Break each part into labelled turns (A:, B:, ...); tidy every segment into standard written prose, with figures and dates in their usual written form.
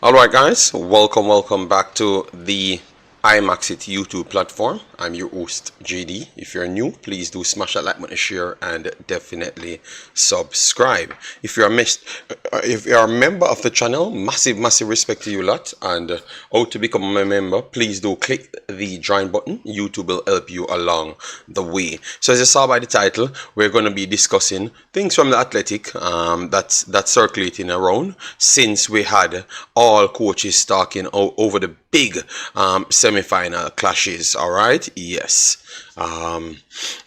A: Alright guys, welcome back to the Imaxit YouTube platform. I'm your host JD. If you're new, please do smash that like button, share, and definitely subscribe. If you're a member of the channel, massive respect to you lot. And how to become a member, please do click the join button. YouTube will help you along the way. So as you saw by the title, we're going to be discussing things from the athletic that's circulating around since we had all coaches talking over the big semi-final clashes. All right, yes.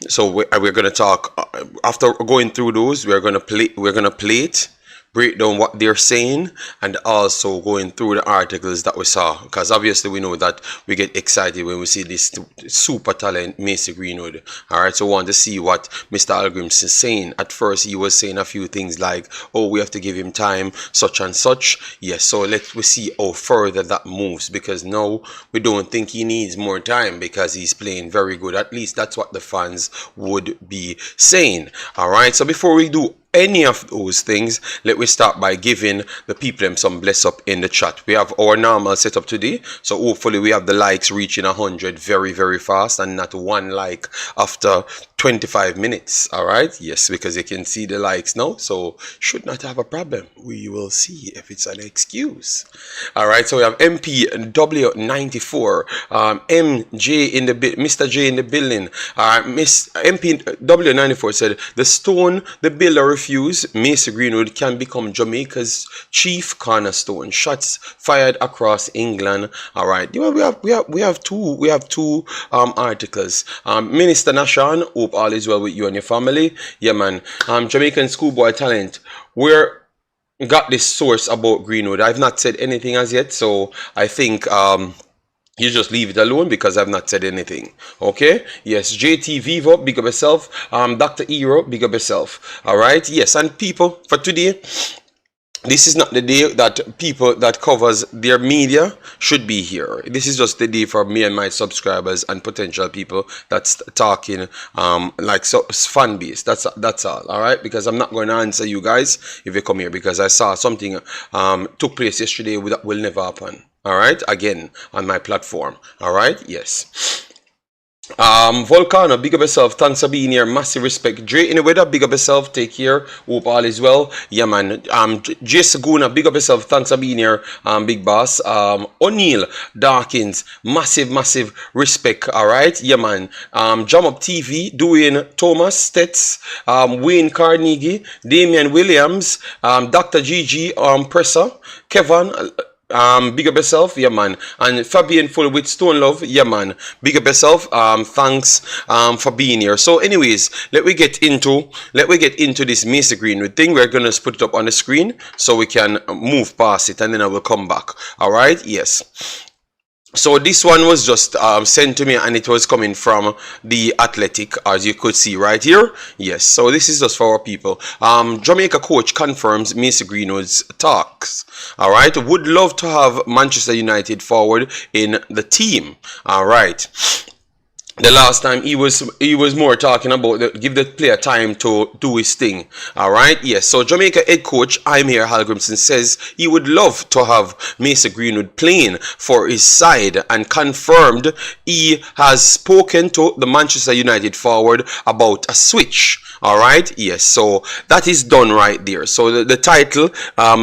A: So we're gonna talk after going through those. We're gonna play it, break down what they're saying, and also going through the articles that we saw, because obviously we know that we get excited when we see this super talent Mason Greenwood. All right, so we want to see what Mr. Hallgrimsson is saying. At first he was saying a few things like, oh, we have to give him time, such and such. Yes, so we see how further that moves, because now we don't think he needs more time because he's playing very good. At least that's what the fans would be saying. All right, so before we do any of those things, let me start by giving the people them some bless up in the chat. We have our normal setup today, so hopefully we have the likes reaching 100 very fast, and not one like after 25 minutes. All right, yes, because you can see the likes now, so should not have a problem. We will see if it's an excuse. All right, so we have MPW94, MJ in the Mr. J in the building. Miss MPW94 said the stone the builder refused, Mason Greenwood can become Jamaica's chief cornerstone. Shots fired across England. All right, we have two articles. Minister Nashan, hope all is well with you and your family. Yeah, man. Jamaican schoolboy talent. We're got this source about Greenwood. I've not said anything as yet, so I think you just leave it alone because I've not said anything. Okay, yes. JT Vivo, big up yourself. Dr. Hero, big up yourself. All right, yes. And people, for today, this is not the day that people that covers their media should be here. This is just the day for me and my subscribers and potential people that's talking like fan base. That's all. All right, because I'm not going to answer you guys if you come here, because I saw something took place yesterday that will never happen. All right, again on my platform. All right, yes. Volcano, big up yourself. Thanks for being here. Massive respect. Dre in the weather, big up yourself. Take care. Hope all is well. Yeah, man. Jay Saguna, big up yourself. Thanks for being here. Big boss. O'Neill Dawkins, massive respect. All right. Yeah, man. Jump Up TV, doing Thomas Stets, Wayne Carnegie, Damian Williams, Dr. GG, Presser, Kevin. Big up yourself, yeah man. And Fabian Full with Stone Love, yeah man. Big up yourself. Thanks for being here. So anyways, let we get into this Mason Greenwood thing. We're gonna put it up on the screen so we can move past it, and then I will come back. All right, yes. So this one was just sent to me, and it was coming from the Athletic, as you could see right here. Yes, so this is just for our people. Jamaica coach confirms Mason Greenwood's talks. All right, would love to have Manchester United forward in the team. All right. The last time he was more talking about give the player time to do his thing. All right, yes. So Jamaica head coach Hallgrimsson says he would love to have Mason Greenwood playing for his side, and confirmed he has spoken to the Manchester United forward about a switch. All right, yes. So that is done right there. So the title,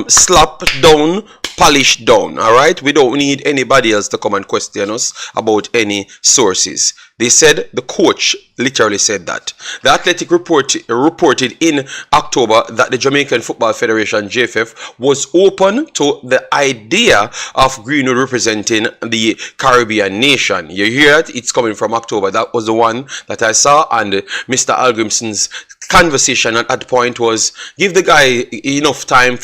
A: slap down, polish down. All right, we don't need anybody else to come and question us about any sources. They said, the coach literally said that. The Athletic reported in October that the Jamaican Football Federation, JFF, was open to the idea of Greenwood representing the Caribbean nation. You hear it? It's coming from October. That was the one that I saw, and Mr. Hallgrimsson's conversation at that point was, give the guy enough time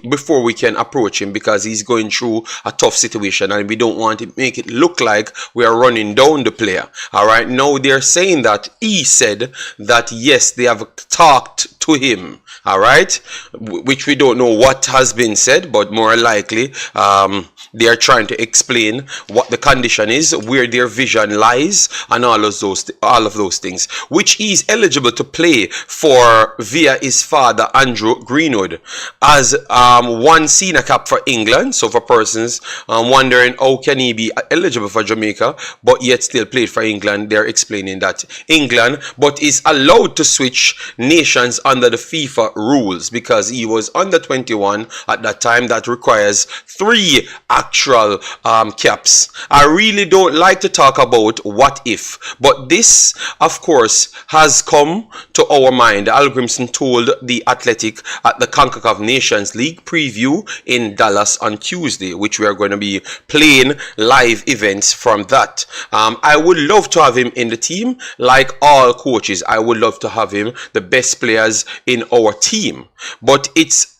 A: before we can approach him, because he's going through a tough situation, and we don't want to make it look like we are running down the player. All right, now they're saying that he said that yes, they have talked to him, all right, which we don't know what has been said, but more likely they are trying to explain what the condition is, where their vision lies, and all of those things, which he is eligible to play for via his father Andrew Greenwood as one senior cap for England. So for persons wondering how can he be eligible for Jamaica but yet still played for England, they're explaining that England but is allowed to switch nations under the FIFA rules because he was under 21 at that time. That requires 3 actual caps. I really don't like to talk about what if, but this of course has come to our mind. Hallgrimsson told The Athletic at the Concacaf Nations League preview in Dallas on Tuesday, which we are going to be playing live events from that. I would love to have him in the team. Like all coaches, I would love to have him, the best players in our team, but it's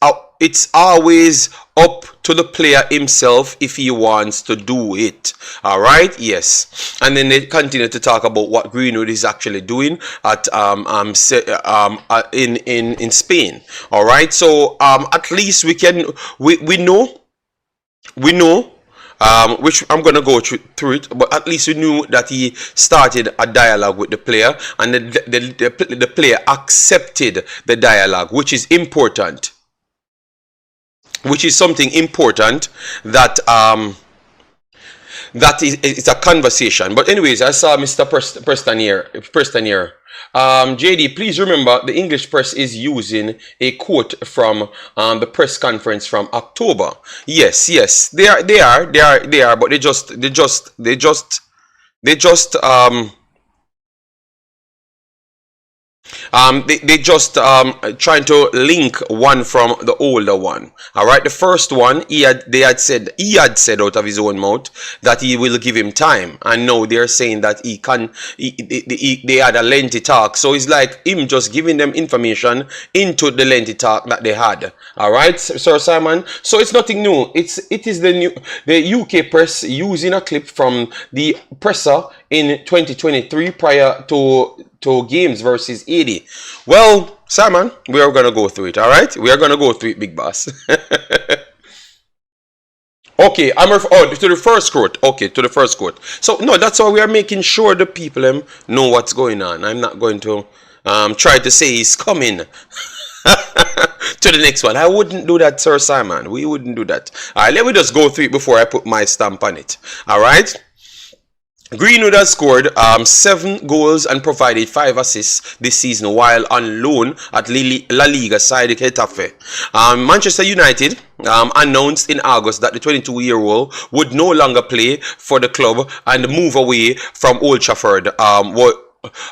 A: always up to the player himself if he wants to do it. All right, yes. And then they continue to talk about what Greenwood is actually doing at in Spain. All right, so at least we know which I'm going to go through it, but at least we knew that he started a dialogue with the player, and the player accepted the dialogue, which is important, which is something important that that is a conversation. But anyways, I saw Mr. Preston here. JD, please remember the English press is using a quote from the press conference from October. Yes, they are, but they just trying to link one from the older one. All right, the first one he had said out of his own mouth that he will give him time, and now they're saying that they had a lengthy talk. So it's like him just giving them information into the lengthy talk that they had. All right, Sir Simon. So it's nothing new. It is the UK press using a clip from the presser in 2023 prior to games versus 80. Well, Simon, we are gonna go through it. All right, we are gonna go through it, big boss. Okay, to the first quote. Okay, to the first quote. So no, that's why we are making sure the people know what's going on. I'm not going to try to say he's coming to the next one. I wouldn't do that, Sir Simon. We wouldn't do that. All right, let me just go through it before I put my stamp on it. All right. Greenwood has scored 7 goals and provided 5 assists this season while on loan at La Liga side Getafe. Manchester United announced in August that the 22-year-old would no longer play for the club and move away from Old Trafford.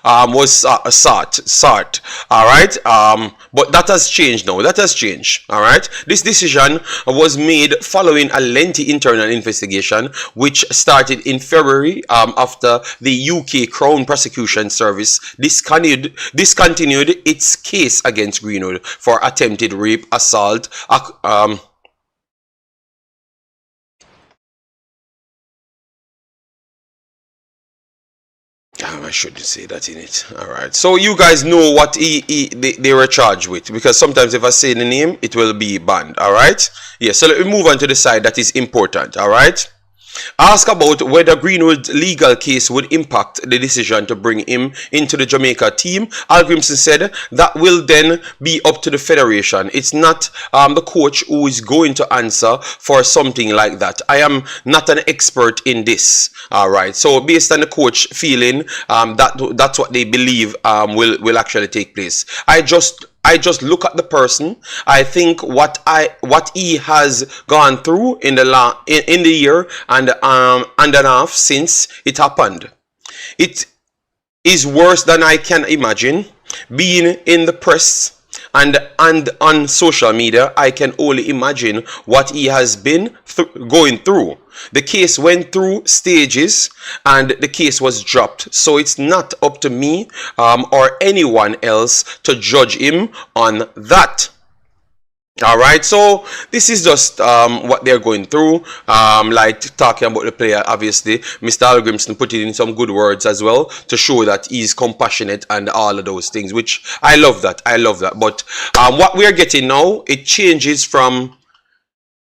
A: Was sought. All right, but that has changed now. That has changed. All right, this decision was made following a lengthy internal investigation which started in February after the UK Crown Prosecution Service discontinued its case against Greenwood for attempted rape, assault, I shouldn't say that in it. All right. So you guys know what they were charged with, because sometimes if I say the name, it will be banned. All right. Yeah. So let me move on to the side that is important. All right. Ask about whether Greenwood's legal case would impact the decision to bring him into the Jamaica team. Hallgrimsson said that will then be up to the federation. It's not the coach who is going to answer for something like that. I am not an expert in this. All right. So based on the coach feeling, that's what they believe will actually take place. I just look at the person. I think what he has gone through in the year and a half since it happened. It is worse than I can imagine. Being in the press and on social media, I can only imagine what he has been going through. The case went through stages and the case was dropped. So it's not up to me or anyone else to judge him on that. All right, so this is just what they're going through, like talking about the player. Obviously, Mr. Hallgrimsson put it in some good words as well to show that he's compassionate and all of those things, which I love that. I love that. But what we're getting now, it changes from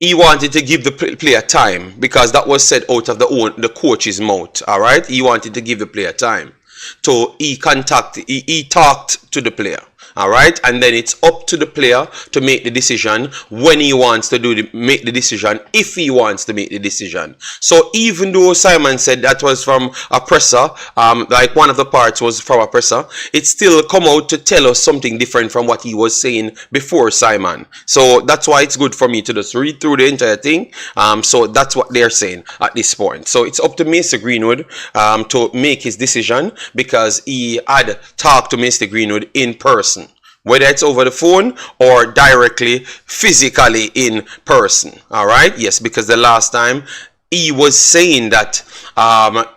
A: he wanted to give the player time because that was said out of the coach's mouth. All right, he wanted to give the player time, so he talked to the player. All right, and then it's up to the player to make the decision when he wants to make the decision, if he wants to make the decision. So even though Simon said that was from a presser, like one of the parts was from a presser, it still come out to tell us something different from what he was saying before Simon. So that's why it's good for me to just read through the entire thing. So that's what they're saying at this point. So it's up to Mason Greenwood to make his decision because he had talked to Mr. Greenwood in person, whether it's over the phone or directly physically in person. All right, yes, because the last time he was saying that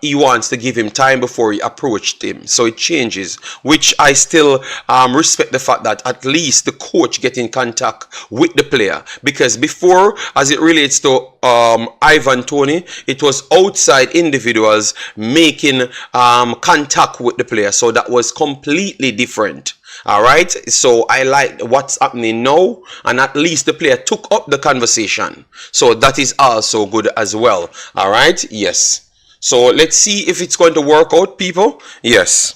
A: he wants to give him time before he approached him, so it changes, which I still respect the fact that at least the coach get in contact with the player, because before, as it relates to Ivan Toney, it was outside individuals making contact with the player, so that was completely different. All right, so I like what's happening now, and at least the player took up the conversation, so that is also good as well. All right, yes, so let's see if it's going to work out, people. Yes,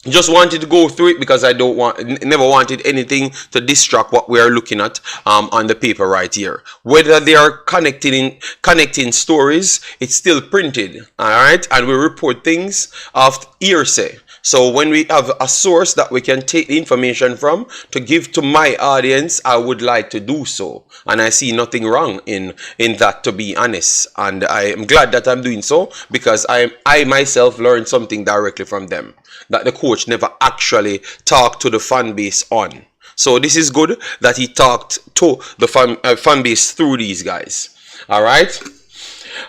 A: just wanted to go through it because I never wanted anything to distract what we are looking at on the paper right here. Whether they are connecting stories, it's still printed. All right, and we report things of hearsay. So when we have a source that we can take the information from to give to my audience, I would like to do so. And I see nothing wrong in that, to be honest. And I am glad that I'm doing so because I myself learned something directly from them that the coach never actually talked to the fan base on. So this is good that he talked to the fan base through these guys. All right.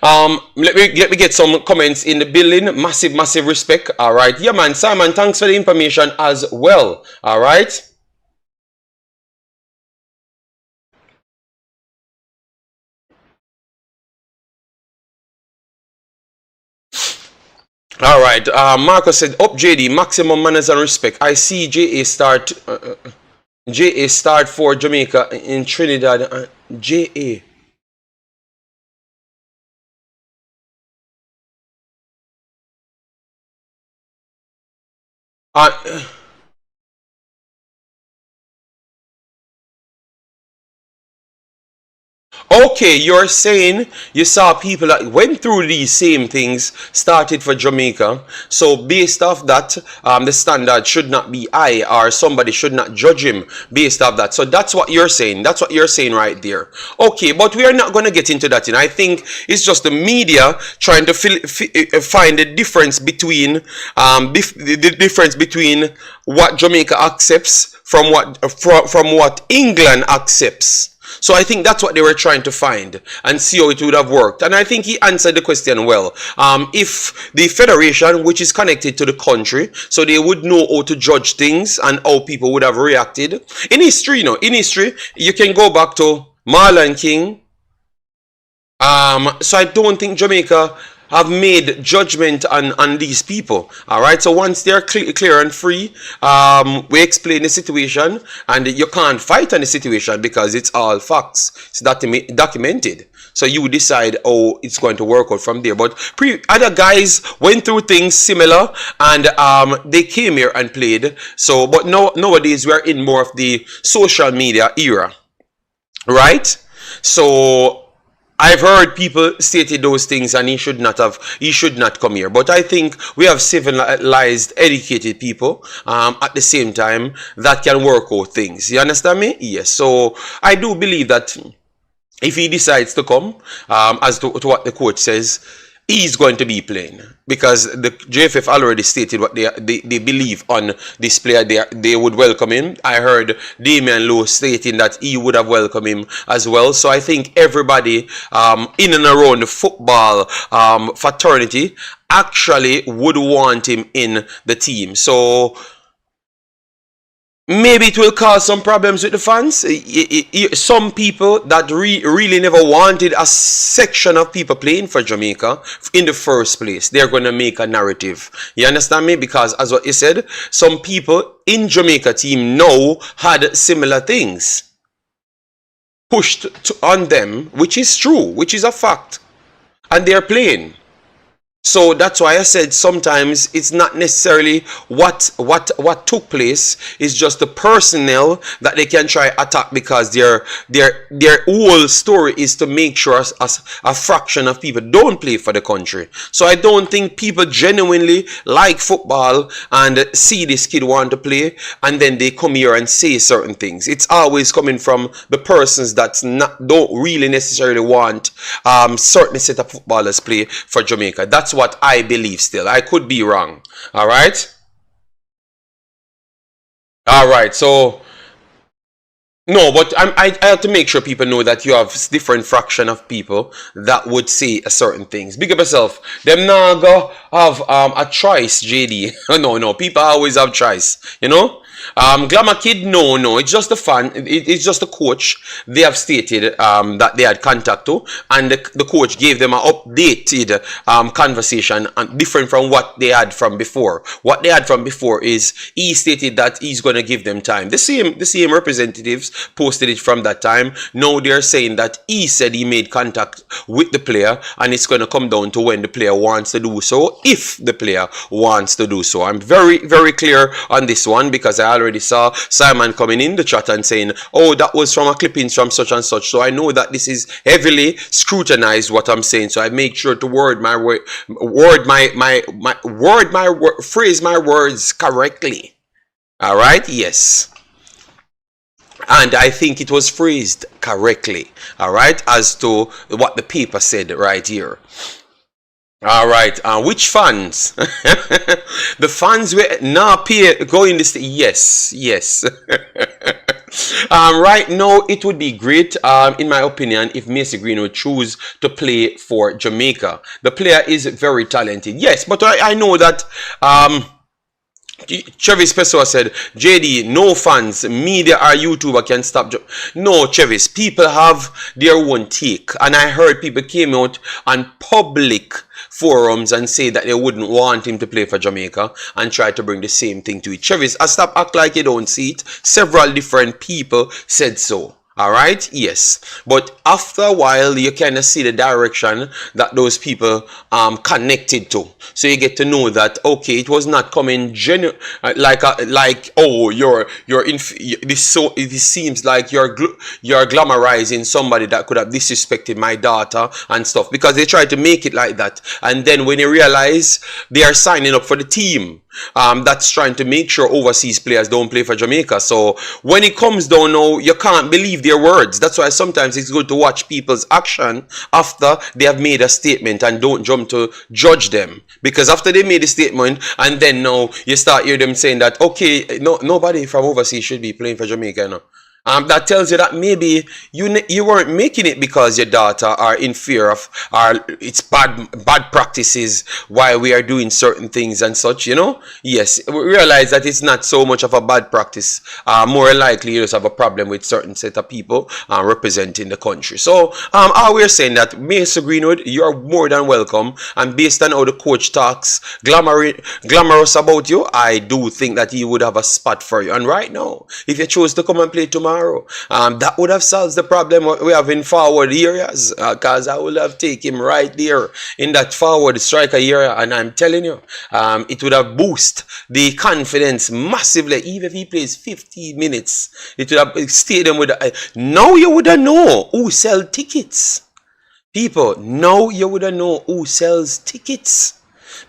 A: Let me get some comments in the building. Massive respect. All right, yeah, man. Simon, thanks for the information as well. All right. All right. Marcus said, "Up, JD. Maximum manners and respect. I see JA start. JA start for Jamaica in Trinidad. JA." Okay, you're saying you saw people that went through these same things, started for Jamaica. So based off that, the standard should not be high, or somebody should not judge him based off that. So that's what you're saying. That's what you're saying right there. Okay, but we are not going to get into that. And I think it's just the media trying to find the difference between the difference between what Jamaica accepts from what England accepts. So I think that's what they were trying to find and see how it would have worked. And I think he answered the question well. If the federation, which is connected to the country, so they would know how to judge things and how people would have reacted. In history, you can go back to Marlon King. So I don't think Jamaica have made judgment on these people. All right, so once they're clear and free, we explain the situation, and you can't fight on the situation because it's all facts. It's documented. So you decide how it's going to work out from there. But other guys went through things similar, and they came here and played. So, but nowadays we're in more of the social media era, right? So I've heard people stated those things, and he should not come here. But I think we have civilized, educated people at the same time that can work out things. You understand me? Yes. So I do believe that if he decides to come, as to what the coach says, he's going to be playing, because the JFF already stated what they believe on this player. They would welcome him. I heard Damian Lowe stating that he would have welcomed him as well. So I think everybody in and around the football fraternity actually would want him in the team. So maybe it will cause some problems with the fans. Some people that really never wanted a section of people playing for Jamaica in the first place, they're going to make a narrative. You understand me? Because as what you said, some people in Jamaica team now had similar things pushed on them, which is true, which is a fact. And they're playing. So that's why I said sometimes it's not necessarily what took place. It's just the personnel that they can try attack, because their whole story is to make sure a fraction of people don't play for the country. So I don't think people genuinely like football and see this kid want to play and then they come here and say certain things. It's always coming from the persons that don't really necessarily want certain set of footballers play for Jamaica. That's what I believe still. I could be wrong. All right. So no, but I have to make sure people know that you have different fraction of people that would say a certain things. Big up yourself. Them now go have a choice, JD. No, people always have choice. You know. Glamour Kid, no, it's just the fan. It's just the coach. They have stated that they had contact to, and the coach gave them an updated conversation, and different from what they had from before. What they had from before is he stated that he's going to give them time. The same representatives posted it from that time. Now they're saying that he said he made contact with the player, and it's going to come down to when the player wants to do so, if the player wants to do so. I'm very, very clear on this one, because I already saw Simon coming in the chat and saying, oh, that was from a clippings from such and such. So I know that this is heavily scrutinized, what I'm saying. So I make sure to phrase my words correctly. All right. Yes. And I think it was phrased correctly. All right. As to what the paper said right here. All right, which fans? The fans were now pay going this. Yes. Right now, it would be great, in my opinion, if Mason Greenwood choose to play for Jamaica. The player is very talented. Yes, but I know that Chevis Pessoa said, JD, no fans, media or YouTuber can stop. No, Chevis, people have their own take. And I heard people came out on public forums and say that they wouldn't want him to play for Jamaica and try to bring the same thing to it. Chevis, I stop act like you don't see it. Several different people said so. All right, yes, but after a while you kind of see the direction that those people connected to, so you get to know that okay, it was not coming like oh this seems like you're glamorizing somebody that could have disrespected my daughter and stuff, because they try to make it like that, and then when you realize they are signing up for the team that's trying to make sure overseas players don't play for Jamaica. So when it comes down now, you can't believe their words. That's why sometimes it's good to watch people's action after they have made a statement and don't jump to judge them. Because after they made a statement and then now you start hearing them saying that, okay, nobody from overseas should be playing for Jamaica, you know. That tells you that maybe you weren't making it because your daughter are in fear of it's bad practices while we are doing certain things and such, you know. Yes, we realize that it's not so much of a bad practice. More likely you just have a problem with certain set of people representing the country. So all we're saying that Mason Greenwood, you're more than welcome, and based on how the coach talks glamorous about you, I do think that he would have a spot for you. And right now, if you choose to come and play tomorrow, that would have solved the problem we have in forward areas, because I would have taken him right there in that forward striker area, and I'm telling you, it would have boosted the confidence massively. Even if he plays 15 minutes, it would have stadium with. Now you would have know who sell tickets, people. Now you would have know who sells tickets.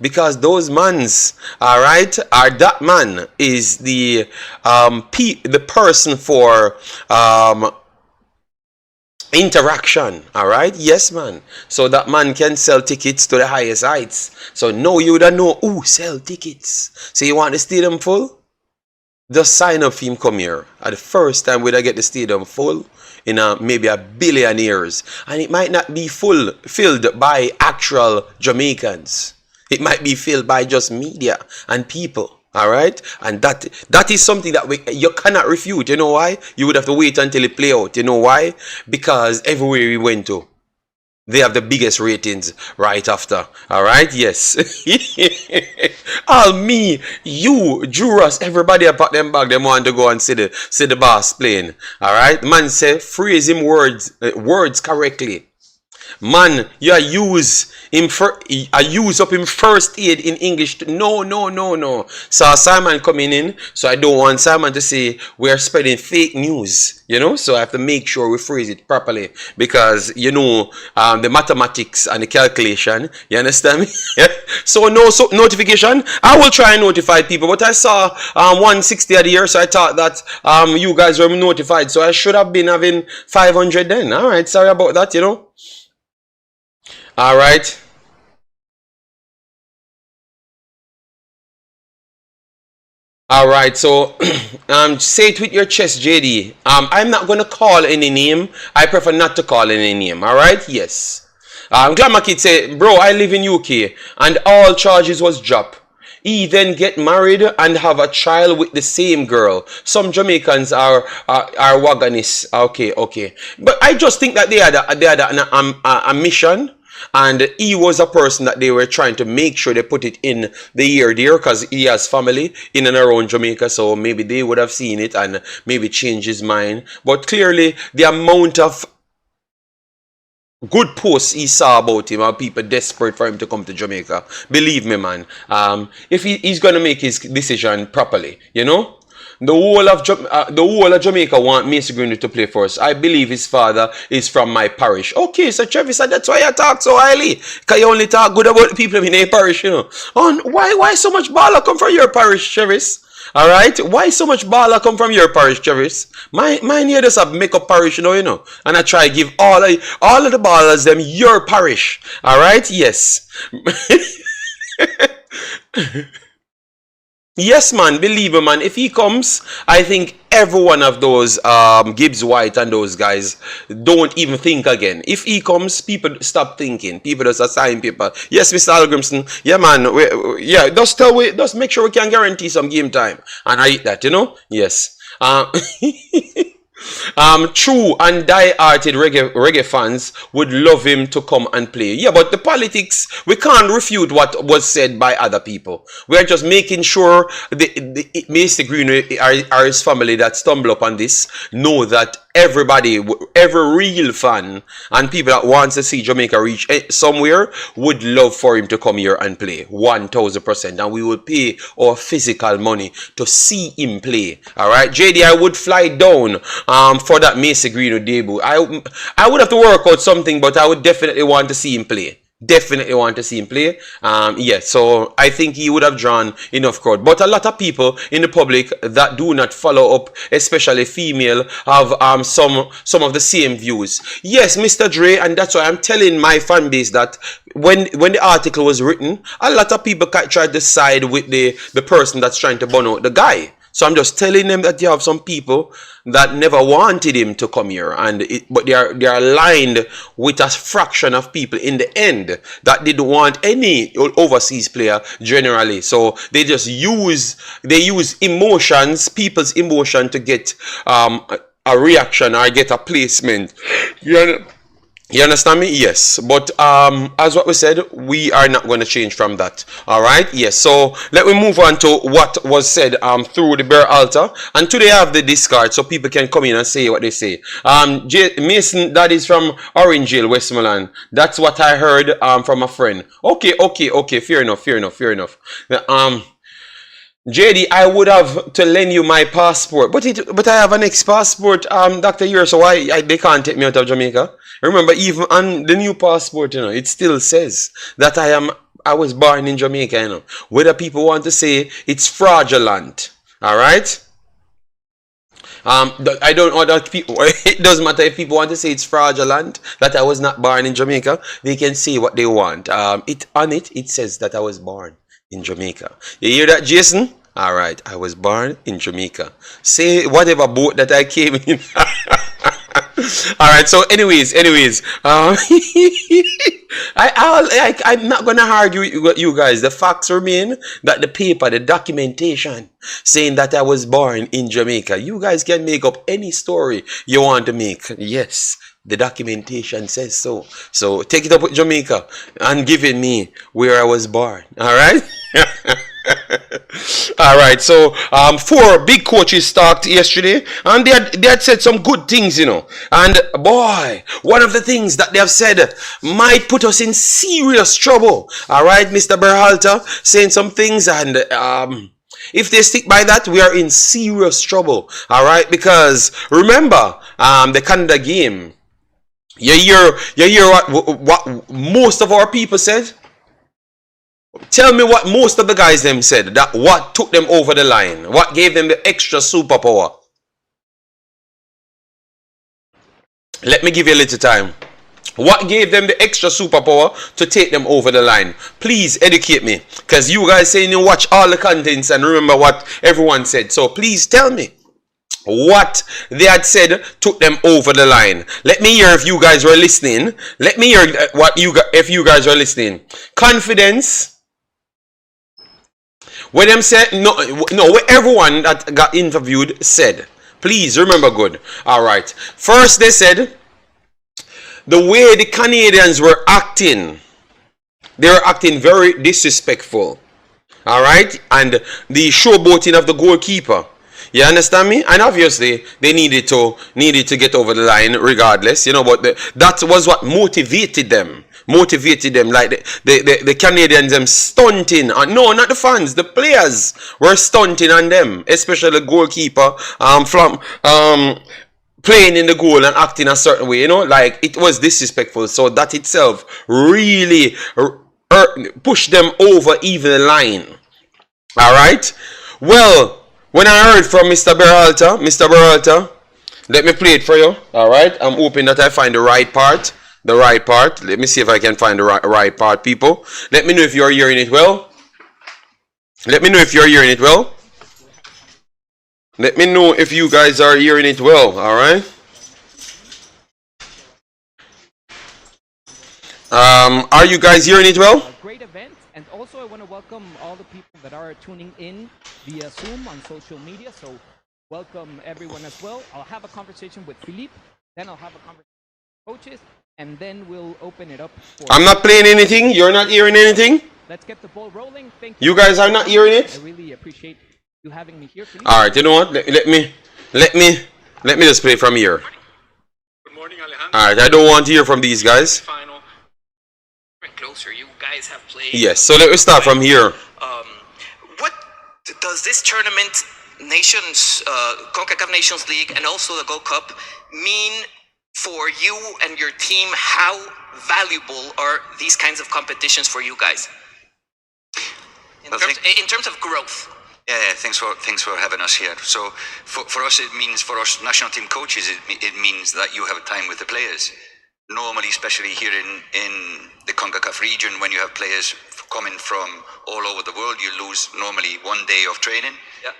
A: Because those mans, all right, that man is the person for interaction, all right, yes, man. So that man can sell tickets to the highest heights. So now you don't know who sell tickets. So you want the stadium full? Just sign up for him, come here. At the first time we'd get the stadium full in maybe a billion years, and it might not be filled by actual Jamaicans. It might be filled by just media and people. All right, and that is something that you cannot refute. You know why? You would have to wait until it play out. You know why? Because everywhere we went to, they have the biggest ratings right after. All right, yes. All me, you, Juras, everybody about them back. Them want to go and see the boss playing. All right, man say phrase him words correctly. Man, you use him use up him first aid in English. No. So Simon coming in, so I don't want Simon to say we're spreading fake news, you know. So I have to make sure we phrase it properly because you know the mathematics and the calculation. You understand me? So notification. I will try and notify people, but I saw 160 a year, so I thought that you guys were notified, so I should have been having 500 then. All right, sorry about that, you know. All right. All right. So, say it with your chest, JD. I'm not gonna call any name. I prefer not to call any name. All right. Yes. Glamour Kid say, bro, I live in UK, and all charges was dropped. He then get married and have a child with the same girl. Some Jamaicans are wagonists. Okay. But I just think that they had a mission. And he was a person that they were trying to make sure they put it in the year there because he has family in and around Jamaica. So maybe they would have seen it and maybe change his mind. But clearly the amount of good posts he saw about him and people desperate for him to come to Jamaica. Believe me, man. If he's going to make his decision properly, you know. The whole of Jamaica want Mason Greenwood to play for us. I believe his father is from my parish. Okay, so Travis, that's why you talk so highly. Because you only talk good about the people in your parish, you know. And why so much baller come from your parish, Travis? Alright? Why so much baller come from your parish, Travis? Mine here does have make up parish, you know. And I try to give all of the ballers them your parish. Alright? Yes. Yes, man, believe me, man. If he comes, I think every one of those Gibbs White and those guys don't even think again. If he comes, people stop thinking. People just assign people. Yes, Mr. Hallgrimsson. Yeah, man. Just make sure we can guarantee some game time. And I eat that, you know. Yes. True and die-hearted reggae fans would love him to come and play. Yeah, but the politics, we can't refute what was said by other people. We are just making sure Mr. Greenwood or his family that stumble upon this know that everybody, every real fan and people that wants to see Jamaica reach somewhere would love for him to come here and play 1000%, and we will pay our physical money to see him play. All right, JD, I would fly down for that Mason Greenwood debut. I would have to work out something, but I would definitely want to see him play. Definitely want to see him play. Yeah, so I think he would have drawn enough crowd. But a lot of people in the public that do not follow up, especially female, have some of the same views. Yes, Mr. Dre, and that's why I'm telling my fan base that when the article was written, a lot of people tried to side with the person that's trying to burn out the guy. So I'm just telling them that you have some people that never wanted him to come here, but they are aligned with a fraction of people in the end that didn't want any overseas player generally. So they just use emotions, people's emotion to get a reaction or get a placement. You understand me? Yes. But as what we said, we are not going to change from that. All right? Yes. So let me move on to what was said through the Berhalter. And today I have the discard so people can come in and say what they say. Mason, that is from Orange Hill, Westmoreland. That's what I heard from a friend. Okay. Fair enough. JD, I would have to lend you my passport, but I have an ex-passport, Dr. Yer, so they can't take me out of Jamaica. Remember, even on the new passport, you know, it still says that I was born in Jamaica, you know. Whether people want to say it's fraudulent, all right? I don't know that people. It doesn't matter if people want to say it's fraudulent that I was not born in Jamaica. They can say what they want. It says that I was born in Jamaica. You hear that, Jason? All right, I was born in Jamaica. Say whatever boat that I came in. All right. So, anyways, I'm not gonna argue with you guys. The facts remain that the paper, the documentation, saying that I was born in Jamaica. You guys can make up any story you want to make. Yes, the documentation says so. So take it up with Jamaica and give it me where I was born. All right. All right, so 4 big coaches talked yesterday, and they had said some good things, you know. And boy, one of the things that they have said might put us in serious trouble. All right, Mr. Berhalter saying some things, and if they stick by that, we are in serious trouble. All right, because remember the Canada game. You hear what most of our people said. Tell me what most of the guys them said, that what took them over the line, what gave them the extra superpower. Let me give you a little time. What gave them the extra superpower to take them over the line? Please educate me, because you guys saying you watch all the contents and remember what everyone said. So please tell me what they had said took them over the line. Let me hear if you guys were listening. Let me hear if you guys are listening. Confidence. What them said, no, what everyone that got interviewed said. Please remember good. All right. First, they said the way the Canadians were acting, they were acting very disrespectful. All right, and the showboating of the goalkeeper. You understand me? And obviously they needed to get over the line regardless, you know. But that was what motivated them. Like the Canadians, them stunting. No, not the fans. The players were stunting on them, especially the goalkeeper from playing in the goal and acting a certain way. You know, like it was disrespectful. So that itself really pushed them over even the line. All right. Well, when I heard from Mr. Berhalter, let me play it for you. All right. I'm hoping that I find the right part. Let me see if I can find the right part, people. Let me know if you're hearing it well. Let me know if you're hearing it well. Let me know if you guys are hearing it well. All right. Are you guys hearing it well?
B: Great event. And also I want to welcome all the people that are tuning in via Zoom on social media. So welcome everyone as well. I'll have a conversation with Philippe. Then I'll have a conversation with coaches. And then we'll open it up for...
A: I'm not playing anything. You're not hearing anything.
B: Let's get the ball rolling. Thank you.
A: You guys are not hearing it.
B: I really appreciate you having me here.
A: All right. You know what? Let me just play from here.
C: Good morning, Alejandro.
A: All right. I don't want to hear from these guys.
C: Final. Closer. You guys have played.
A: Yes. So let me start from here.
C: What does this tournament, Concacaf Nations League, and also the Gold Cup mean for you and your team? How valuable are these kinds of competitions for you guys in terms of growth?
D: Yeah, thanks for having us here. So for us, it means, for us national team coaches, it means that you have time with the players. Normally, especially here in the Concacaf region, when you have players coming from all over the world, you lose normally 1 day of training,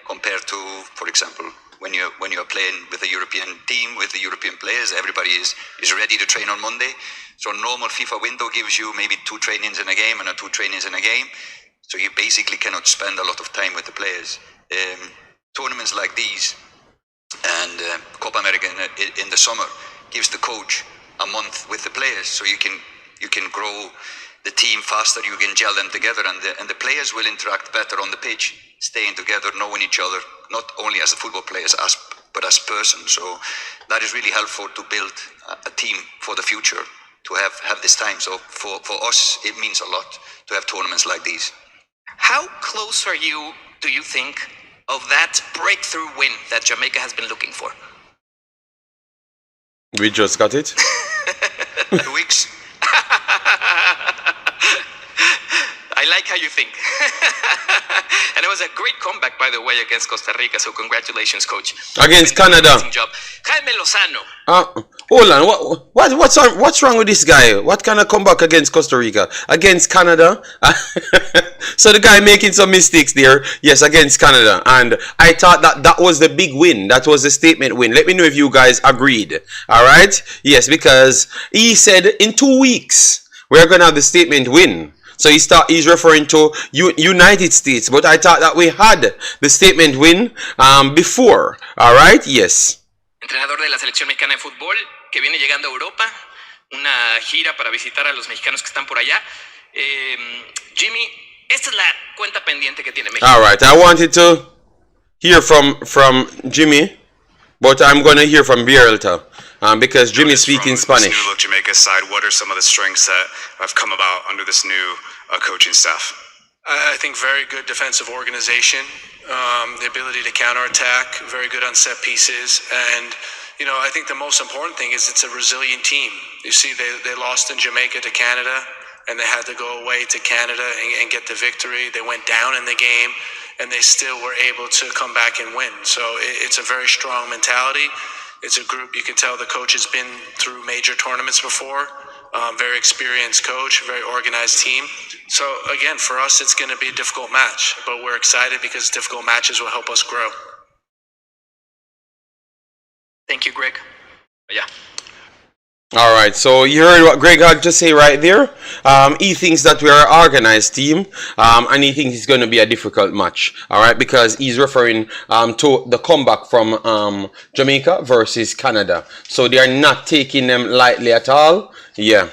D: compared to, for example, when you're playing with a European team, with the European players, everybody is ready to train on Monday. So normal FIFA window gives you maybe 2 trainings in a game and 2 trainings in a game. So you basically cannot spend a lot of time with the players. Tournaments like these and Copa America in the summer gives the coach a month with the players, so you can grow the team faster. You can gel them together, and the players will interact better on the pitch, staying together, knowing each other, not only as football players, but as persons. So that is really helpful to build a team for the future, to have this time. So for us, it means a lot to have tournaments like these.
C: How close are you, do you think, of that breakthrough win that Jamaica has been looking for?
A: We just got it.
D: 2 weeks.
C: I like how you think. And it was a great comeback, by the way, against Costa Rica. So congratulations, coach.
A: Against Canada.
C: Amazing job. Jaime Lozano.
A: Hold on, what's wrong with this guy? What kind of comeback against Costa Rica? Against Canada? So the guy making some mistakes there. Yes, against Canada. And I thought that was the big win. That was the statement win. Let me know if you guys agreed. Alright? Yes, because he said in 2 weeks we're going to have the statement win. So he's referring to United States. But I thought that we had the statement win before. Alright? Yes.
C: Entrenador de la selección mexicana de fútbol que viene llegando a Europa, una gira para visitar a los mexicanos que están por allá. Jimmy, esta es la cuenta pendiente que tiene México.
A: All right, I wanted to hear from Jimmy, but I'm going to hear from Berhalter because Jimmy is speaking Spanish.
E: This new look Jamaica side, what are some of the strengths that have come about under this new coaching staff?
F: I think very good defensive organization, the ability to counterattack, very good on set pieces, and I think the most important thing is it's a resilient team. You see, they lost in Jamaica to Canada, and they had to go away to Canada and get the victory. They went down in the game, and they still were able to come back and win. So it's a very strong mentality. It's a group, you can tell the coach has been through major tournaments before. Very experienced coach, very organized team. So again, for us, it's going to be a difficult match, but we're excited because difficult matches will help us grow.
C: Thank you, Greg. Yeah.
A: All right, so you heard what Greg had to say right there. He thinks that we are an organized team, and he thinks it's going to be a difficult match. All right, because he's referring to the comeback from Jamaica versus Canada. So they are not taking them lightly at all. Yeah.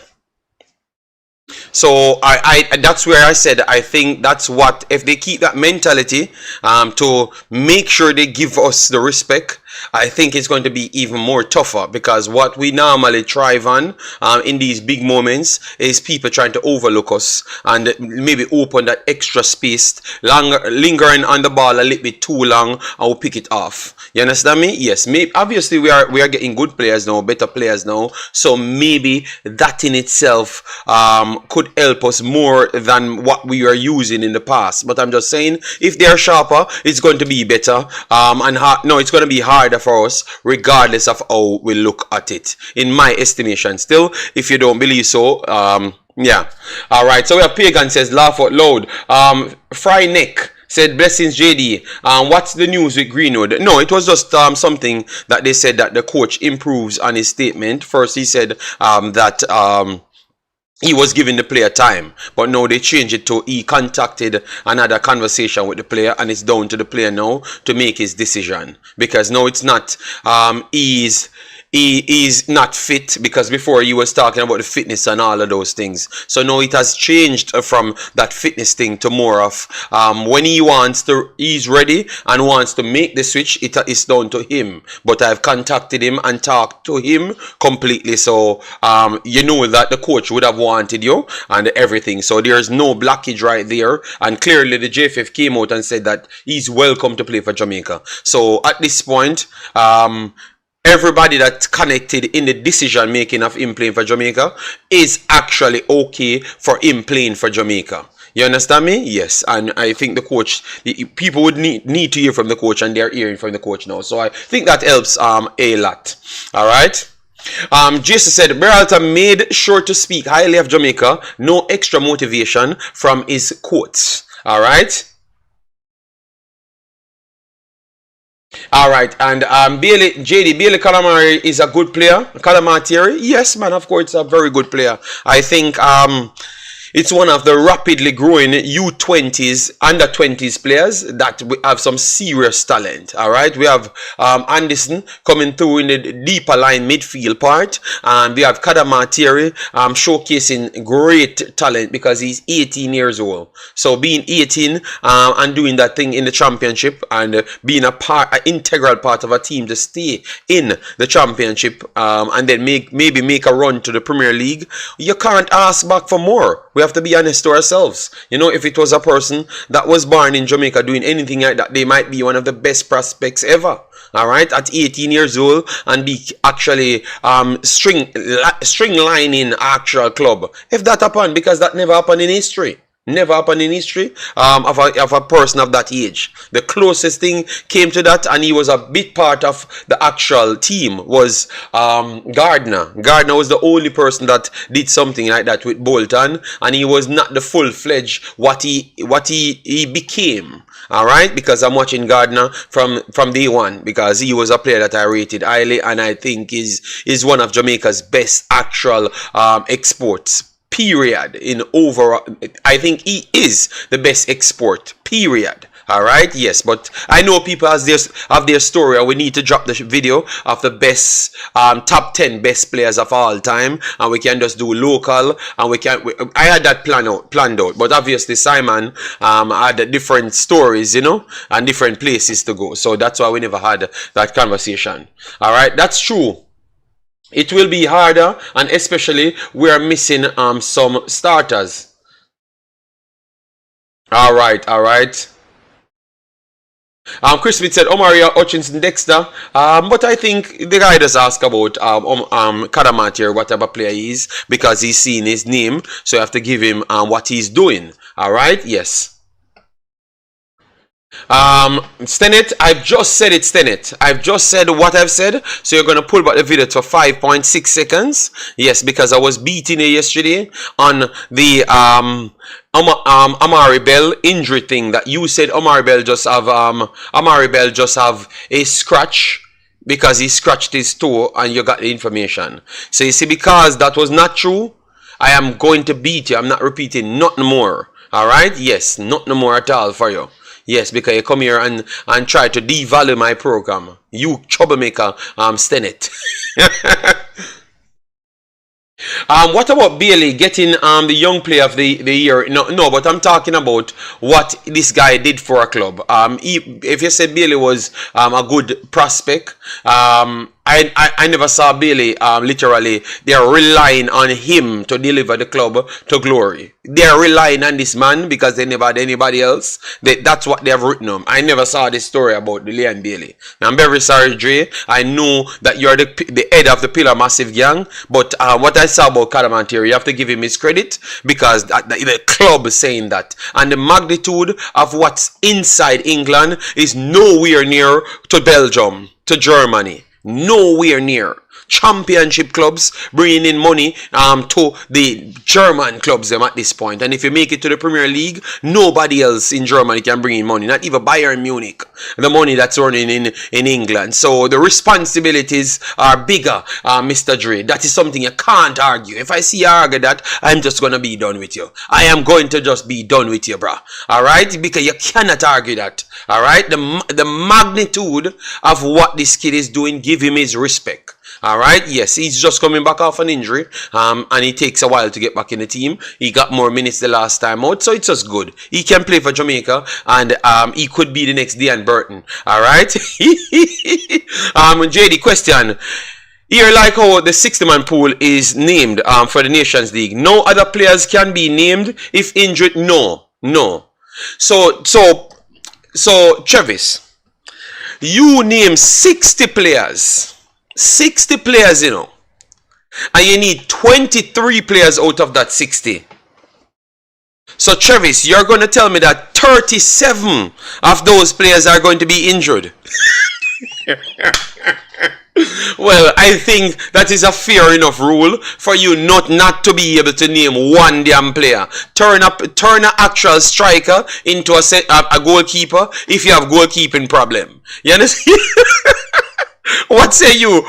A: So I that's where I said I think that's what, if they keep that mentality to make sure they give us the respect, I think it's going to be even more tougher, because what we normally thrive on in these big moments is people trying to overlook us and maybe open that extra space, lingering on the ball a little bit too long, and we'll pick it off. You understand me? Yes. Maybe obviously we are getting good players now, better players now, so maybe that in itself could help us more than what we are using in the past. But I'm just saying, if they are sharper, it's going to be better, it's going to be harder for us, regardless of how we look at it, in my estimation. Still, if you don't believe so, yeah. All right, so we have Pagan says laugh out loud. Fry Neck said blessings JD. What's the news with Greenwood? No, it was just something that they said that the coach improves on his statement. First he said that he was giving the player time, but now they changed it to he contacted another conversation with the player, and it's down to the player now to make his decision, because now it's not he is not fit, because before he was talking about the fitness and all of those things. So now it has changed from that fitness thing to more of when he's ready and wants to make the switch, it is down to him. But I've contacted him and talked to him completely, so you know that the coach would have wanted you and everything. So there's no blockage right there, and clearly the JFF came out and said that he's welcome to play for Jamaica. So at this point, everybody that's connected in the decision making of him playing for Jamaica is actually okay for him playing for Jamaica. You understand me? Yes. And I think the coach, people would need to hear from the coach, and they're hearing from the coach now. So I think that helps a lot. All right. Jason said Berhalter made sure to speak highly of Jamaica. No extra motivation from his quotes. All right. All right, and Bailey Calamari is a good player. Calamari, yes, man, of course, it's a very good player. I think it's one of the rapidly growing U20s, under 20s players that we have some serious talent. All right, we have Anderson coming through in the deeper line midfield part, and we have Calamari showcasing great talent because he's 18 years old. So being 18 and doing that thing in the championship and being an integral part of a team to stay in the championship and then maybe make a run to the Premier League, you can't ask back for more. We have to be honest to ourselves. You know, if it was a person that was born in Jamaica doing anything like that, they might be one of the best prospects ever. All right, at 18 years old, and be actually string lining actual club. If that happened, because that never happened in history. Never happened in history of a person of that age. The closest thing came to that, and he was a big part of the actual team, was Gardner. Gardner was the only person that did something like that with Bolton, and he was not the full-fledged what he became. Alright, because I'm watching Gardner from day one, because he was a player that I rated highly, and I think is one of Jamaica's best actual exports. Period. In overall, I think he is the best export. Period. All right. Yes, but I know people have their story, and we need to drop the video of the best top 10 best players of all time, and we can just do local, and I had that planned out, but obviously Simon had different stories, you know, and different places to go, so that's why we never had that conversation. All right, that's true. It will be harder, and especially we are missing some starters. All right. Chris Smith said Omaria, Hutchinson, Dexter. But I think the guy does ask about Kadamat here, whatever player he is, because he's seen his name, so you have to give him what he's doing. All right. Yes. Stenet, I've just said it, Stenet. I've just said what I've said, so you're going to pull back the video to 5.6 seconds. Yes, because I was beating you yesterday on the Amari Bell injury thing, that you said Amari Bell just have a scratch because he scratched his toe, and you got the information. So you see, because that was not true, I am going to beat you. I'm not repeating nothing more. All right? Yes, nothing more at all for you. Yes, because you come here and try to devalue my program. You troublemaker, Stenet. What about Bailey getting the young player of the year? No, but I'm talking about what this guy did for a club. If you said Bailey was a good prospect, I never saw Bailey literally. They are relying on him to deliver the club to glory. They are relying on this man because they never had anybody else. That's what they have written on. I never saw this story about Leon Bailey. I'm very sorry, Dre. I know that you're the head of the Pillar Massive gang, but what I saw about Cadamantier, you have to give him his credit, because the club is saying that. And the magnitude of what's inside England is nowhere near to Belgium, to Germany. Nowhere near. Championship clubs bringing in money to the German clubs them at this point. And if you make it to the Premier League, nobody else in Germany can bring in money. Not even Bayern Munich. The money that's running in England. So the responsibilities are bigger, Mr. Dre. That is something you can't argue. If I see you argue that, I'm just going to be done with you. I am going to just be done with you, bruh. Alright? Because you cannot argue that. Alright? The magnitude of what this kid is doing, give him his respect. Alright, yes, he's just coming back off an injury, and it takes a while to get back in the team. He got more minutes the last time out, so it's just good. He can play for Jamaica, and he could be the next Dean Burton. Alright? JD, question. Here, like how the 60-man pool is named for the Nations League, no other players can be named if injured? No. So Travis, you name 60 players. 60 players, you know, and you need 23 players out of that 60. So Travis, you're going to tell me that 37 of those players are going to be injured? Well, I think that is a fair enough rule for you not to be able to name one damn player. Turn an actual striker into a goalkeeper if you have goalkeeping problem. You understand? What say you,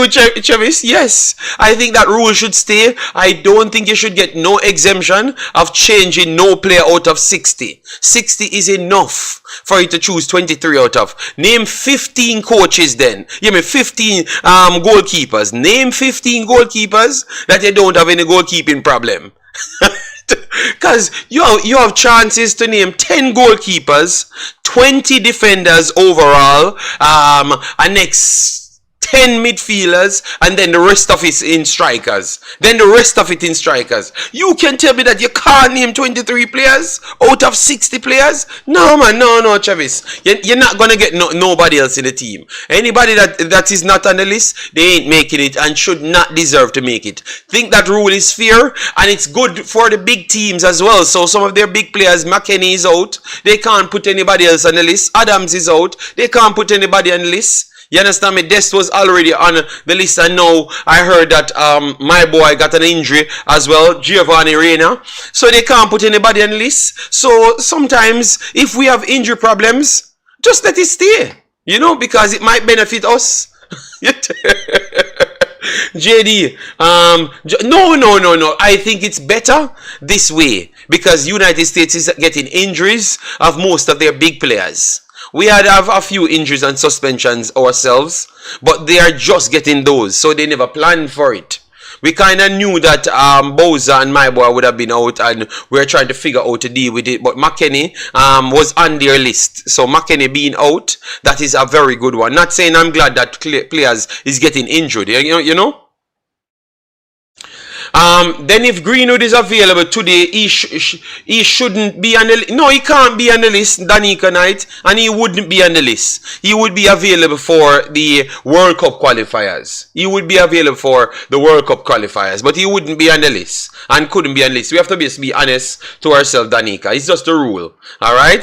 A: Travis? Yes, I think that rule should stay. I don't think you should get no exemption of changing no player out of 60. 60 is enough for you to choose 23 out of. Name 15 coaches then. You mean 15 goalkeepers. Name 15 goalkeepers that you don't have any goalkeeping problem. Because you have chances to name 10 goalkeepers, 20 defenders overall, and next 10 midfielders, and then the rest of it in strikers. You can tell me that you can't name 23 players out of 60 players? No, man, no, Travis. You're not going to get nobody else in the team. Anybody that is not on the list, they ain't making it and should not deserve to make it. Think that rule is fair, and it's good for the big teams as well. So some of their big players, McKennie is out. They can't put anybody else on the list. Adams is out. They can't put anybody on the list. You understand me? Dest was already on the list, and now I heard that my boy got an injury as well, Giovanni Reyna. So they can't put anybody on the list. So sometimes if we have injury problems, just let it stay. You know, because it might benefit us. JD, no. I think it's better this way because United States is getting injuries of most of their big players. We had a few injuries and suspensions ourselves, but they are just getting those, so they never planned for it. We kind of knew that Boyz and my boy would have been out, and we were trying to figure out how to deal with it. But McKennie was on their list, so McKennie being out, that is a very good one. Not saying I'm glad that players is getting injured, you know. Then if Greenwood is available today, he shouldn't be on the list. No, he can't be on the list, Danica night, and he wouldn't be on the list. He would be available for the World Cup qualifiers. But he wouldn't be on the list and couldn't be on the list. We have to be honest to ourselves, Danica. It's just a rule. Alright?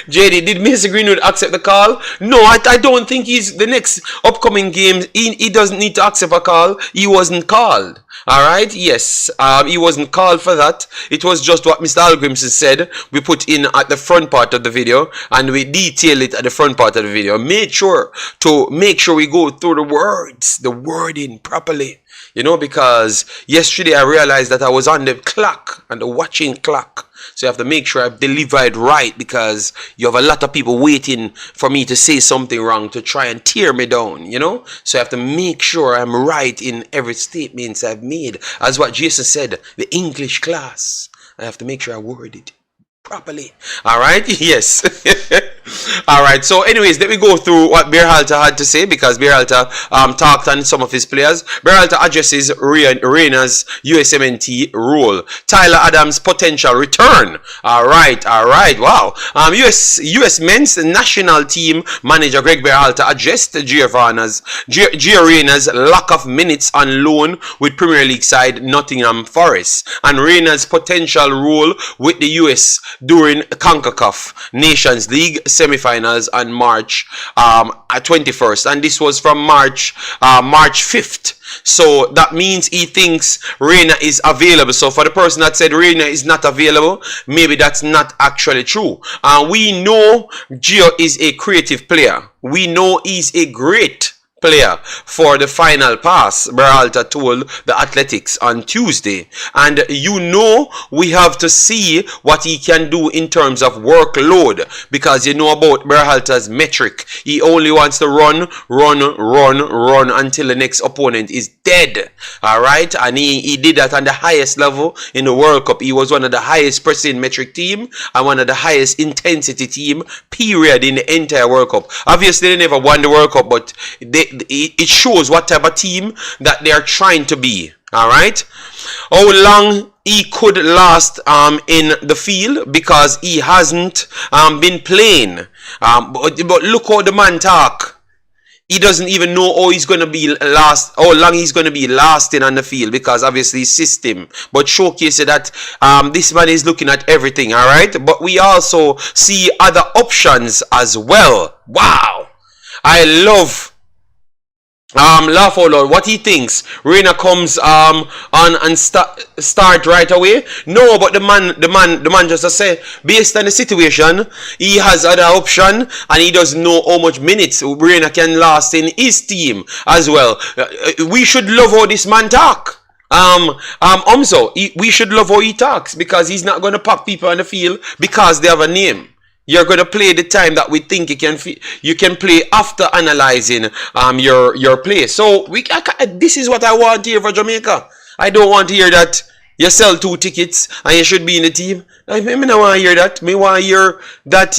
A: JD, did Mason Greenwood accept the call? No, I don't think he's the next upcoming game. He doesn't need to accept a call. He wasn't called. Alright, yes, he wasn't called for that. It was just what Mr. Hallgrimsson said. We put in at the front part of the video, and we detail it at the front part of the video. Make sure we go through the wording properly. You know, because yesterday I realized that I was on the clock, and the watching clock. So you have to make sure I deliver it right, because you have a lot of people waiting for me to say something wrong to try and tear me down, you know. So I have to make sure I'm right in every statement I've made. As what Jason said, the English class. I have to make sure I word it properly. Alright, yes. Alright, so anyways, let me go through what Berhalter had to say, because Berhalter talked on some of his players. Berhalter addresses Reyna's USMNT role. Tyler Adams' potential return. Alright, wow. US men's national team manager Greg Berhalter addressed Gio Reyna's lack of minutes on loan with Premier League side Nottingham Forest, and Reyna's potential role with the US during Concacaf Nations League semi-finals on March 21st, and this was from March 5th. So that means he thinks Reyna is available. So for the person that said Reyna is not available, maybe that's not actually true. We know Gio is a creative player. We know he's a great player for the final pass, Berhalter told the Athletics on Tuesday. And you know we have to see what he can do in terms of workload, because you know about Berhalter's metric. He only wants to run until the next opponent is dead. Alright, and he did that on the highest level in the World Cup. He was one of the highest pressing metric team and one of the highest intensity team period in the entire World Cup. Obviously they never won the World Cup, but it shows what type of team that they are trying to be. Alright, how long he could last in the field, because he hasn't been playing, but look how the man talk. He doesn't even know how long he's going to be lasting on the field, because obviously his system. But showcase that this man is looking at everything. Alright, but we also see other options as well. Wow, I love laugh out loud what he thinks. Reyna comes on and start right away. No, but the man just say, based on the situation, he has other option, and he doesn't know how much minutes Reyna can last in his team as well. We should love how this man talk. We should love how he talks, because he's not going to pack people on the field because they have a name. You're going to play the time that we think you can play after analyzing your play. So this is what I want to hear for Jamaica. I don't want to hear that you sell 2 tickets and you should be in the team. I don't want to hear that. I want to hear that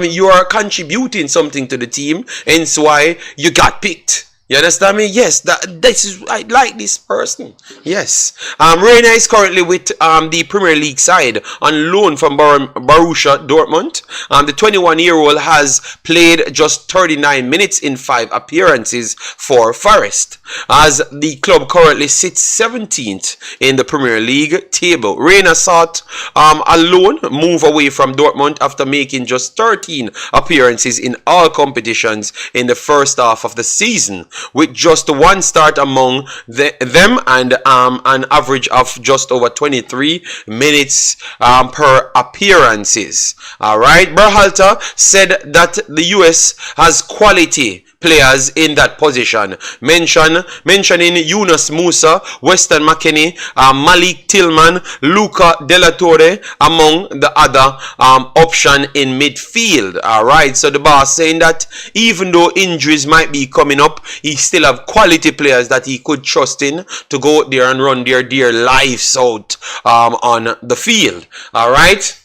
A: you are contributing something to the team, hence why you got picked. You understand me? Yes, this is, I like this person. Yes. Reyna is currently with the Premier League side on loan from Borussia Dortmund. The 21-year-old has played just 39 minutes in 5 appearances for Forest, as the club currently sits 17th in the Premier League table. Reyna sought a loan move away from Dortmund after making just 13 appearances in all competitions in the first half of the season, with just one start among them and an average of just over 23 minutes per appearances. Alright, Berhalter said that the US has quality players in that position, mentioning Yunus Musa, Weston McKennie, Malik Tillman, Luca Della Torre among the other option in midfield. Alright, so the boss saying that even though injuries might be coming up, he still have quality players that he could trust in to go out there and run their dear lives out on the field. Alright.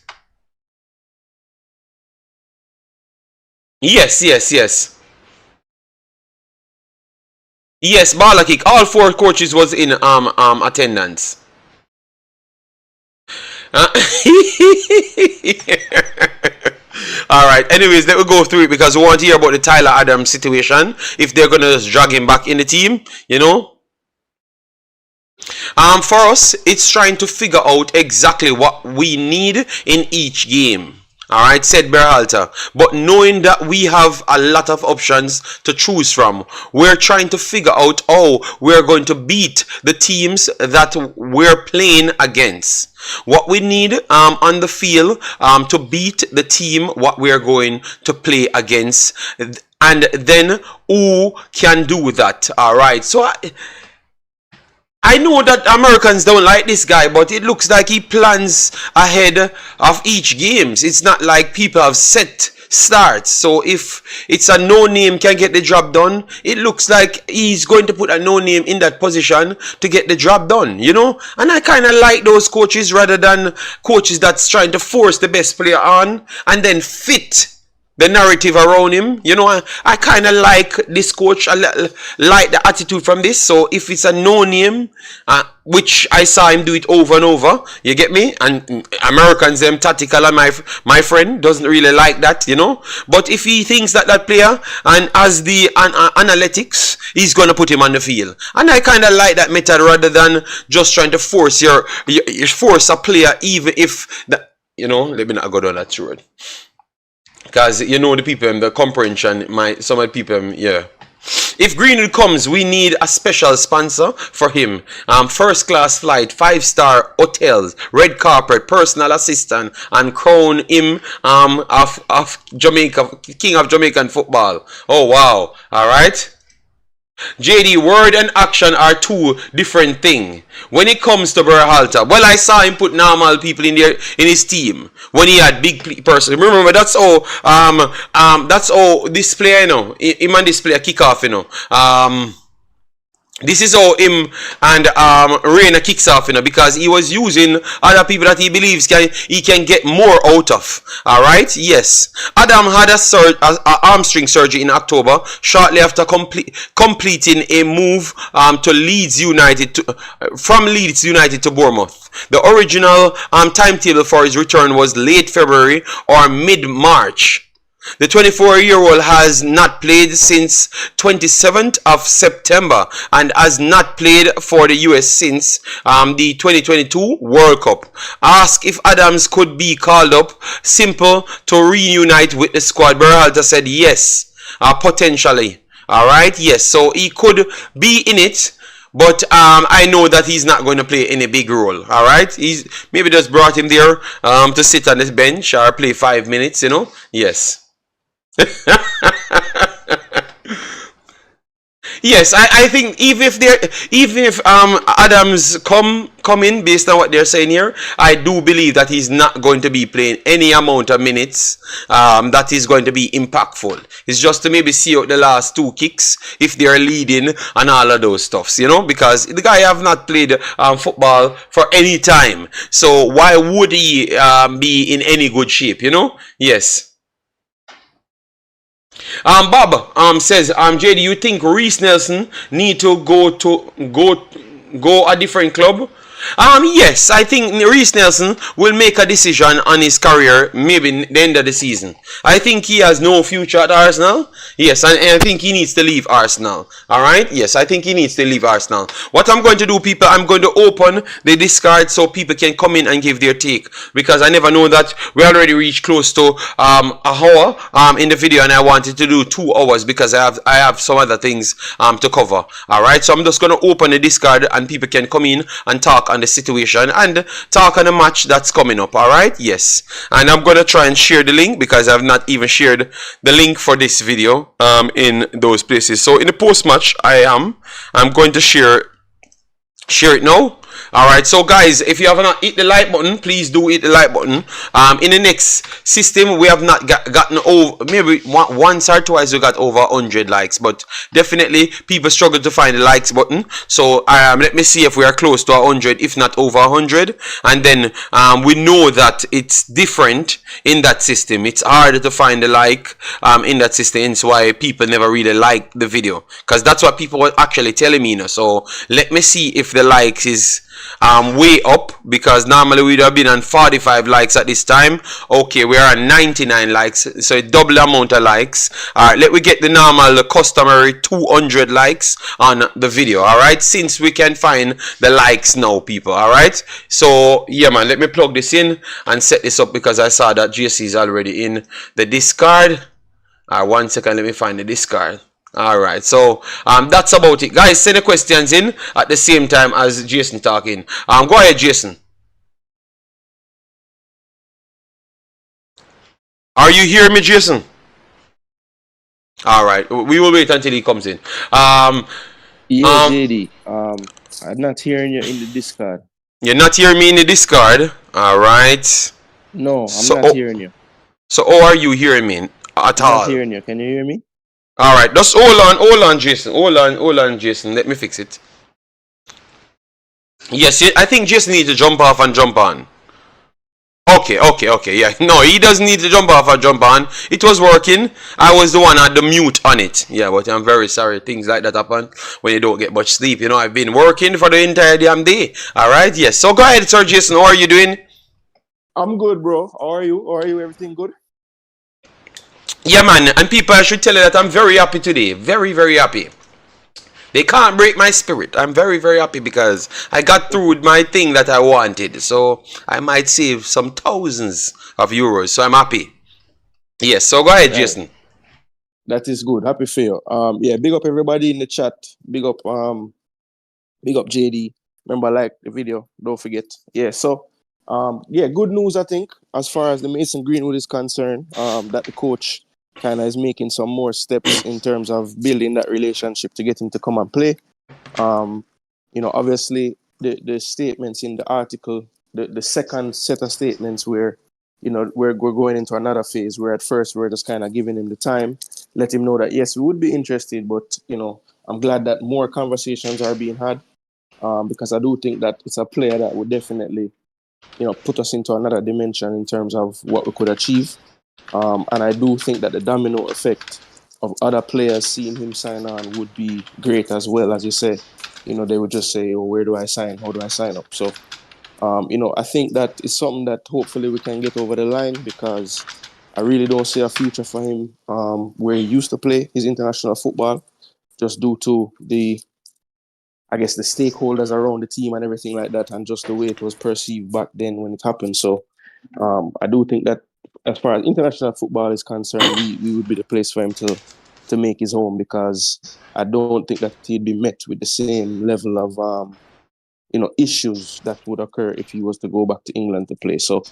A: Yes. Yes, Bala kick. All 4 coaches was in attendance. Alright, anyways, let me go through it because we want to hear about the Tyler Adams situation. If they're gonna just drag him back in the team, you know. For us, it's trying to figure out exactly what we need in each game. Alright, said Berhalter. But knowing that we have a lot of options to choose from, we're trying to figure out how we're going to beat the teams that we're playing against. What we need on the field to beat the team what we're going to play against, and then who can do that. Alright, so I know that Americans don't like this guy, but it looks like he plans ahead of each games. It's not like people have set starts. So if it's a no-name can get the job done, it looks like he's going to put a no-name in that position to get the job done, you know? And I kind of like those coaches rather than coaches that's trying to force the best player on and then fit the narrative around him. You know, I kind of like this coach. I like the attitude from this. So if it's a no-name, which I saw him do it over and over, you get me? And Americans, them tactical, and my friend doesn't really like that, you know. But if he thinks that player and as the analytics, he's gonna put him on the field. And I kind of like that method rather than just trying to force your force a player, even if that, you know. Let me not go down that road. Because, you know, the people, the comprehension, some of the people, yeah. If Greenwood comes, we need a special sponsor for him. First class flight, 5-star hotels, red carpet, personal assistant, and crown him of Jamaica, king of Jamaican football. Oh, wow. All right. JD, word and action are 2 different things. When it comes to Berhalter, well, I saw him put normal people in there in his team when he had big person. Remember, that's all this player, you know, him and this player kick off, you know. This is how him and Reyna kicks off, you know, because he was using other people that he believes he can get more out of. Alright, yes. Adam had a hamstring surgery in October, shortly after completing a move to Leeds United, from Leeds United to Bournemouth. The original timetable for his return was late February or mid-March. The 24-year-old has not played since 27th of September and has not played for the US since the 2022 World Cup. Asked if Adams could be called up, simple, to reunite with the squad, Berhalter said yes, potentially. Alright, yes, so he could be in it. But I know that he's not going to play any big role. Alright, he's maybe just brought him there to sit on his bench or play 5 minutes, you know. Yes. Yes, I think even if Adams come in based on what they're saying here, I do believe that he's not going to be playing any amount of minutes that is going to be impactful. It's just to maybe see out the last 2 kicks if they're leading and all of those stuffs, you know, because the guy have not played football for any time. So why would he be in any good shape, you know? Yes. Bob says, JD, you think Reese Nelson need to go a different club? Yes, I think Reese Nelson will make a decision on his career maybe the end of the season. I think he has no future at Arsenal. Yes, and I think he needs to leave Arsenal. Alright? Yes, I think he needs to leave Arsenal. What I'm going to do, people, I'm going to open the discard so people can come in and give their take. Because I never know that we already reached close to a hour in the video, and I wanted to do 2 hours because I have some other things to cover. Alright, so I'm just going to open the discard and people can come in and talk on the situation and talk on the match that's coming up. Alright, yes, and I'm gonna try and share the link because I've not even shared the link for this video in those places. So in the post match I'm going to share it now. Alright, so guys, if you have not hit the like button, please do hit the like button. In the next system, we have not gotten over, maybe once or twice we got over 100 likes, but definitely people struggle to find the likes button. So let me see if we are close to 100, if not over 100, and then we know that it's different in that system. It's harder to find the like in that system. It's why people never really like the video, because that's what people were actually telling me, you know. So let me see if the likes is way up, because normally we'd have been on 45 likes at this time. Okay, we are on 99 likes, so a double amount of likes. Alright, let me get the normal, the customary 200 likes on the video. Alright, since we can find the likes now, people. Alright, so yeah, man, let me plug this in and set this up because I saw that JC is already in the discard. 1 second, let me find the discard. Alright, so that's about it. Guys, send the questions in at the same time as Jason talking. Go ahead, Jason. Are you hearing me, Jason? Alright, we will wait until he comes in.
G: Yeah, JD. I'm not hearing you in the Discord.
A: You're not hearing me in the Discord? Alright.
G: No, I'm not hearing you.
A: So how are you hearing me at all?
G: I'm not hearing you. Can you hear me?
A: Alright, just hold on, Jason. Hold on, Jason. Let me fix it. Yes, I think Jason needs to jump off and jump on. Okay, yeah. No, he doesn't need to jump off and jump on. It was working. I was the one at the mute on it. Yeah, but I'm very sorry. Things like that happen when you don't get much sleep. You know, I've been working for the entire damn day. Alright, yes. So go ahead, Sir Jason. How are you doing?
G: I'm good, bro. How are you? Everything good?
A: Yeah, man, and people, I should tell you that I'm very happy today. Very, very happy. They can't break my spirit. I'm very, very happy because I got through with my thing that I wanted. So I might save some thousands of euros. So I'm happy. Yes, so go ahead, Jason.
G: That is good. Happy for you. Yeah, big up everybody in the chat. Big up JD. Remember, like the video. Don't forget. Yeah, so yeah, good news, I think, as far as the Mason Greenwood is concerned, that the coach kind of is making some more steps in terms of building that relationship to get him to come and play. You know, obviously the statements in the article, the second set of statements where, you know, we're going into another phase where at first we're just kind of giving him the time, let him know that yes, we would be interested, but you know, I'm glad that more conversations are being had, because I do think that it's a player that would definitely, you know, put us into another dimension in terms of what we could achieve. And I do think that the domino effect of other players seeing him sign on would be great as well. As you say, you know, they would just say, oh, where do I sign? How do I sign up? So, you know, I think that is something that hopefully we can get over the line, because I really don't see a future for him where he used to play his international football, just due to the stakeholders around the team and everything like that, and just the way it was perceived back then when it happened. So I do think that as far as international football is concerned, we would be the place for him to make his home, because I don't think that he'd be met with the same level of you know, issues that would occur if he was to go back to England to play. So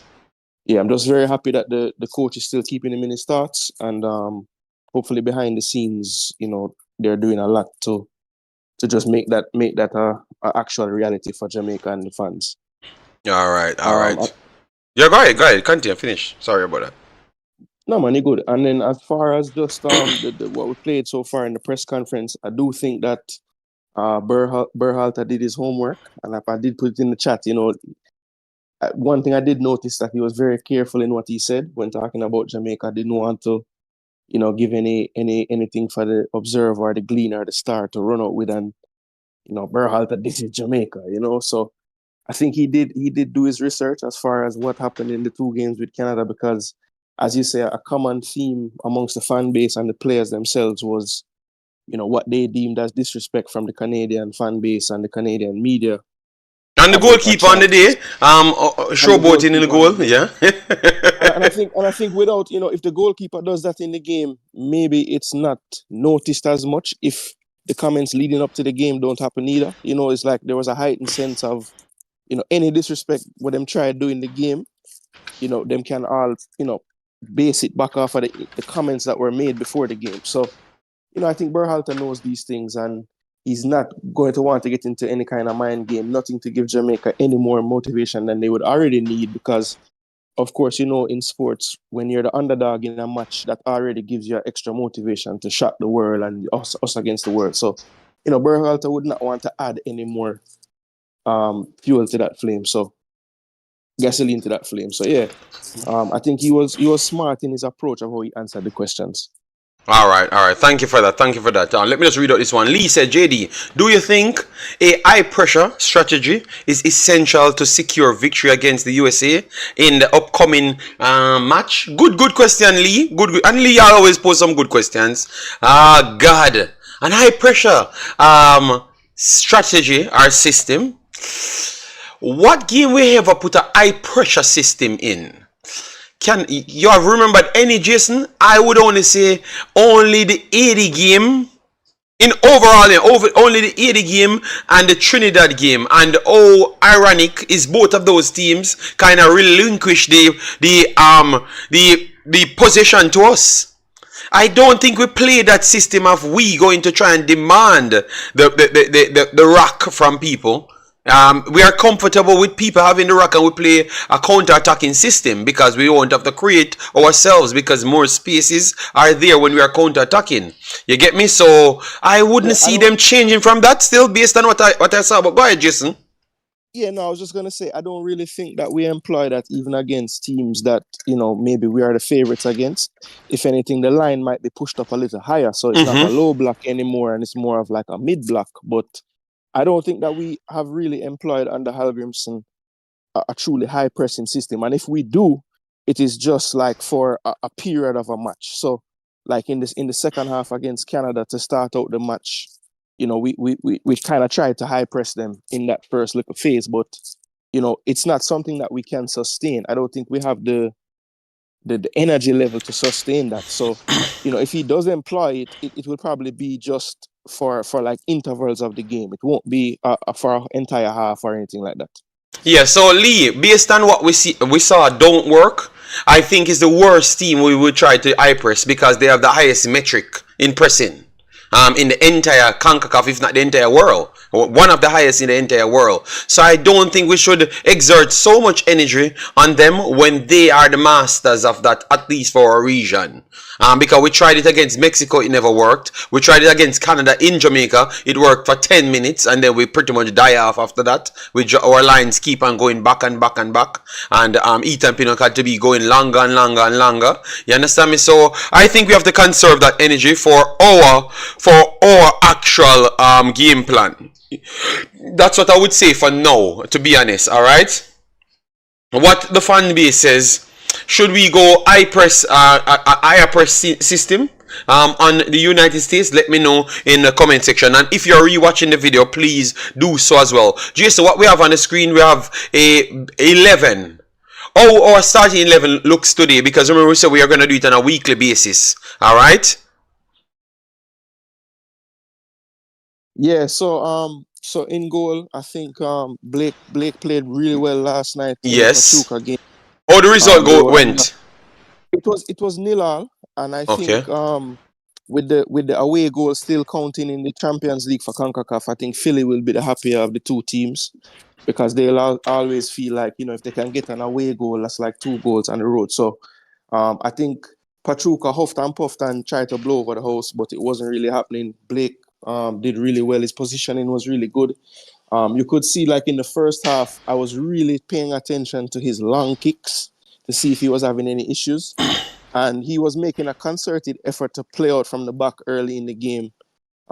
G: yeah, I'm just very happy that the coach is still keeping him in his thoughts, and hopefully behind the scenes, you know, they're doing a lot to just make that a actual reality for Jamaica and the fans.
A: All right. Yeah, go ahead. Continue, finish. Sorry about that.
G: No, man, you're good. And then as far as just what we played so far in the press conference, I do think that Berhalter did his homework, and I did put it in the chat. You know, one thing I did notice that he was very careful in what he said when talking about Jamaica. I didn't want to, give anything for the observer or the gleaner or the star to run out with, and Berhalter, this is Jamaica, So I think he did do his research as far as what happened in the 2 games with Canada, because, as you say, a common theme amongst the fan base and the players themselves was, what they deemed as disrespect from the Canadian fan base and the Canadian media.
A: And the goalkeeper on the day, showboating in the goal, yeah.
G: and I think without, if the goalkeeper does that in the game, maybe it's not noticed as much if the comments leading up to the game don't happen either. It's like there was a heightened sense of, any disrespect what them try to do in the game, them can all, base it back off of the comments that were made before the game. So, I think Berhalter knows these things, and he's not going to want to get into any kind of mind game, nothing to give Jamaica any more motivation than they would already need, because, of course, in sports, when you're the underdog in a match, that already gives you extra motivation to shock the world and us against the world. So, Berhalter would not want to add any more fuel to that flame, so gasoline to that flame. So yeah, I think he was smart in his approach of how he answered the questions.
A: All right. Thank you for that. Let me just read out this one. Lee said, JD, do you think a high pressure strategy is essential to secure victory against the USA in the upcoming match? Good question, Lee. Good. And Lee always pose some good questions. God, an high pressure strategy or system. What game we ever put a high pressure system in? Can you have remembered any, Jason? I would only say only the 80 game. In overall, only the 80 game and the Trinidad game. And oh, ironic is both of those teams kind of relinquish the possession to us. I don't think we play that system of we going to try and demand the rock from people. We are comfortable with people having the rock, and we play a counter-attacking system because we won't have to create ourselves, because more spaces are there when we are counter-attacking. You get me? So I wouldn't see them changing from that still, based on what I saw. But go ahead, Jason.
G: Yeah, no, I was just going to say, I don't really think that we employ that even against teams that, maybe we are the favorites against. If anything, the line might be pushed up a little higher, so it's not a low block anymore, and it's more of like a mid block. But I don't think that we have really employed under Hallgrimsson a truly high pressing system. And if we do, it is just like for a period of a match. So like in the second half against Canada to start out the match, we kind of tried to high press them in that first little phase, but it's not something that we can sustain. I don't think we have the energy level to sustain that. So, if he does employ it will probably be just for like intervals of the game. It won't be for an entire half or anything like that.
A: Yeah, so Lee, based on what we saw don't work, I think is the worst team we would try to high press, because they have the highest metric in pressing in the entire Concacaf, if not the entire world. One of the highest in the entire world. So I don't think we should exert so much energy on them when they are the masters of that, at least for our region. Because we tried it against Mexico, it never worked. We tried it against Canada in Jamaica, it worked for 10 minutes, and then we pretty much die off after that. Our lines keep on going back and back and back, and Ethan Pinnock had to be going longer and longer and longer. You understand me? So I think we have to conserve that energy for our actual game plan. That's what I would say for now, to be honest. All right. What the fan base says. Should we go higher press system on the United States? Let me know in the comment section. And if you're rewatching the video, please do so as well. Jason, what we have on the screen, we have a 11. Oh, our starting 11 looks today, because remember we said we are going to do it on a weekly basis. All right.
G: Yeah. So in goal, I think Blake played really well last night.
A: Yes.
G: Pachuca game.
A: Oh, the result went.
G: It was 0-0, and I think with the away goal still counting in the Champions League for Concacaf, I think Philly will be the happier of the two teams, because they'll always feel like, if they can get an away goal, that's like 2 goals on the road. So I think Pachuca huffed and puffed and tried to blow over the house, but it wasn't really happening. Blake did really well. His positioning was really good. You could see, like in the first half, I was really paying attention to his long kicks to see if he was having any issues. and he was making a concerted effort to play out from the back early in the game.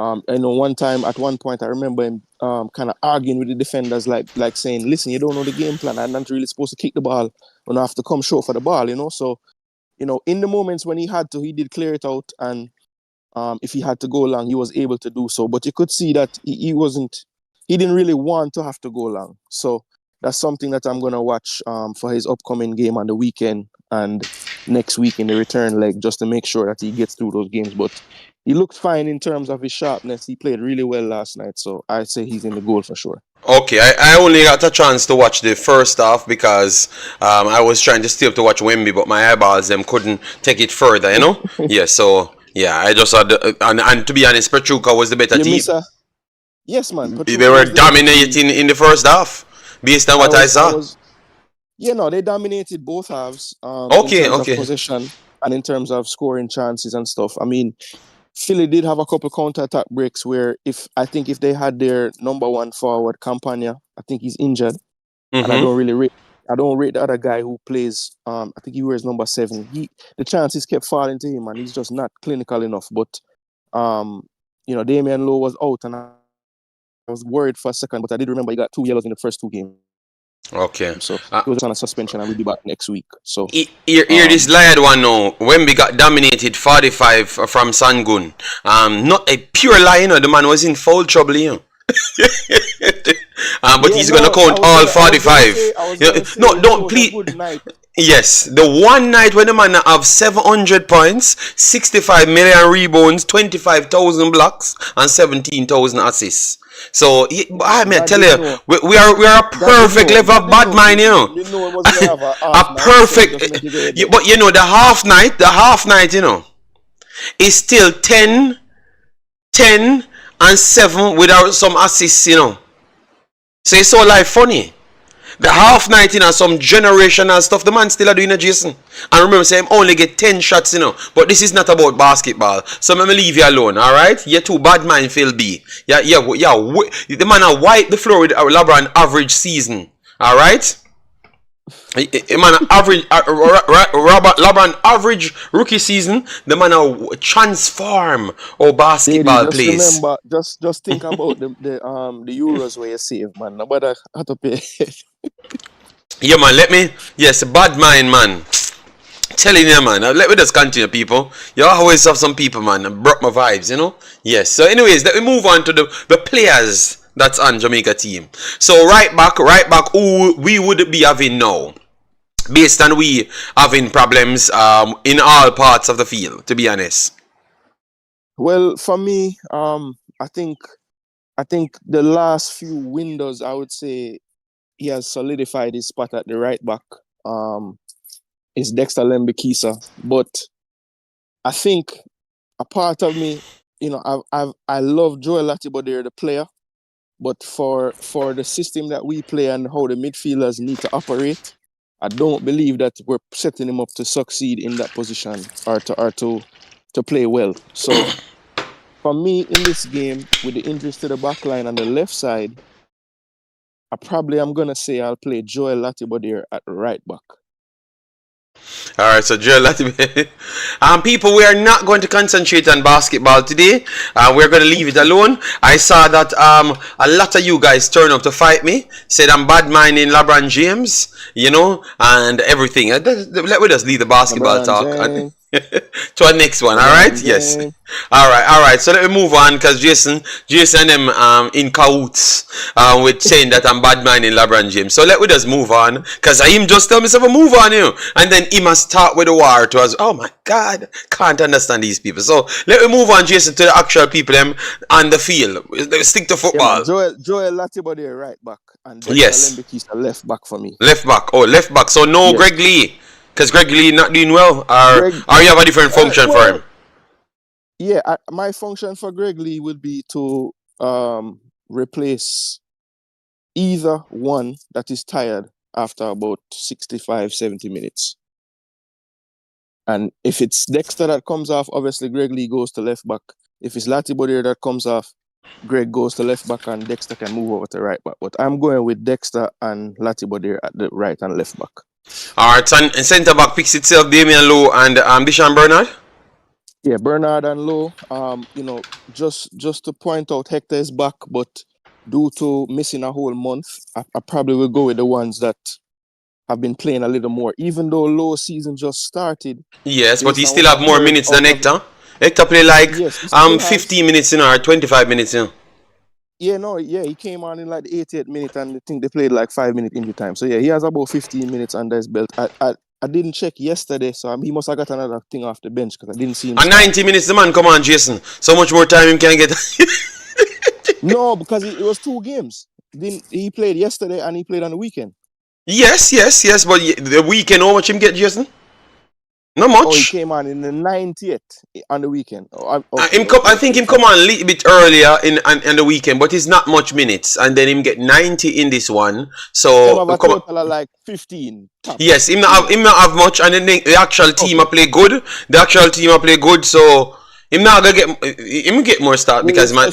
G: I know at one point, I remember him kind of arguing with the defenders, like saying, "Listen, you don't know the game plan. I'm not really supposed to kick the ball. When I have to come short for the ball, you know." So, in the moments when he had to, he did clear it out, and if he had to go long, he was able to do so. But you could see that he didn't really want to have to go long. So that's something that I'm gonna watch for his upcoming game on the weekend and next week in the return leg, just to make sure that he gets through those games. But he looks fine in terms of his sharpness. He played really well last night, so I'd say he's in the goal for sure.
A: Okay, I only got a chance to watch the first half because I was trying to stay up to watch Wemby, but my eyeballs them couldn't take it further, you know? Yeah, so yeah, I just had and to be honest, Pachuca was the better team.
G: Yes, man. Pachuca
A: they were dominating in the first half, based on what I saw.
G: They dominated both halves. In terms of possession and in terms of scoring chances and stuff. I mean, Philly did have a couple counter-attack breaks where if they had their number one forward, Campagna, I think he's injured. Mm-hmm. And I don't rate the other guy who plays, I think he wears number 7. The chances kept falling to him and he's just not clinical enough. But, Damian Lowe was out and I was worried for a second, but I did remember he got 2 yellows in the first 2 games.
A: Okay.
G: So he was on a suspension and we'll be back next week. So
A: here this lied one now. Wemby got dominated 45 from Sangun. Not a pure lie, the man was in foul trouble, but he's gonna count all 45. Don't please. Yes, the one night when the man have 700 points, 65 million rebounds, 25,000 blocks, and 17,000 assists. So I tell you, we are a perfect level of bad mind, a perfect. But the half night, is still 10, and 7 without some assists, So it's all like funny. The half night, some generational stuff, the man still are doing it, Jason. And remember, say him only get 10 shots, But this is not about basketball. So I'm going to leave you alone, alright? You're too bad mind, Phil B. Yeah. The man will wipe the floor with LeBron average season. Alright? Man, LeBron average rookie season, the man will transform our basketball plays.
G: Remember, just think about the Euros where you save, man. Nobody had to pay.
A: Yeah, man, bad mind, man. Telling you, man. Let me just continue, people. You always have some people, man, that brought my vibes, Yes. So, anyways, let me move on to the players that's on Jamaica team. So, right back, who we would be having now, based on we having problems in all parts of the field, to be honest.
G: Well, for me, I think the last few windows, I would say he has solidified his spot at the right back. Is Dexter Lembikisa, but I think a part of me, I love Joel Latibodere, the player, but for the system that we play and how the midfielders need to operate, I don't believe that we're setting him up to succeed in that position or to play well. So for me in this game, with the injuries to the back line on the left side, I probably am gonna say I'll play Joel Latibodere at right back.
A: Alright, so Joel Latibodere. People, we are not going to concentrate on basketball today. We're going to leave it alone. I saw that a lot of you guys turned up to fight me. Said I'm bad minding LeBron James, and everything. Let me just leave the basketball talk. To our next one, alright? Yes. Alright. So let me move on because Jason them in cahoots with saying that I'm bad minding LeBron James. So let me just move on because him just tell me to move on, and then he must start with the war to us. Oh my God, can't understand these people. So let me move on, Jason, to the actual people on the field. Stick to football.
G: Yeah, Joel Latibodere right back and
A: yes,
G: Lembikisa left back for me.
A: Left back. So no, yes. Greg Lee. Because Greg Lee not doing well, or you have a different function for him?
G: Yeah, my function for Greg Lee would be to replace either one that is tired after about 65, 70 minutes. And if it's Dexter that comes off, obviously Greg Lee goes to left back. If it's Latibodere that comes off, Greg goes to left back and Dexter can move over to right back. But I'm going with Dexter and Latibodere at the right and left back.
A: All right, and centre back picks itself Damian Lowe and Deshaun Bernard.
G: Yeah, Bernard and Lowe. Just to point out, Hector is back, but due to missing a whole month, I probably will go with the ones that have been playing a little more. Even though Lowe season just started.
A: Yes, but he
G: based on
A: still
G: what
A: have
G: I
A: more
G: heard
A: minutes
G: out
A: than
G: of-
A: Hector. Hector play like
G: Yes, he still has.
A: 15 minutes in or 25 minutes in.
G: He came on in like the 88th minute, and I think they played like 5 minute injury time. So yeah, he has about 15 minutes under his belt. I didn't check yesterday, so he must have got another thing off the bench because I didn't see him.
A: And 90 minutes, the man come on, Jason. So much more time him can get.
G: No, because it was 2 games. He played yesterday and he played on the weekend.
A: Yes. But the weekend, how much him get, Jason? Not much.
G: Oh, he came on in the 90th on the weekend.
A: I think him come on a little bit earlier in the weekend, but it's not much minutes. And then him get 90 in this one. So
G: have a total of like 15. Top.
A: Yes, him not have much, and then the actual team play good. The actual team play good, so him not gonna get more start because man.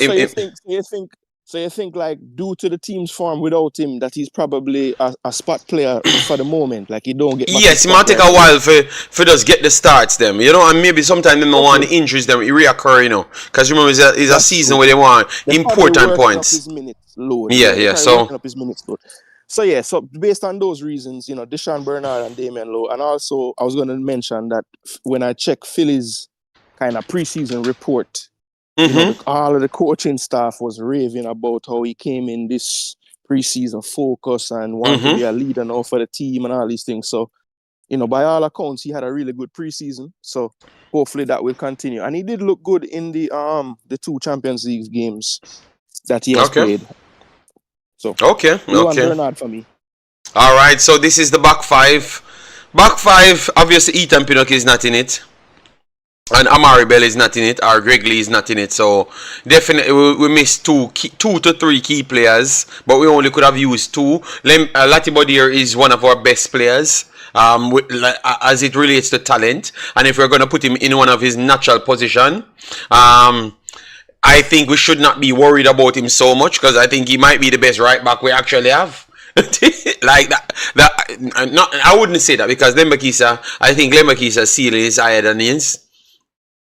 G: So you think like due to the team's form without him that he's probably a spot player for the moment, like he don't get.
A: Yes, it might take a while for just get the starts them, and maybe sometimes they don't want the injuries them reoccur, because remember it's a season
G: true.
A: where they want
G: They're
A: important points.
G: Up his minutes load.
A: Yeah.
G: Up his minutes load. So based on those reasons, Deshaun Bernard and Damian Lowe, and also I was going to mention that when I check Philly's kind of preseason report. All of the coaching staff was raving about how he came in this preseason focus and wanted to be a leader now for the team and all these things. So, by all accounts, he had a really good preseason. So hopefully that will continue. And he did look good in the 2 Champions League games that he has played. So Lowe and Bernard for me.
A: All right, so this is the back five. Back five, obviously Ethan Pinnock is not in it. And Amari Bell is not in it, or Greg Lee is not in it, so definitely we missed 2 to 3 key players, but we only could have used 2. Latibodier is one of our best players, as it relates to talent, and if we're going to put him in one of his natural position, I think we should not be worried about him so much, because I think he might be the best right back we actually have. Like I wouldn't say that, because I think Lembakisa's ceiling is higher than his.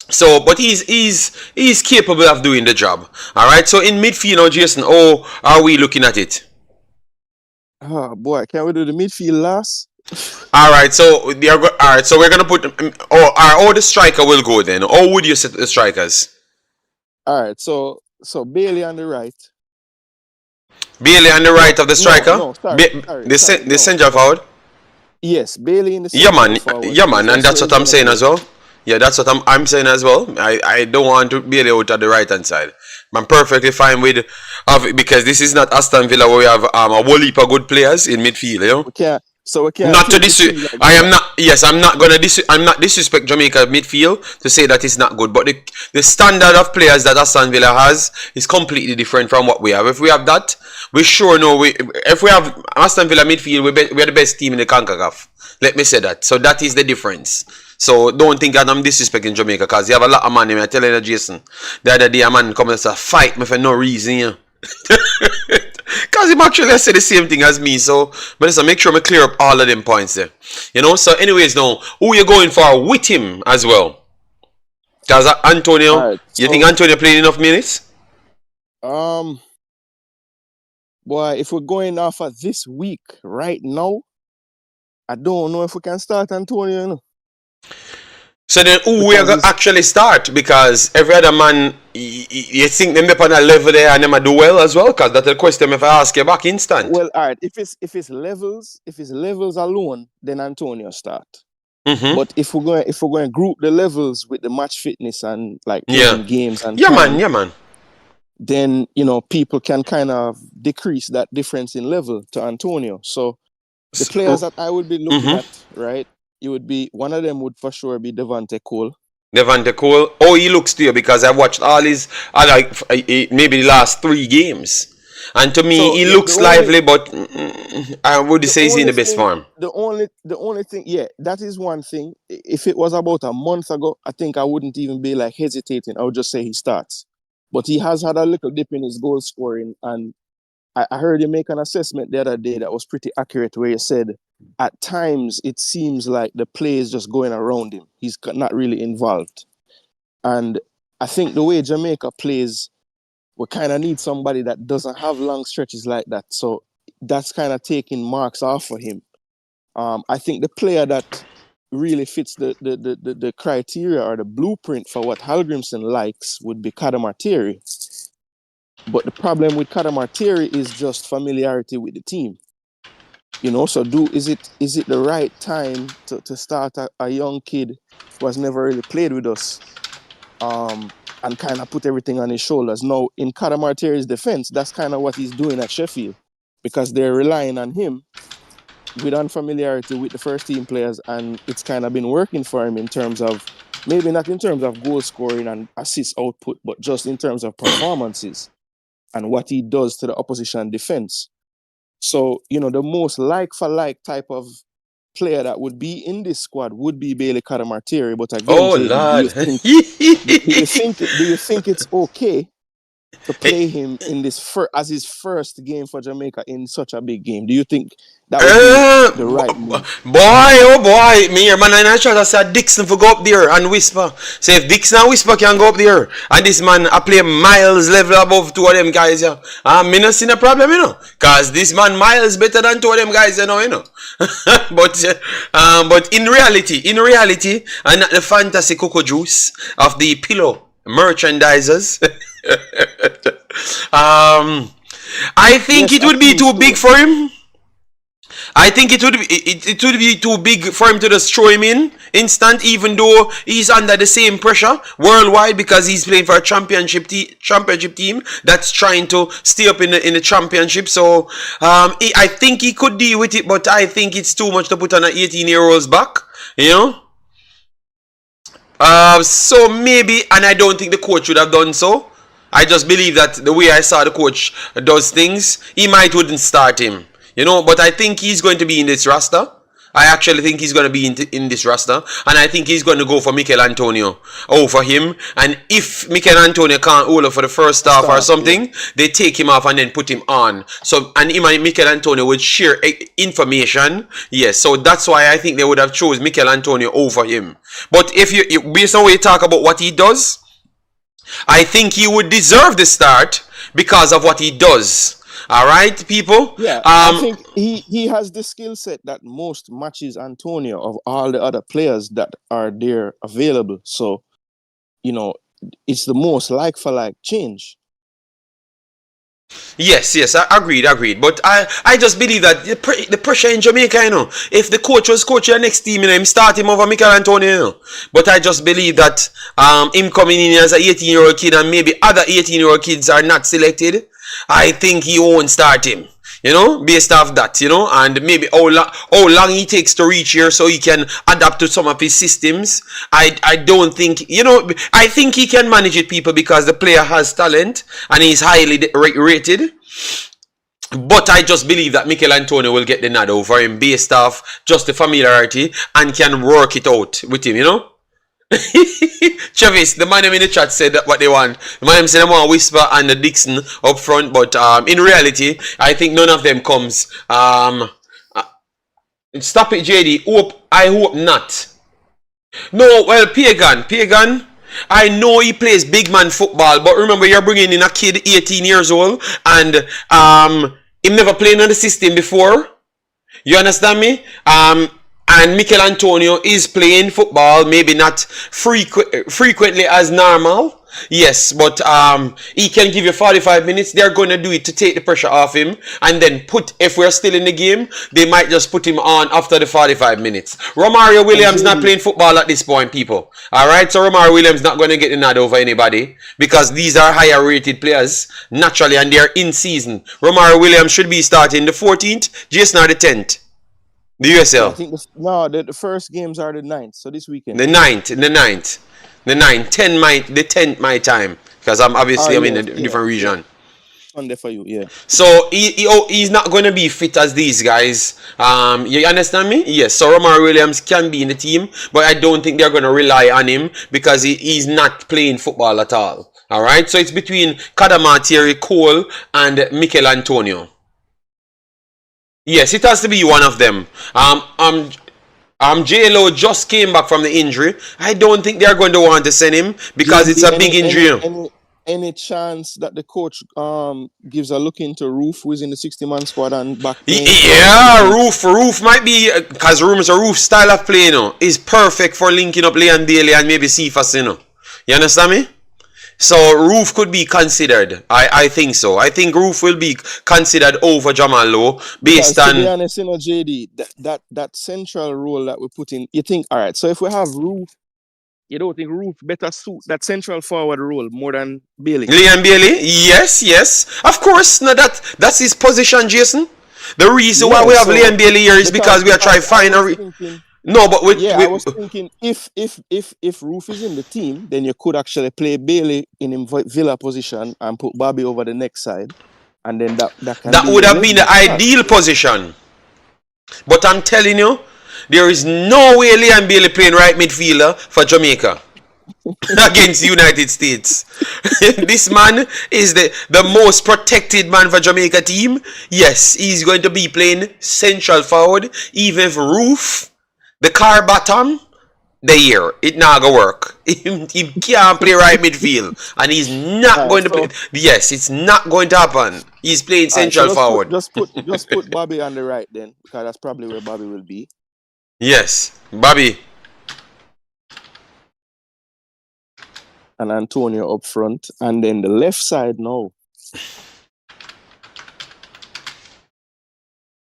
A: So, but he's capable of doing the job. All right. So in midfield now, Jason, how are we looking at it?
G: Oh boy, can we do the midfield last?
A: All right. So So we're gonna put. The striker will go then. How would you set the strikers?
G: All right. So Bailey on the right.
A: Bailey on the right of the striker.
G: No, sorry,
A: the central forward.
G: Yes, Bailey in the center forward.
A: Yeah, man, and that's what I'm saying as well. Yeah, that's what I'm saying as well. I don't want to be out at the right hand side. I'm perfectly fine with because this is not Aston Villa where we have a whole heap of good players in midfield.
G: We can't.
A: Not to disrespect. I'm not disrespect Jamaica midfield to say that it's not good, but the standard of players that Aston Villa has is completely different from what we have. If we have that, we sure know if we have Aston Villa midfield, we're the best team in the Concacaf. Let me say that. So that is the difference. So don't think that I'm disrespecting Jamaica, because you have a lot of money. I'm telling you, Jason, the other day a man come and say fight me for no reason. Because him actually said the same thing as me. So but listen, make sure I clear up all of them points there. So anyways, now who you going for with him as well? Because Antonio, right, you think Antonio played enough minutes?
G: Boy, if we're going off of this week right now, I don't know if we can start Antonio.
A: So then who we are going to actually start? Because every other man, you think them up on a level there and them do well as well? Because that's the question if I ask you back instant.
G: Well, all right. If it's levels alone, then Antonio start. But if we're going to group the levels with the match fitness and like playing games and
A: man.
G: Then people can kind of decrease that difference in level to Antonio. So the players that I would be looking at, right? It would be one of them would for sure be Devante Cole.
A: Oh, he looks to you because I've watched all his maybe the last 3 games, and to me he looks lively. But I would say he's in the best form.
G: The only thing, that is one thing. If it was about a month ago, I think I wouldn't even be like hesitating. I would just say he starts. But he has had a little dip in his goal scoring, and I heard you make an assessment the other day that was pretty accurate, where you said at times it seems like the play is just going around him. He's not really involved. And I think the way Jamaica plays, we kind of need somebody that doesn't have long stretches like that. So that's kind of taking marks off for him. I think the player that really fits the criteria or the blueprint for what Hallgrimsson likes would be Kadamarteri. But the problem with Kadamarteri is just familiarity with the team. You know, so is it the right time to start a young kid who has never really played with us and kind of put everything on his shoulders? Now, in Kadamarteri's defense, that's kind of what he's doing at Sheffield, because they're relying on him with unfamiliarity with the first team players, and it's kind of been working for him in terms of, maybe not in terms of goal scoring and assist output, but just in terms of performances and what he does to the opposition defense. So, you know, the most like-for-like type of player that would be in this squad would be Bailey Kadamarteri. But again,
A: Oh
G: JD,
A: Lord.
G: do you think it's okay to play him in this as his first game for Jamaica in such a big game? Do you think that would be the right move?
A: Boy, oh boy, me here, man, and I try to say Dixon for go up there and whisper. Say if Dixon and Whisper can go up there, and this man I play miles level above two of them guys, yeah. Me not see no problem, you know, cause this man miles better than two of them guys, you know. But in reality, and not the fantasy cocoa juice of the pillow merchandisers. I think it would be too big for him. I think it would be too big for him to just throw him in instant, even though he's under the same pressure worldwide because he's playing for a championship team that's trying to stay up in the championship. So I think he could deal with it, but I think it's too much to put on an 18-year-old's back, you know. So maybe, and I don't think the coach would have done so. I just believe that the way I saw the coach does things, he wouldn't start him, you know. But I think he's going to be in this roster. I actually think he's going to be in this roster, and I think he's going to go for Mikel Antonio over him. And if Mikel Antonio can't hold up for the first half or something, they take him off and then put him on. So, and him and Mikel Antonio would share information. Yes, so that's why I think they would have chose Mikel Antonio over him. But if you based on what you talk about what he does, I think he would deserve the start because of what he does. All right, people.
G: Yeah, I think he has the skill set that most matches Antonio of all the other players that are there available. So, you know, it's the most like for like change.
A: Yes, I agreed. But I just believe that the pressure in Jamaica, you know, if the coach was coaching the next team, you know, him start him over Mikel Antonio, you know. But I just believe that him coming in as an 18-year-old kid and maybe other 18-year-old kids are not selected, I think he won't start him, you know, based off that, you know, and maybe how long he takes to reach here so he can adapt to some of his systems. I don't think, you know, I think he can manage it, people, because the player has talent and he's highly rated. But I just believe that Mikel Antonio will get the nod over him based off just the familiarity and can work it out with him, you know. Travis, the man in the chat said that what they want. The man said they want Whisper and the Dixon up front, but in reality, I think none of them comes. Stop it, JD. I hope not. No, well, Pagan. I know he plays big man football, but remember, you're bringing in a kid 18 years old and him never played on the system before. You understand me? And Mikel Antonio is playing football, maybe not frequently as normal. Yes, but he can give you 45 minutes. They're going to do it to take the pressure off him. And then if we're still in the game, they might just put him on after the 45 minutes. Romario Williams not playing football at this point, people. Alright, so Romario Williams not going to get the nod over anybody because these are higher rated players, naturally, and they're in season. Romario Williams should be starting the 14th, Jason or the 10th. The USL.
G: I think the first games are the 9th, so this weekend.
A: The 9th. The 10th my time. Because I'm in a different region.
G: Sunday for you, yeah.
A: So he's not going to be fit as these guys. You understand me? Yes. So Romario Williams can be in the team, but I don't think they're going to rely on him because he's not playing football at all. Alright? So it's between Kadamarteri, Cole, and Mikel Antonio. Yes, it has to be one of them. J-Lo just came back from the injury. I don't think they're going to want to send him because it's a big injury.
G: Any chance that the coach gives a look into Roof, who is in the 60-man squad and back playing?
A: Yeah, Roof might be, because Roof style of play, is perfect for linking up Leon Bailey and maybe Cephas, You understand me? So Roof could be considered. I think so. I think Roof will be considered over Jamal Lowe based on.
G: To be honest, JD, that central role that we put in, you think, all right, so if we have Roof, you don't think Roof better suit that central forward role more than Bailey?
A: Leon Bailey? Yes. Of course. No, that's his position, Jason. The reason why we have Leon Bailey here is because we are trying to find a. No, but
G: I was thinking if Roof is in the team, then you could actually play Bailey in Villa position and put Bobby over the next side, and then that
A: would have been the ideal position. But I'm telling you, there is no way Leon Bailey playing right midfielder for Jamaica against the United States. This man is the most protected man for Jamaica team. Yes, he's going to be playing central forward, even if Roof. The car bottom, it not gonna work. He can't play right midfield, and he's not going to play. Yes, it's not going to happen. He's playing central forward.
G: Just put Bobby on the right then, because that's probably where Bobby will be.
A: Yes, Bobby.
G: And Antonio up front, and then the left side now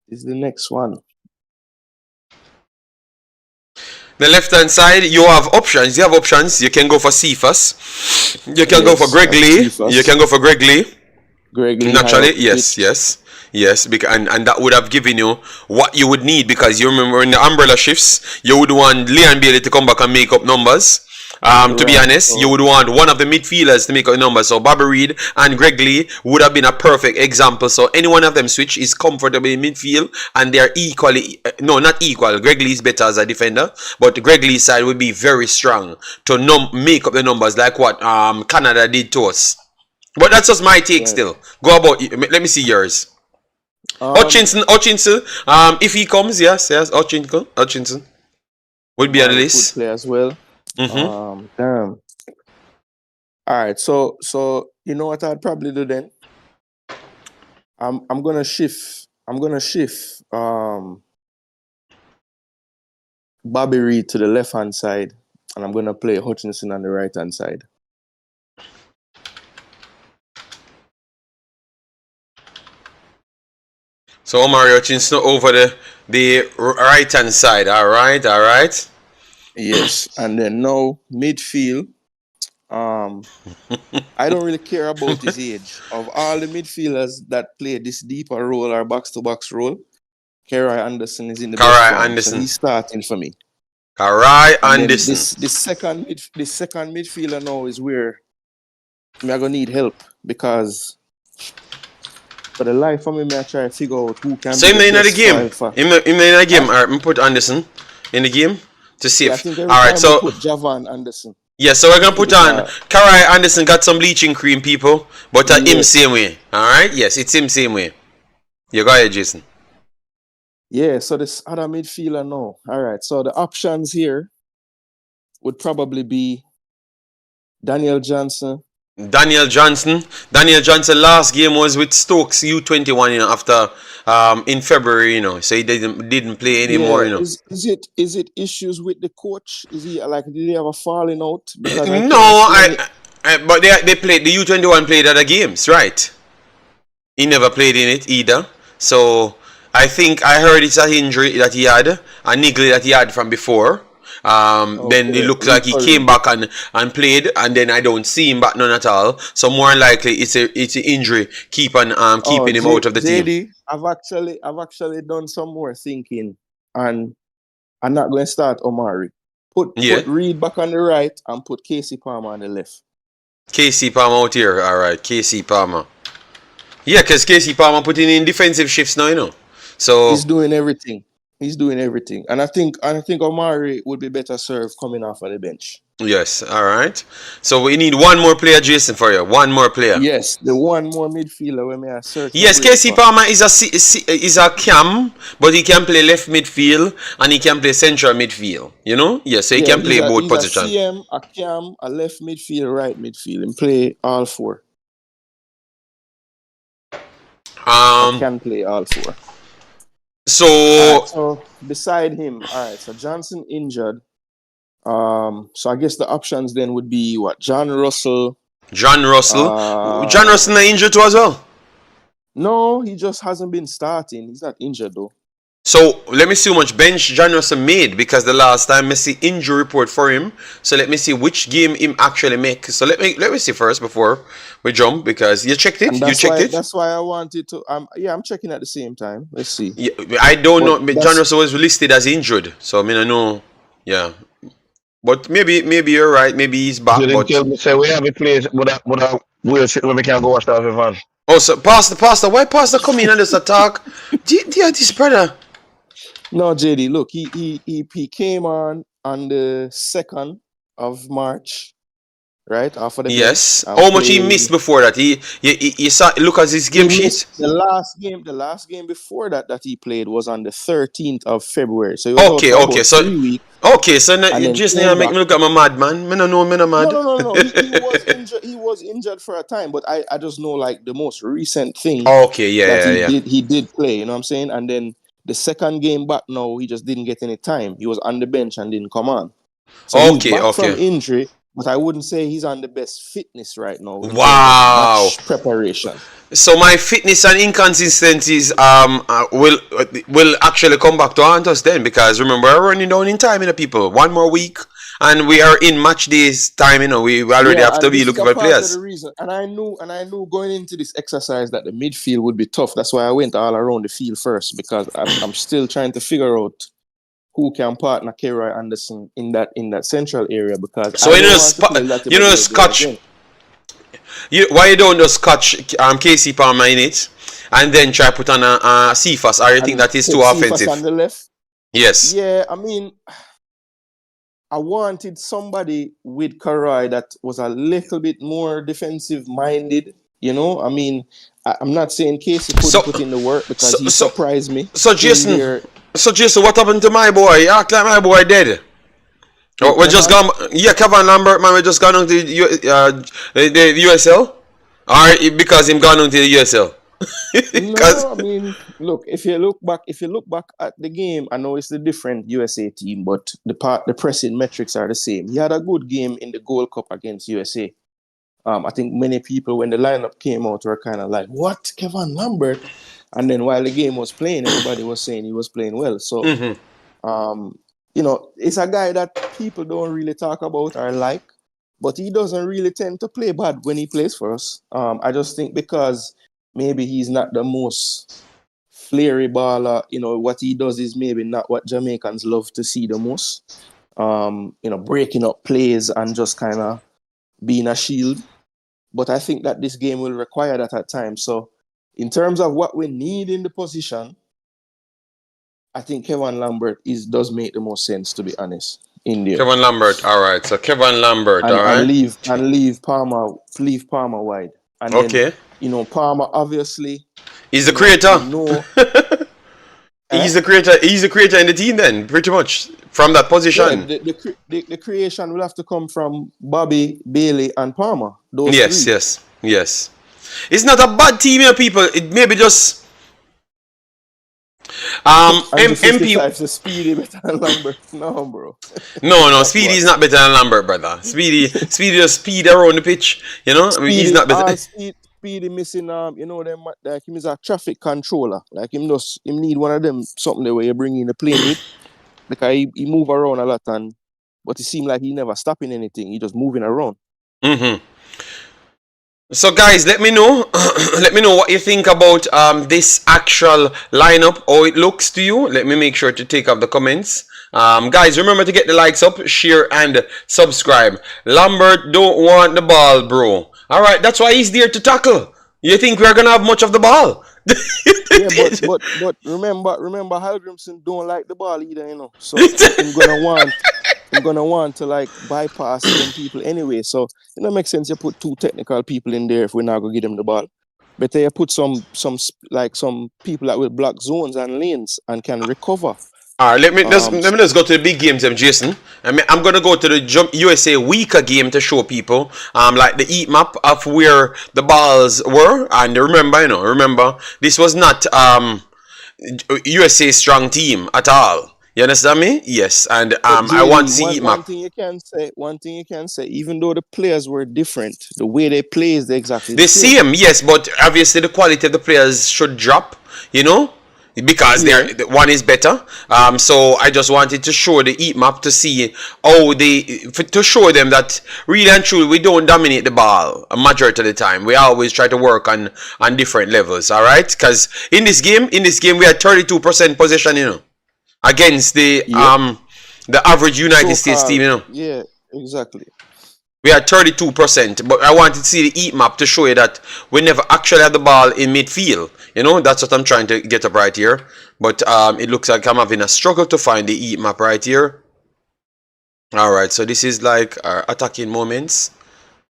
G: is the next one.
A: The left-hand side, you have options. You can go for Cephas. You can go for Greg Lee.
G: Cephas.
A: You can go for Greg Lee. Naturally, yes. And that would have given you what you would need, because you remember in the umbrella shifts, you would want Leon Bailey to come back and make up numbers. To be honest, you would want one of the midfielders to make a number. So Bobby Reid and Greg Lee would have been a perfect example. So any one of them switch is comfortable in midfield, and they're equally, no, not equal. Greg Lee is better as a defender, but Greg Lee's side would be very strong to make up the numbers like what Canada did to us. But that's just my take still. Go about, let me see yours. Hutchinson, if he comes, yes, Hutchinson would be on the list.
G: Good play as well.
A: Mm-hmm.
G: Damn. All right, so you know what I'd probably do then? I'm gonna shift Bobby Reid to the left hand side, and I'm gonna play Hutchinson on the right hand side.
A: So Omari Hutchinson over the right hand side. All right.
G: Yes, and then now midfield. I don't really care about his age. Of all the midfielders that play this deeper role or box-to-box role, Karai Anderson is in the best form, so he's starting for me.
A: Karai Anderson.
G: The second midfielder now is where I'm gonna need help, because for the life of me, I try to figure out who can.
A: So in the game. In the game, alright, I put Anderson in the game to see if. Alright, so
G: put Javan Anderson.
A: Yeah, so we're gonna put on Karai Anderson. Got some bleaching cream, people, but him same way. Alright, yes, it's him same way. You go ahead, Jason.
G: Yeah, so this other midfielder now. Alright, so the options here would probably be Daniel Johnson. Daniel Johnson
A: last game was with Stokes U21, after in February, so he didn't play anymore,
G: Is it issues with the coach? Is he did he have a falling out?
A: But they played, the U21 played other games, right? He never played in it either. So I think I heard it's an injury that he had, a niggle that he had from before. Then it looks like he came back and played, and then I don't see him back none at all. So more likely it's an injury keeping him out of the team.
G: I've actually done some more thinking, and I'm not going to start Omari. Put Reid back on the right and put Casey Palmer on the left.
A: Casey Palmer out here, all right. Casey Palmer. Yeah, because Casey Palmer putting in defensive shifts now, So
G: he's doing everything. He's doing everything, and I think Omari would be better served coming off of the bench.
A: Yes, all right. So we need one more player, Jason, for you. One more player.
G: Yes, the one more midfielder where may I search.
A: Yes, KC Palmer is a cam, but he can play left midfield and he can play central midfield. You know, yes, so he can play both positions.
G: He's a CM, a cam, a left midfield, right midfield, and play all four. Can play all four.
A: So
G: beside him, all right. So Johnson injured. So I guess the options then would be what? John Russell.
A: John Russell not injured too as well?
G: No, he just hasn't been starting. He's not injured though.
A: So let me see how much bench John Russell made, because the last time I see injury report for him. So let me see which game him actually make. So let me see first before we jump, because you checked it.
G: That's why I wanted to. I'm checking at the same time. Let's see.
A: Yeah, I don't know. John Russell was listed as injured, so I mean I know. Yeah. But maybe you're right. Maybe he's back. But
H: tell me, say we have a place, but we'll sit when we can go watch the fan.
A: Oh, so Pastor, why Pastor come in and just attack? Dear, this brother.
G: No, JD, look, he came on the 2nd of March, right? After the
A: yes. How much he missed before that? He saw, look at his game sheet.
G: The last game before that he played was on the 13th of February. So
A: okay, so 3 weeks. Okay, so now you just need to make me look at my mad man. I'm not mad.
G: No. He was injured for a time, but I just know like the most recent thing.
A: Okay, yeah.
G: He did play, you know what I'm saying? And then the second game back now, he just didn't get any time. He was on the bench and didn't come on. So he's back from injury, but I wouldn't say he's on the best fitness right now.
A: Wow.
G: Preparation.
A: So my fitness and inconsistencies will actually come back to haunt us then, because remember we're running down in time, people. 1 more week and we are in match days time, we already have to be looking for players.
G: The reason. And I knew going into this exercise that the midfield would be tough. That's why I went all around the field first, because I'm still trying to figure out who can partner Keroy Anderson in that central area, because
A: so Scotch. Why you don't just catch KC Palmer in it and then try put on a Cephas, or you think that is too offensive?
G: On the left?
A: Yes.
G: Yeah, I mean, I wanted somebody with Keroy that was a little bit more defensive minded. I mean, I'm not saying Casey couldn't put in the work, because he surprised me.
A: So Jason, what happened to my boy? You act like my boy dead. We just gone. Yeah, Kevin Lambert, man. We just gone on to the USL, or because him gone on to the USL.
G: No, I mean, look. If you look back at the game, I know it's the different USA team, but the pressing metrics are the same. He had a good game in the Gold Cup against USA. I think many people, when the lineup came out, were kind of like, "What, Kevin Lambert?" And then while the game was playing, everybody was saying he was playing well. So, it's a guy that people don't really talk about or like, but he doesn't really tend to play bad when he plays for us. I just think because maybe he's not the most flary baller, what he does is maybe not what Jamaicans love to see the most. Breaking up plays and just kind of being a shield. But I think that this game will require that at times. So in terms of what we need in the position, I think Kevin Lambert does make the most sense, to be honest. In there.
A: Kevin Lambert, all right. So Kevin Lambert, all right.
G: And leave Palmer wide. And then, Palmer obviously.
A: He's the creator. He's the creator. He's the creator in the team then, pretty much from that position.
G: Yeah, the creation will have to come from Bobby, Bailey, and Palmer. Those three.
A: Yes. It's not a bad team, people. It may be just. MP
G: is Speedy better than Lambert. No, bro.
A: No, Speedy is not better than Lambert, brother. Speedy just speed around the pitch. He's not better.
G: Speedy missing them like him is a traffic controller. Like him need one of them something the way you bring in the plane with. Because he move around a lot, but it seemed like he never stopping anything. He just moving around.
A: So guys, let me know what you think about this actual lineup, how it looks to you. Let me make sure to take up the comments. Guys, remember to get the likes up, share and subscribe. Lambert don't want the ball, bro. Alright, that's why he's there to tackle. You think we're gonna have much of the ball?
G: Yeah, but remember Hallgrimsson don't like the ball either, you know. So I'm gonna want to like bypass them people anyway. So it don't make sense you put two technical people in there if we're not gonna give them the ball. Better you put some people that will block zones and lanes and can recover.
A: All right, let me just go to the big games, Jason. I'm gonna go to the USA weaker game to show people, like the heat map of where the balls were. And remember, this was not USA strong team at all. You understand me? Yes, and I want to see heat map.
G: One thing you can say, even though the players were different, the way they play is exactly
A: the same. Yes, but obviously the quality of the players should drop. You know. Because one is better. So I just wanted to show the heat map to see how to show them that really and truly we don't dominate the ball a majority of the time. We always try to work on different levels. All right, because in this game we had 32% possession, you know, against the average United States team, you know.
G: Yeah, exactly.
A: We had 32%, but I wanted to see the heat map to show you that we never actually had the ball in midfield. You know, that's what I'm trying to get up right here. But it looks like I'm having a struggle to find the heat map right here. All right, so this is like our attacking moments.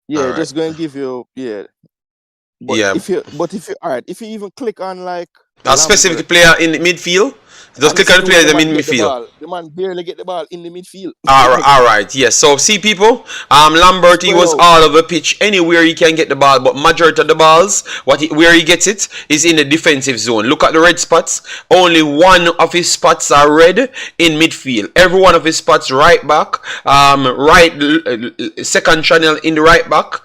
G: Yeah, right. Just going to give you But if you even click on like
A: a specific player in the midfield. Just click on the player in the midfield.
G: The man barely get the ball in the midfield.
A: All right, yes. So see, people, Lambert, he was all over the pitch anywhere he can get the ball, but majority of the balls, where he gets it is in the defensive zone. Look at the red spots. Only one of his spots are red in midfield. Every one of his spots right back, second channel in the right back,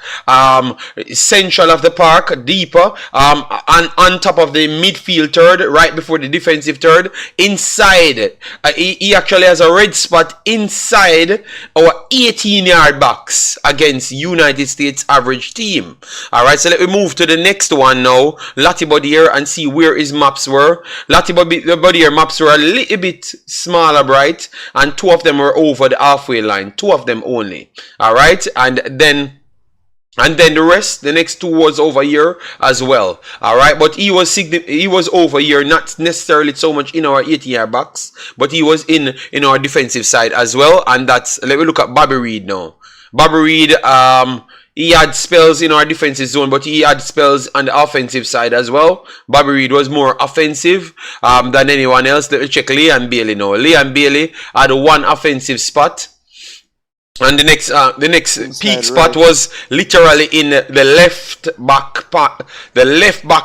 A: central of the park, deeper, on top of the midfield third, right before the defensive third. Inside, he actually has a red spot inside our 18-yard box against United States average team. Alright, so let me move to the next one now. Latibodier and see where his maps were. Latibodier maps were a little bit smaller, bright, and two of them were over the halfway line. Two of them only. Alright, and then the rest, the next two was over here as well. Alright, but he was over here, not necessarily so much in our 18-yard box, but he was in our defensive side as well. And that's, let me look at Bobby Reed now. Bobby Reed, he had spells in our defensive zone, but he had spells on the offensive side as well. Bobby Reed was more offensive than anyone else. Let me check Leon Bailey now. Leon Bailey had one offensive spot. And the next peak spot was literally in the left back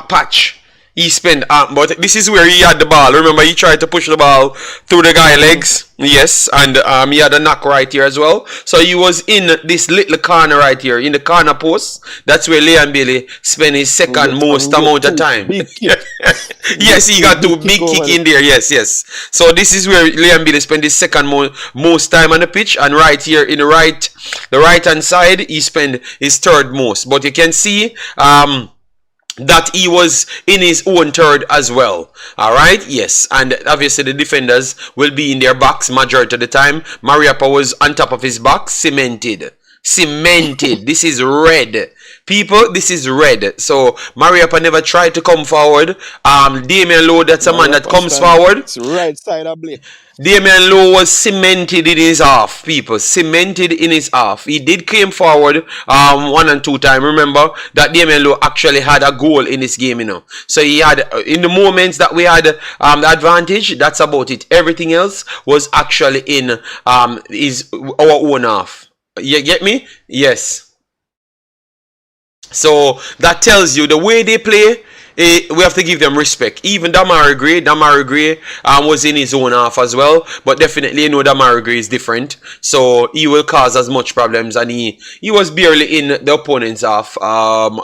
A: patch. He spent, but this is where he had the ball. Remember, he tried to push the ball through the guy's legs. Yes, and he had a knock right here as well. So he was in this little corner right here, in the corner post. That's where Leon Bailey spent his second most amount of time. Yes, he got two big kick in there. Yes. So this is where Leon Bailey spent his second most time on the pitch, and right here in the right hand side, he spent his third most. But you can see, that he was in his own third as well. Alright, yes. And obviously the defenders will be in their box majority of the time. Mariappa was on top of his box, cemented. This is red. People, this is red. So Mariappa never tried to come forward. Damian Lowe, that's a man that comes forward.
G: It's right side of blade.
A: Damian Lowe was cemented in his half, people. Cemented in his half. He did came forward 1 and 2 times. Remember that Damian Lowe actually had a goal in this game, you know. So he had, in the moments that we had the advantage, that's about it. Everything else was actually in our own half. You get me? Yes. So that tells you the way they play. We have to give them respect. Even Damari Gray was in his own half as well. But definitely, you know, Damari Gray is different. So he will cause as much problems. And he was barely in the opponent's half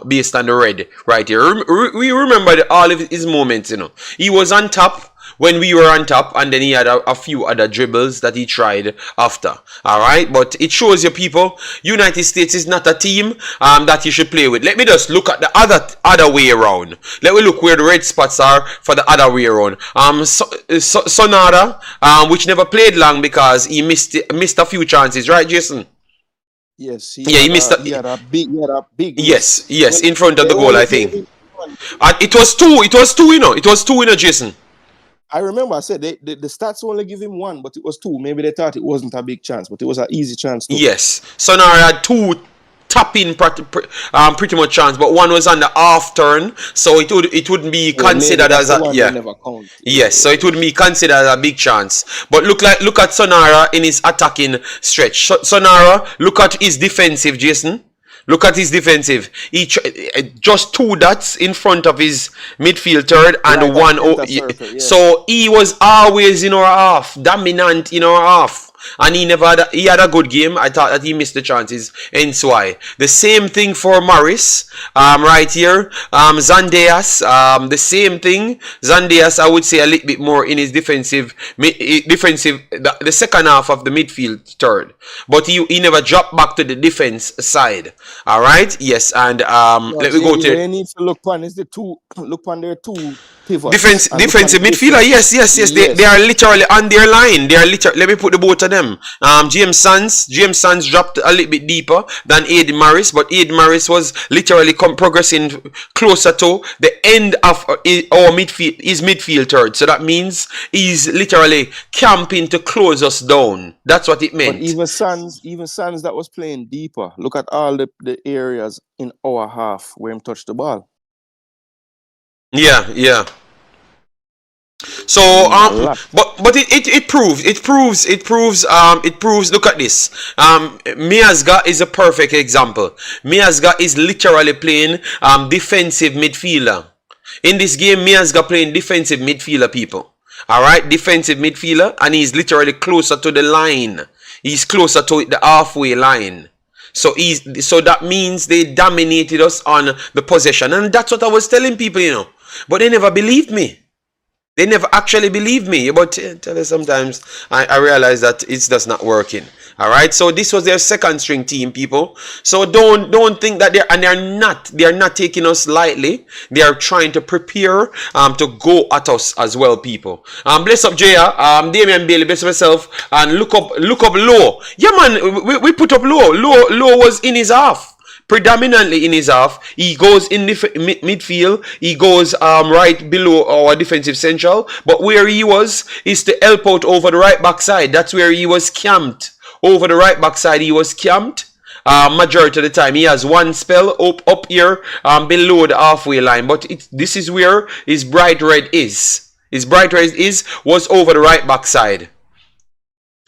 A: based on the red right here. We remember all of his moments, you know. He was on top when we were on top, and then he had a few other dribbles that he tried after. Alright, but it shows you, people, United States is not a team that you should play with. Let me just look at the other way around. Let me look where the red spots are for the other way around. Sonara, which never played long because he missed a few chances, right, Jason?
G: Yes,
A: he had a big
G: big
A: yes, in front of the goal, I think. It was two. It was two, you know. It was two, you know, Jason.
G: I remember I said the stats only give him one, but it was two. Maybe they thought it wasn't a big chance, but it was an easy chance too.
A: Yes. Sonara had two tap-in pretty much chance, but one was on the half turn, so it wouldn't be considered as a Yes, so it wouldn't be considered as a big chance. But look at Sonara in his attacking stretch. Sonara, look at his defensive, Jason. Look at his defensive. He just two dots in front of his midfield third and one. So he was always in our half, dominant in our half. And he had a good game. I thought that he missed the chances, hence why. The same thing for Morris, right here. Zandeas, the same thing. Zandeas, I would say a little bit more in his defensive, the second half of the midfield third. But he never dropped back to the defense side. All right, yes, and let me go to.
G: You need to look on is the two. Look on their two pivots.
A: Defensive midfielder. Yes. They are literally on their line. They are literally. Let me put the both of them. James Sands dropped a little bit deeper than Aiden Morris, but Aiden Morris was literally progressing closer to the end of our midfield, his midfield third. So that means he's literally camping to close us down. That's what it meant.
G: But even Sands that was playing deeper. Look at all the areas in our half where him touched the ball.
A: Yeah. So but it proves. Look at this. Miazga is a perfect example. Miazga is literally playing defensive midfielder. In this game, Miazga playing defensive midfielder, people. Alright, defensive midfielder, and he's literally closer to the line. He's closer to the halfway line. So that means they dominated us on the possession. And that's what I was telling people, you know. But they never believed me. They never actually believed me. But tell you sometimes I realize that it's just not working. Alright, so this was their second string team, people. So don't think that they are not taking us lightly. They are trying to prepare to go at us as well, people. Bless up Jaya, Damian Bailey, bless myself, and look up Lowe. Yeah man, we put up Lowe. Lowe was in his half. Predominantly in his half. He goes in the midfield. He goes right below our defensive central. But where he was is to help out over the right back side. That's where he was camped. Over the right back side, he was camped. Majority of the time, he has one spell up here below the halfway line. But this is where his bright red is. His bright red was over the right back side.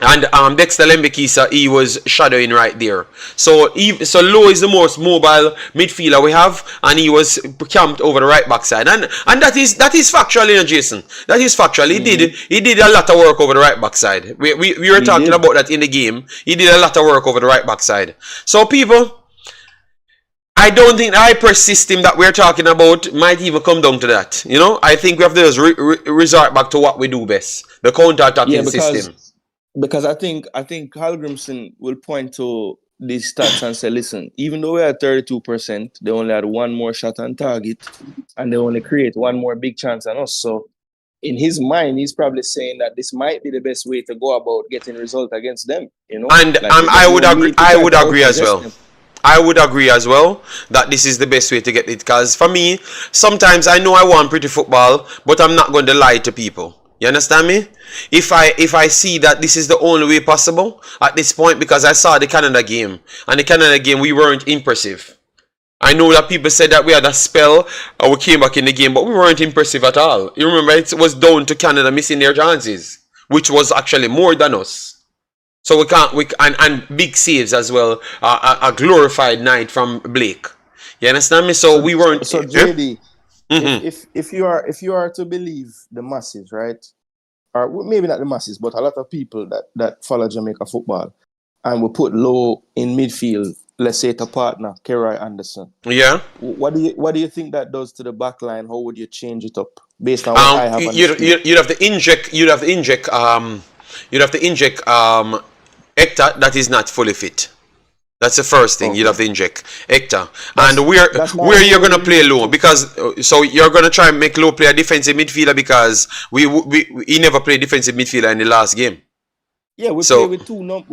A: And Dexter Lembekisa, he was shadowing right there. So Lowe is the most mobile midfielder we have, and he was camped over the right back side. And that is factual, you know, Jason. That is factual. He did a lot of work over the right back side. We were talking about that in the game. He did a lot of work over the right back side. So people, I don't think the hyper system that we're talking about might even come down to that. You know, I think we have to just resort back to what we do best, the counter-attacking system.
G: Because I think Hallgrimsson will point to these stats and say, listen, even though we had 32%, they only had one more shot on target and they only create one more big chance than us. So in his mind, he's probably saying that this might be the best way to go about getting result against them. You know,
A: and I would agree as well. I would agree as well that this is the best way to get it. Because for me, sometimes I know I want pretty football, but I'm not going to lie to people. You understand me? If I see that this is the only way possible at this point, because I saw the Canada game, and the Canada game we weren't impressive. I know that people said that we had a spell and we came back in the game, but we weren't impressive at all. You remember, it was down to Canada missing their chances, which was actually more than us. So and big saves as well. A glorified night from Blake. You understand me? So we weren't.
G: So JD. If you are to believe the masses, right, or maybe not the masses, but a lot of people that follow Jamaica football, and we put Lowe in midfield, let's say to partner Keroy Anderson.
A: Yeah.
G: What do you think that does to the back line? How would you change it up based on what I have?
A: You'd have to inject Hector that is not fully fit. That's the first thing. Okay. You'd have to inject Hector. And where you're going to play Lowe, because so you're going to try and make Lowe play a defensive midfielder, because he never played defensive midfielder in the last game.
G: Yeah, we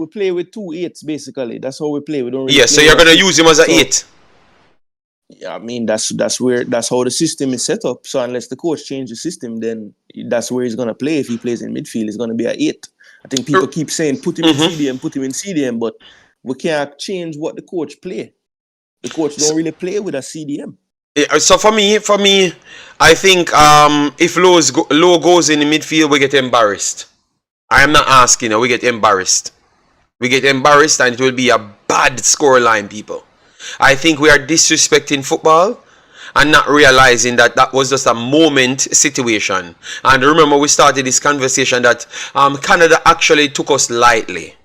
G: play with two eights basically. That's how we play. We don't really
A: so you're going to use him as an 8.
G: Yeah, I mean that's how the system is set up. So unless the coach changes the system, then that's where he's gonna play. If he plays in midfield, he's gonna be at 8. I think people keep saying put him in CDM, but we can't change what the coach play. The coach don't really play with a CDM.
A: Yeah, so for me, I think if Lowe goes in the midfield, we get embarrassed. I am not asking, we get embarrassed. We get embarrassed and it will be a bad scoreline, people. I think we are disrespecting football and not realizing that that was just a moment situation. And remember, we started this conversation that Canada actually took us lightly.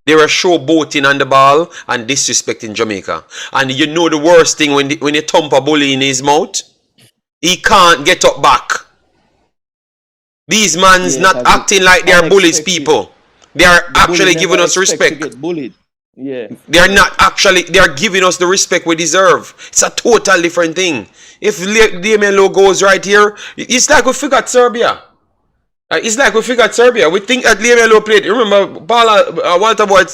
A: They were showboating on the ball and disrespecting Jamaica. And you know the worst thing when you thump a bully in his mouth, he can't get up back. These man's not acting like they are bullies, people. They are actually giving us respect.
G: To get bullied. Yeah.
A: They are not actually, they are giving us the respect we deserve. It's a total different thing. If Damian Lowe goes right here, it's like we forgot Serbia. It's like we forgot Serbia. We think that Damian Lowe played. Remember, Walter Boyd,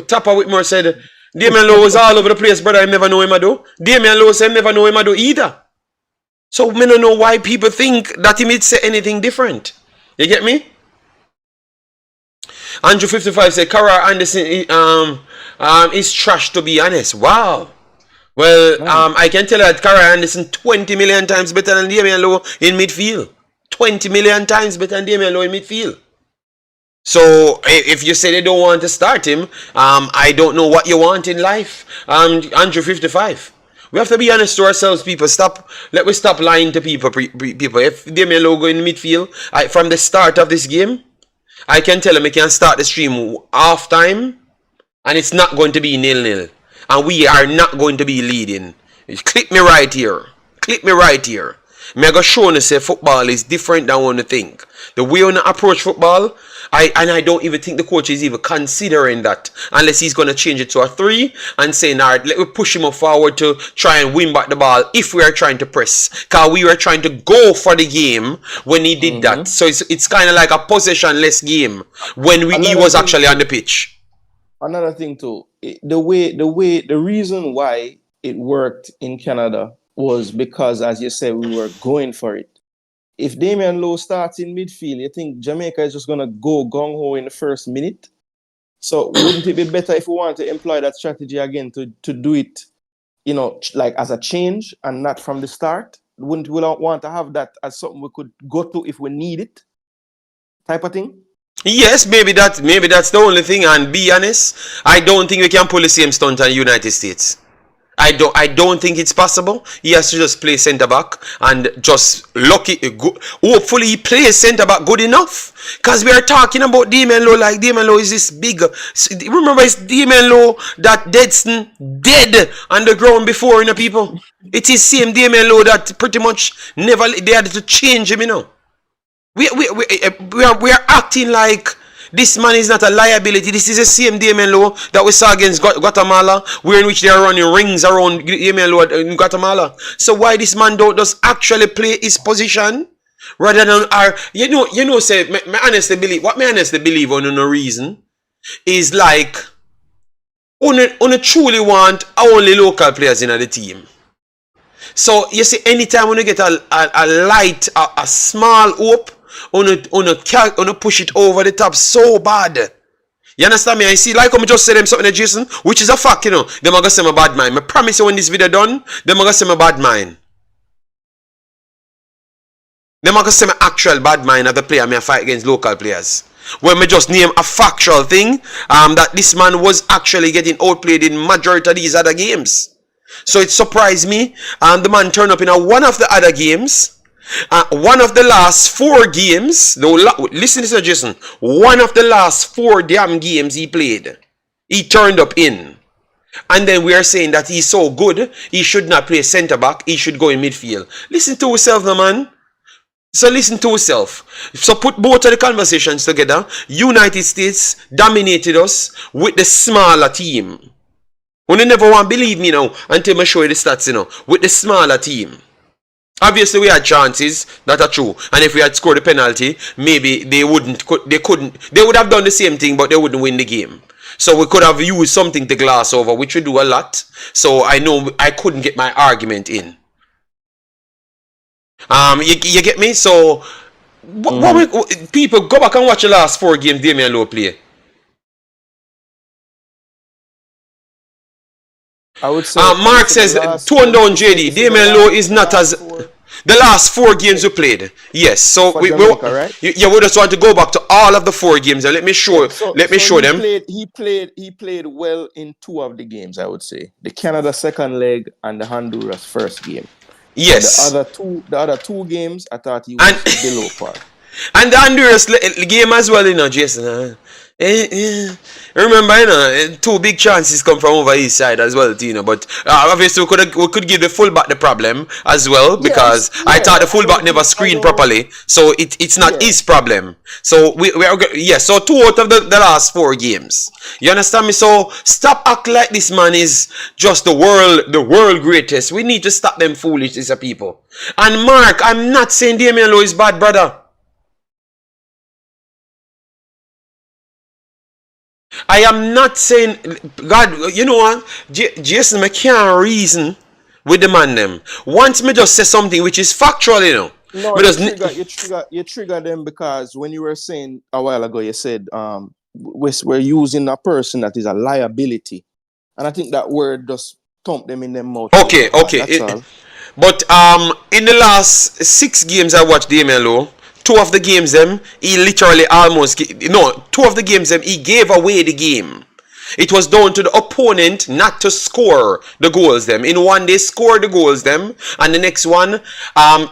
A: Tapper Whitmore said, Damian Lowe was all over the place, brother. I never know him I do. Damian Lowe said, never know him I do either. So, I don't know why people think that he may say anything different. You get me? Andrew 55 said, Cara Anderson is trash, to be honest. Wow. Well, I can tell you that Cara Anderson 20 million times better than Damian Lowe in midfield. 20 million times better than Damian Lowe in midfield. So, if you say they don't want to start him, I don't know what you want in life. Andrew 55. We have to be honest to ourselves, people. Let me stop lying to people. If Damian Lowe go in midfield, from the start of this game, I can tell him he can start the stream half time, and it's not going to be 0-0. And we are not going to be leading. Click me right here. Click me right here. I'm going to show you say football is different than what you think. The way you approach football, I don't even think the coach is even considering that. Unless he's going to change it to a 3 and say, nah, let me push him up forward to try and win back the ball if we are trying to press. Because we were trying to go for the game when he did that. So it's kind of like a possession-less game when he was actually on the pitch.
G: Another thing too, the reason why it worked in Canada was because, as you said, we were going for it. If Damian Lowe starts in midfield, you think Jamaica is just going to go gung-ho in the first minute? So wouldn't it be better if we want to employ that strategy again to do it, like as a change and not from the start? Wouldn't we want to have that as something we could go to if we need it? Type of thing?
A: Yes, maybe that's the only thing. And be honest, I don't think we can pull the same stunt on the United States. I don't think it's possible. He has to just play centre back and just hopefully he plays centre back good enough. Because we are talking about Damian Lowe like Damian Lowe is this big. Remember, it's Damian Lowe that Deadson dead on the ground before, people. It is same Damian Lowe that pretty much never they had to change him, We are acting like this man is not a liability. This is the same Damian Lowe that we saw against Guatemala, where in which they are running rings around Damian Lowe in Guatemala. So why this man don't just actually play his position rather than say my honestly believe on no reason is like on truly want only local players in the team. So you see, anytime when you get a small hope, on a push it over the top so bad. You understand me? I see, like I'm just say them something to Jason, which is a fact, Them are gonna say my bad mind. I promise you when this video done, them are gonna say my bad mind. Them are gonna say my actual bad mind of the player me fight against local players. When me just name a factual thing, that this man was actually getting outplayed in majority of these other games. So it surprised me, the man turned up in one of the other games. One of the last 4 games, listen to this, Jason. One of the last 4 damn games he played, he turned up in. And then we are saying that he's so good, he should not play centre back, he should go in midfield. Listen to yourself, no man. So listen to yourself. So put both of the conversations together. United States dominated us with the smaller team. You never want to believe me now until I show you the stats, with the smaller team. Obviously, we had chances that are true, and if we had scored a penalty, maybe they would have done the same thing, but they wouldn't win the game. So we could have used something to glass over, which we do a lot. So I know I couldn't get my argument in. You get me? So people go back and watch the last 4 games Damian Lowe play.
G: I would say.
A: Mark says, tone down JD. Damian Lowe is not as. The last 4 games we played. Yes. So we
G: right?
A: we just want to go back to all of the 4 games and let me show them.
G: He played well in 2 of the games, I would say. The Canada second leg and the Honduras first game.
A: Yes.
G: The other two games, I thought he was below par.
A: And the Honduras game as well, you know, Jason. Remember, you know, 2 big chances come from over east side as well, you know. But obviously, we could give the fullback the problem as well because I thought the fullback never screened properly, so it's not his problem. So we are So 2 out of the last 4 games. You understand me? So stop acting like this man is just the world greatest. We need to stop them foolishness, people. And Mark, I'm not saying Damian Lowe is bad, brother. I am not saying, God, you know what, Jason, I can't reason with the man them. Once me just say something which is factual, you know.
G: No, you trigger them because when you were saying a while ago, you said we're using a person that is a liability. And I think that word just thumped them in their mouth.
A: Okay. But in the last 6 games I watched Damian Lowe, 2 of the games he literally 2 of the games he gave away the game. It was down to the opponent not to score the goals In one they scored the goals and the next one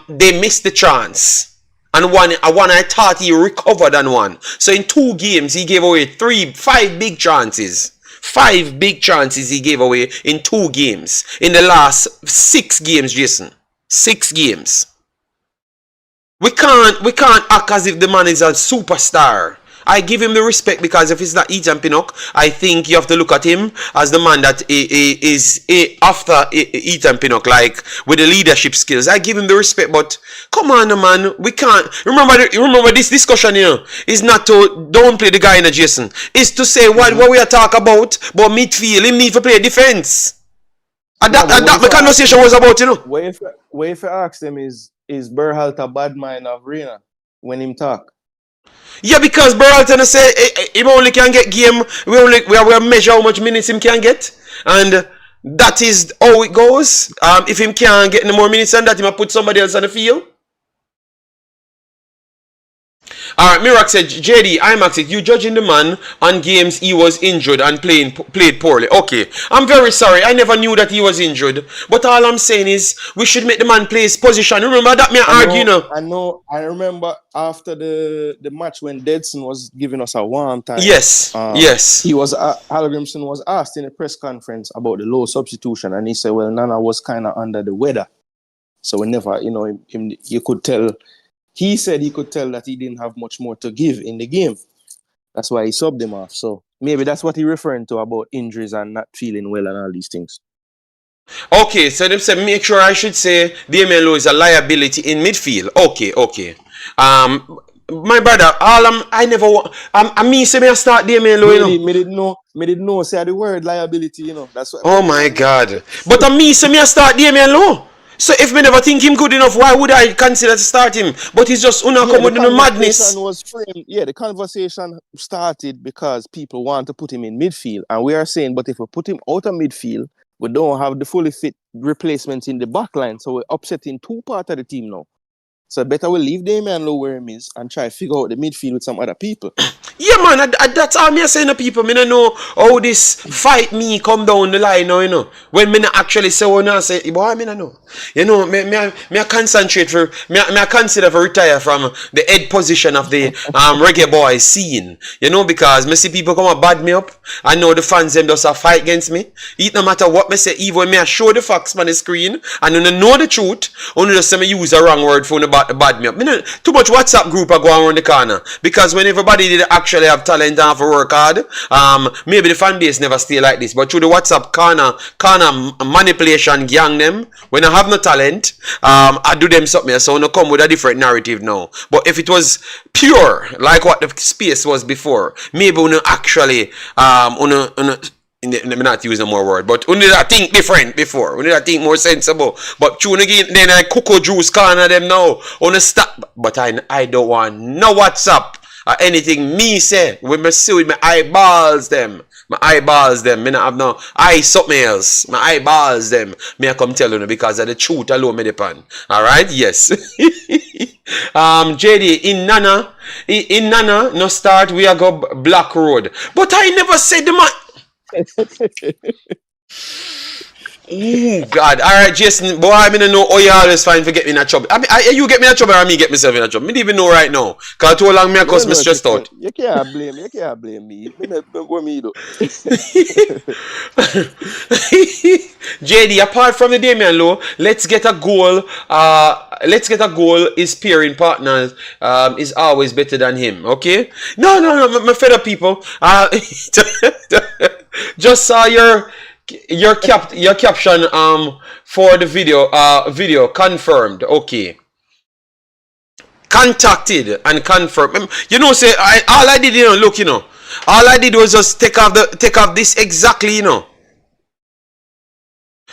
A: they missed the chance. And one I thought he recovered on one. So in 2 games he gave away 5 big chances. 5 big chances he gave away in 2 games. In the last 6 games, Jason. 6 games. We can't act as if the man is a superstar. I give him the respect because if it's not Ethan Pinnock, I think you have to look at him as the man that is after Ethan Pinnock, like with the leadership skills. I give him the respect, but come on, man, we can't. Remember this discussion here is not to downplay the guy in a Jason. It's to say what we are talking about midfield. Him need to play defense. And that the conversation was about, you know.
G: What if I ask them is Berhalter bad mind of Reyna when him talk?
A: Yeah, because Berhalter say he only can get game. We measure how much minutes him can get, and that is how it goes. If him can't get any more minutes than that, he might put somebody else on the field. Alright, Mirak said, JD, Imaxit, you judging the man on games he was injured and played poorly. Okay, I'm very sorry. I never knew that he was injured. But all I'm saying is, we should make the man play his position. Remember that me argue, you know?
G: I remember after the match when Deadson was giving us a one time.
A: Yes, yes.
G: Hallgrimsson was asked in a press conference about the Lowe substitution. And he said, well, Nana was kind of under the weather. So we never, you know, you could tell. He said he could tell that he didn't have much more to give in the game. That's why he subbed him off. So maybe that's what he's referring to about injuries and not feeling well and all these things.
A: Okay, so them said make sure I should say Damian Lowe is a liability in midfield. Okay. My brother, me say me start Damian Lowe, you know.
G: Me didn't know say the word liability, you know. That's what.
A: Oh my God! But me say me start Damian Lowe. So if me never think him good enough, why would I consider to start him? But he's just come with the madness.
G: The conversation started because people want to put him in midfield. And we are saying, but if we put him out of midfield, we don't have the fully fit replacements in the back line. So we're upsetting 2 parts of the team now. So better we leave Damian Lowe where he is and try to figure out the midfield with some other people.
A: Yeah, man, that's all me saying to people. Me don't know how this fight me come down the line now, you know. When me not actually say what I say, boy, me don't know. You know, me concentrate me consider to retire from the head position of the reggae boy scene. You know, because me see people come and bad me up. I know the fans them just a fight against me. It no matter what me say, even when me I show the facts on the screen and you know the truth, only just say me use the wrong word for the about the bad me up. Too much WhatsApp group are going around the corner. Because when everybody did actually have talent and have to work hard, maybe the fan base never stay like this. But through the WhatsApp corner manipulation gang them, when I have no talent, I do them something. So I want to come with a different narrative now. But if it was pure, like what the space was before, maybe we actually, let me not use no more word, but we need to think different before. We need to think more sensible. But tune again, then I cocoa juice corner them now. On a stop. But I don't want no WhatsApp or anything me say. When me see with my eyeballs them. My eyeballs them. Me not have no eye something else. My eyeballs them. Me I come tell you because of the truth alone me depend. Alright? Yes. JD, in Nana, no start, we are go Black Road. But I never said the man. Oh God! All right, Jason. Boy, I don't know how you always find for get me in a trouble. You get me in a trouble or me get myself in a trouble? Me don't even know right now. Cause too long me cause me stressed out.
G: You can't blame me. What me do?
A: JD, apart from the Damian Lowe, let's get a goal. His pairing partners is always better than him. Okay? No. My fellow people. Just saw your caption for the video confirmed. Okay. Contacted and confirmed. You know, say all I did, look, all I did was just take off this exactly,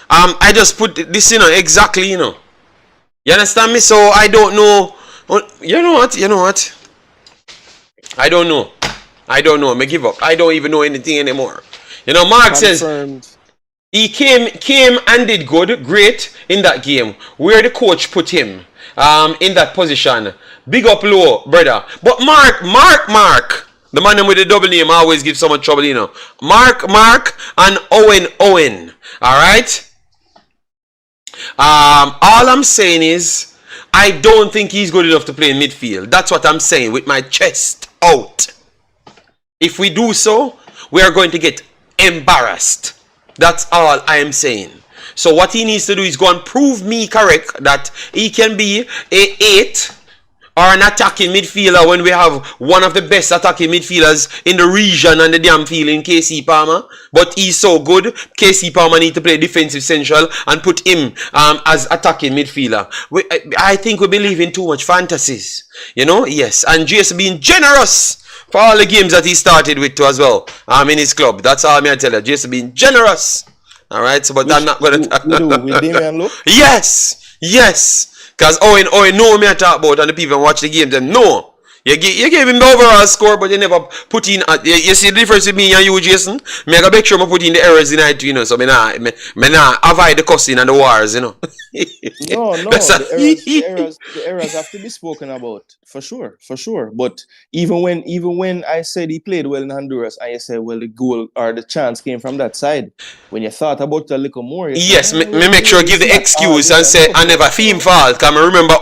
A: I just put this, exactly, You understand me? So I don't know. You know what? I don't know. I may give up. I don't even know anything anymore. Mark
G: Confirmed.
A: says he came and did great in that game where the coach put him in that position. Big up Lowe, brother. But Mark, the man with the double name always gives so much trouble, Mark and Owen. Alright? All I'm saying is I don't think he's good enough to play in midfield. That's what I'm saying with my chest out. If we do so, we are going to get embarrassed. That's all I am saying. So what he needs to do is go and prove me correct that he can be a 8 or an attacking midfielder when we have one of the best attacking midfielders in the region and the damn field in KC Palmer. But he's so good, KC Palmer need to play defensive central and put him as attacking midfielder. I think we believe in too much fantasies. Yes. And Jason being generous for all the games that he started with too as well. In his club. That's all I tell you. Jason being generous. Alright, so but I'm not gonna
G: with Damian Lowe?
A: Yes. Because Owen know me I talk about and the people watch the game them know. You gave him the overall score, but you never put in. You see the difference with me and you, Jason? I gotta make sure I put in the errors in it, So I nah avoid the cussing and the wars,
G: No. The errors have to be spoken about for sure. But even when I said he played well in Honduras, I said, well, the goal or the chance came from that side. When you thought about it a little more,
A: yes, me make sure give the excuse and say I never feel him fault. Cause I remember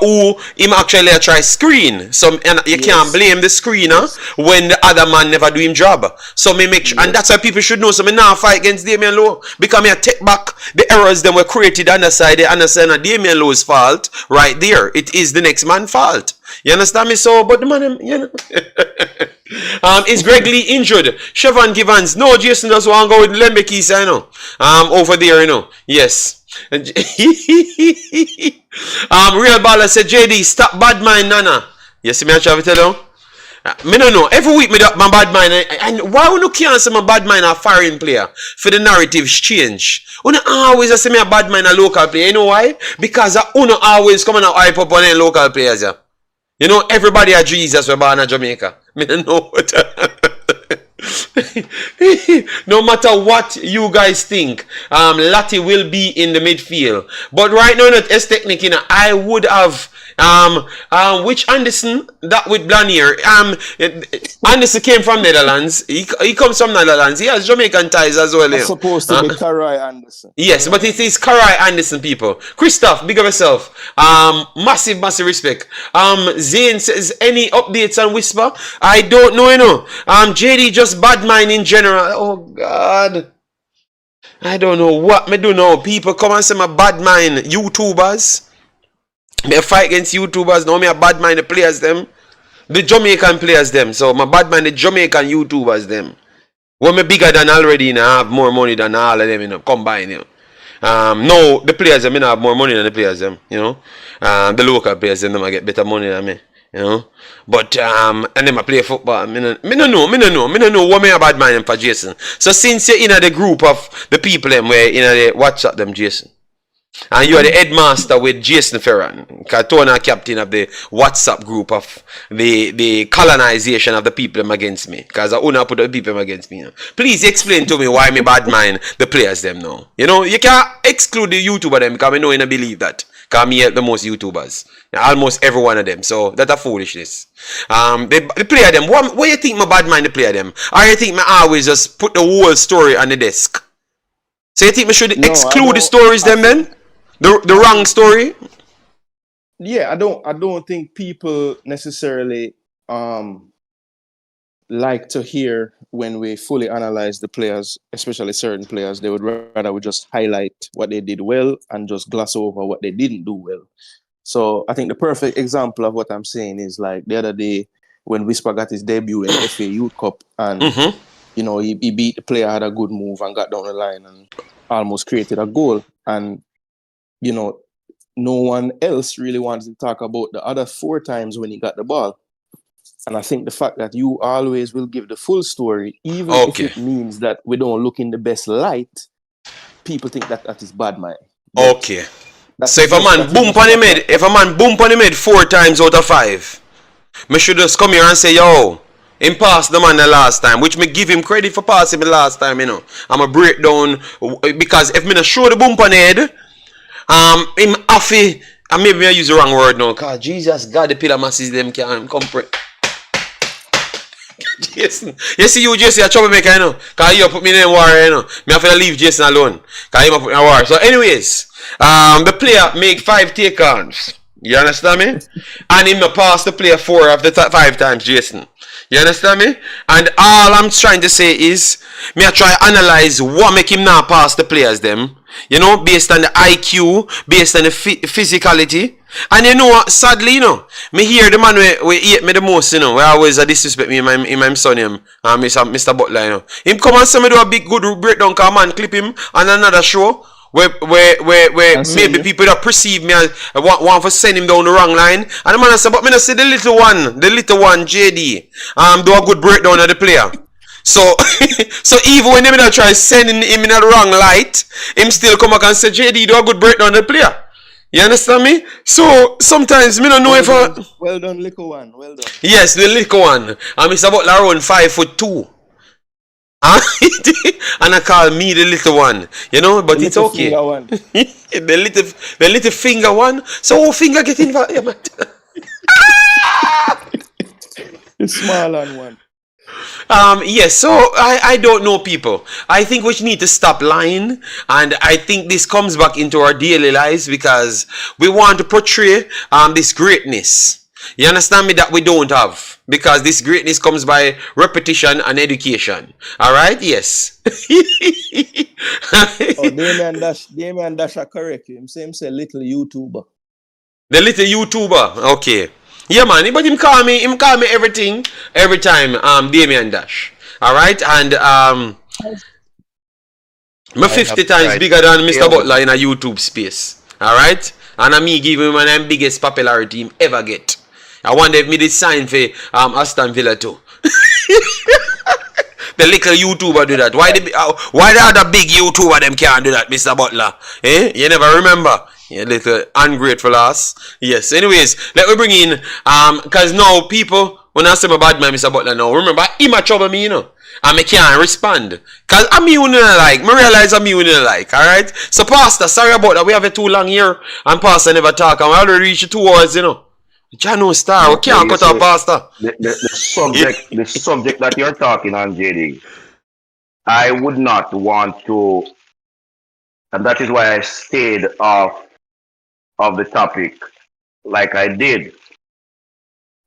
A: him actually try screen. So you can't blame the screener when the other man never do him job. So me make sure, and that's why people should know. So me now fight against Damian Lowe because me take back the errors that were created on the side. They understand that Damian Lowe's fault right there. It is the next man's fault. You understand me? So, but the man, is Greg Lee injured? Chevron Givens. No, Jason does want to go with Lembekis, over there, Yes. Real Baller said, JD, stop bad mind, Nana. You see me, I try to tell you? Me don't know. Every week, me do my bad mind. And why would you can't say my bad mind a foreign player? For the narratives change. You always say me a bad mind a local player. You know why? Because you always coming out hype up on any local players. Yeah. Everybody a Jesus we're born in Jamaica. Me don't know what. No matter what you guys think, Lati will be in the midfield. But right now, not as technique, I would have which Anderson that with Blanier. Anderson came from Netherlands. He comes from Netherlands. He has Jamaican ties as well.
G: It's supposed to be Karai Anderson.
A: Yes, but it is Karai Anderson, people. Christoph, big of yourself. Massive respect. Zane says, any updates on Whisper? I don't know, JD just bad mind in general. Oh God. I don't know what me do now. People come and say my bad mind. YouTubers. Me fight against YouTubers. Now me a bad mind the players them. The Jamaican players them. So my bad mind the Jamaican YouTubers them. When me bigger than already, you know, I have more money than all of them, you know, combined, you know. No, the players them, you know, have more money than the players them, you know. The local players them, I get better money than me, you know. But and then I play football. Me no know what me a bad mind them for Jason. So since you're in the group of the people them where in the WhatsApp them, Jason. And you are the headmaster with Jason Ferran, Katona captain of the WhatsApp group of the colonization of the people against me. Because I wanna put the people against me. You know. Please explain to me why me bad mind the players them now. You know, you can't exclude the YouTuber them because I know you don't believe that. Because me help the most YouTubers. Almost every one of them. So that's a foolishness. The player them, what you think my bad mind the player them? Or you think me always just put the whole story on the desk? So you think we should exclude the stories them then? The wrong story?
G: Yeah, I don't think people necessarily like to hear when we fully analyze the players, especially certain players. They would rather we just highlight what they did well and just gloss over what they didn't do well. So I think the perfect example of what I'm saying is like the other day when Whisper got his debut in FA Youth Cup and you know he beat the player, had a good move and got down the line and almost created a goal. And you know, no one else really wanted to talk about the other 4 times when he got the ball. And I think the fact that you always will give the full story, even if it means that we don't look in the best light, people think that that is bad mind. But
A: okay. So if a man boom on the mid 4 times out of 5, me should just come here and say, yo, him passed the man the last time, which me give him credit for passing the last time, you know. I'm a breakdown because if me not show the boom on the head, him affy, and maybe I use the wrong word now, cause Jesus God the pillar masses them can comprehend. Jason, you see you Jason a troublemaker, you know, cause you put me in a war, you know. Me have to leave Jason alone, cause him put me in a war. So anyways, the player make 5 take-ons. You understand me? And him not pass the player 4 of the 5 times, Jason. You understand me? And all I'm trying to say is, me I try analyze what make him not pass the players them. You know, based on the IQ, based on the physicality. And you know what, sadly, you know, me hear the man we hate me the most, you know, where always disrespect me in my son him, Mr. Butler, you know. Him come and say me do a big good breakdown, cause man clip him on another show. Where maybe people that perceive me as want to send him down the wrong line. And the man say, but me not see the little one, JD, do a good breakdown of the player. So so even when they try sending him in the wrong light, him still come back and say, JD, do a good breakdown of the player. You understand me? So sometimes me don't know if
G: well done, little one. Well done.
A: Yes, the little one. And Mr. Butler around 5'2". And I call me the little one, you know, but it's okay. The little finger one. So finger get involved.
G: The small one.
A: Yes, so I don't know, people. I think we need to stop lying, and I think this comes back into our daily lives because we want to portray this greatness. You understand me, that we don't have, because this greatness comes by repetition and education. All right? Yes.
G: Damian Dash are correct. Him say little YouTuber.
A: The little YouTuber. Okay. Yeah, man. But him call me everything every time. Damian Dash. All right? And I'm 50 times bigger than Mr. Butler in a YouTube space. All right? And I'm me giving him the biggest popularity him ever get. I wonder if me did sign for Aston Villa too. The little YouTuber do that. Why the other big YouTuber them can't do that, Mr. Butler? Eh? You never remember? You little ungrateful ass. Yes. Anyways, let me bring in because now people, when I say my bad man, Mr. Butler, now remember him a trouble me, you know. And me can't respond. Cause I'm me who didn't like. Me realize I'm me who didn't like. Alright? So Pastor, sorry about that. We have it too long here. And Pastor never talk. And we already reached 2 hours, you know. Jano Star, we can't cut off Pastor.
H: The subject that you're talking on, JD, I would not want to, and that is why I stayed off of the topic like I did.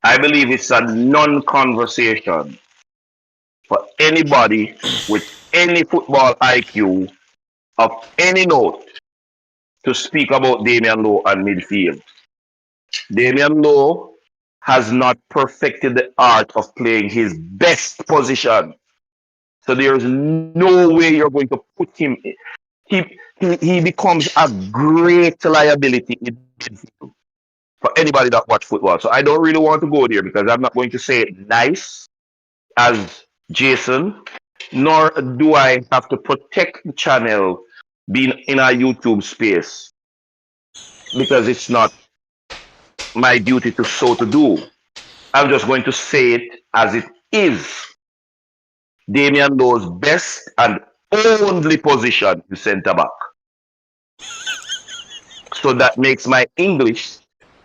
H: I believe it's a non-conversation for anybody with any football IQ of any note to speak about Damian Lowe and midfield. Damian Lowe has not perfected the art of playing his best position. So there's no way you're going to put him. He becomes a great liability in midfield for anybody that watch football. So I don't really want to go there because I'm not going to say it nice as Jason, nor do I have to protect the channel being in a YouTube space because it's not my duty to so to do. I'm just going to say it as it is. Damian Lowe's best and only position is centre back. So that makes my English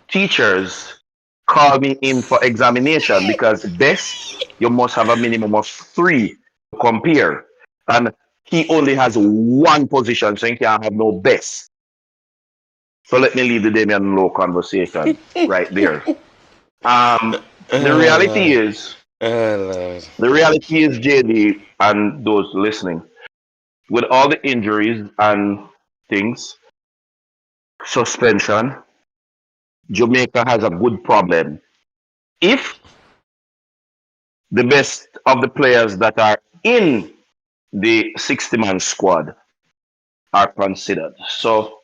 H: teachers call me in for examination because best, you must have a minimum of 3 to compare. And he only has one position, so he can't have no best. So let me leave the Damian Lowe conversation right there. The reality is, JD, and those listening, with all the injuries and things, suspension, Jamaica has a good problem. If the best of the players that are in the 60-man squad are considered. So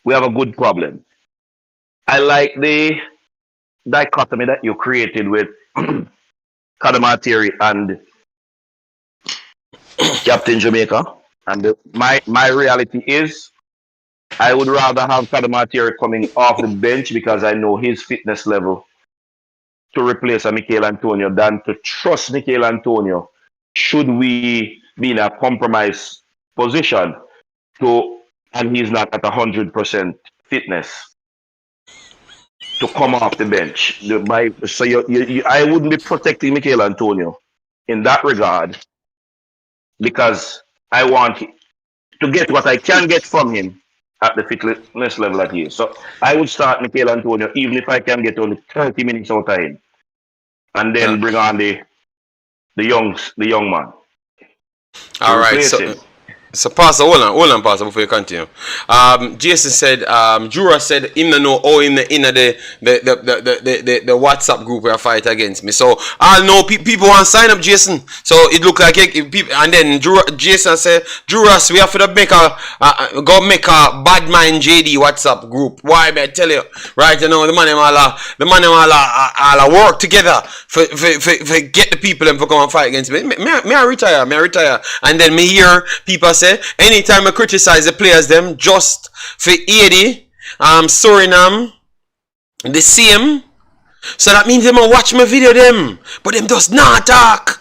H: we have a good problem. I like the dichotomy that you created with Kadamatiri and Captain Jamaica. And my reality is I would rather have Kadamatiri coming off the bench because I know his fitness level to replace a Mikel Antonio than to trust Mikel Antonio should we be in a compromise position and he's not at 100% fitness to come off the bench. I wouldn't be protecting Mikel Antonio in that regard because I want to get what I can get from him at the fitness level that he is. So I would start Mikel Antonio even if I can get only 30 minutes out of him, and then bring on the young man.
A: All right, so Pastor, hold on, Pastor, before you continue. Jason said, Jura said him no know in the WhatsApp group where I fight against me. So I know people want to sign up, Jason. So it look like people, and then Jason said, Juras, we have to make a bad mind JD WhatsApp group. Why? I tell you, right? You know the man all work together for get the people and for come and fight against me. Me I retire, and then me hear people say anytime I criticize the players them just for 80 Suriname the same, so that means them a watch my video them but them does not talk.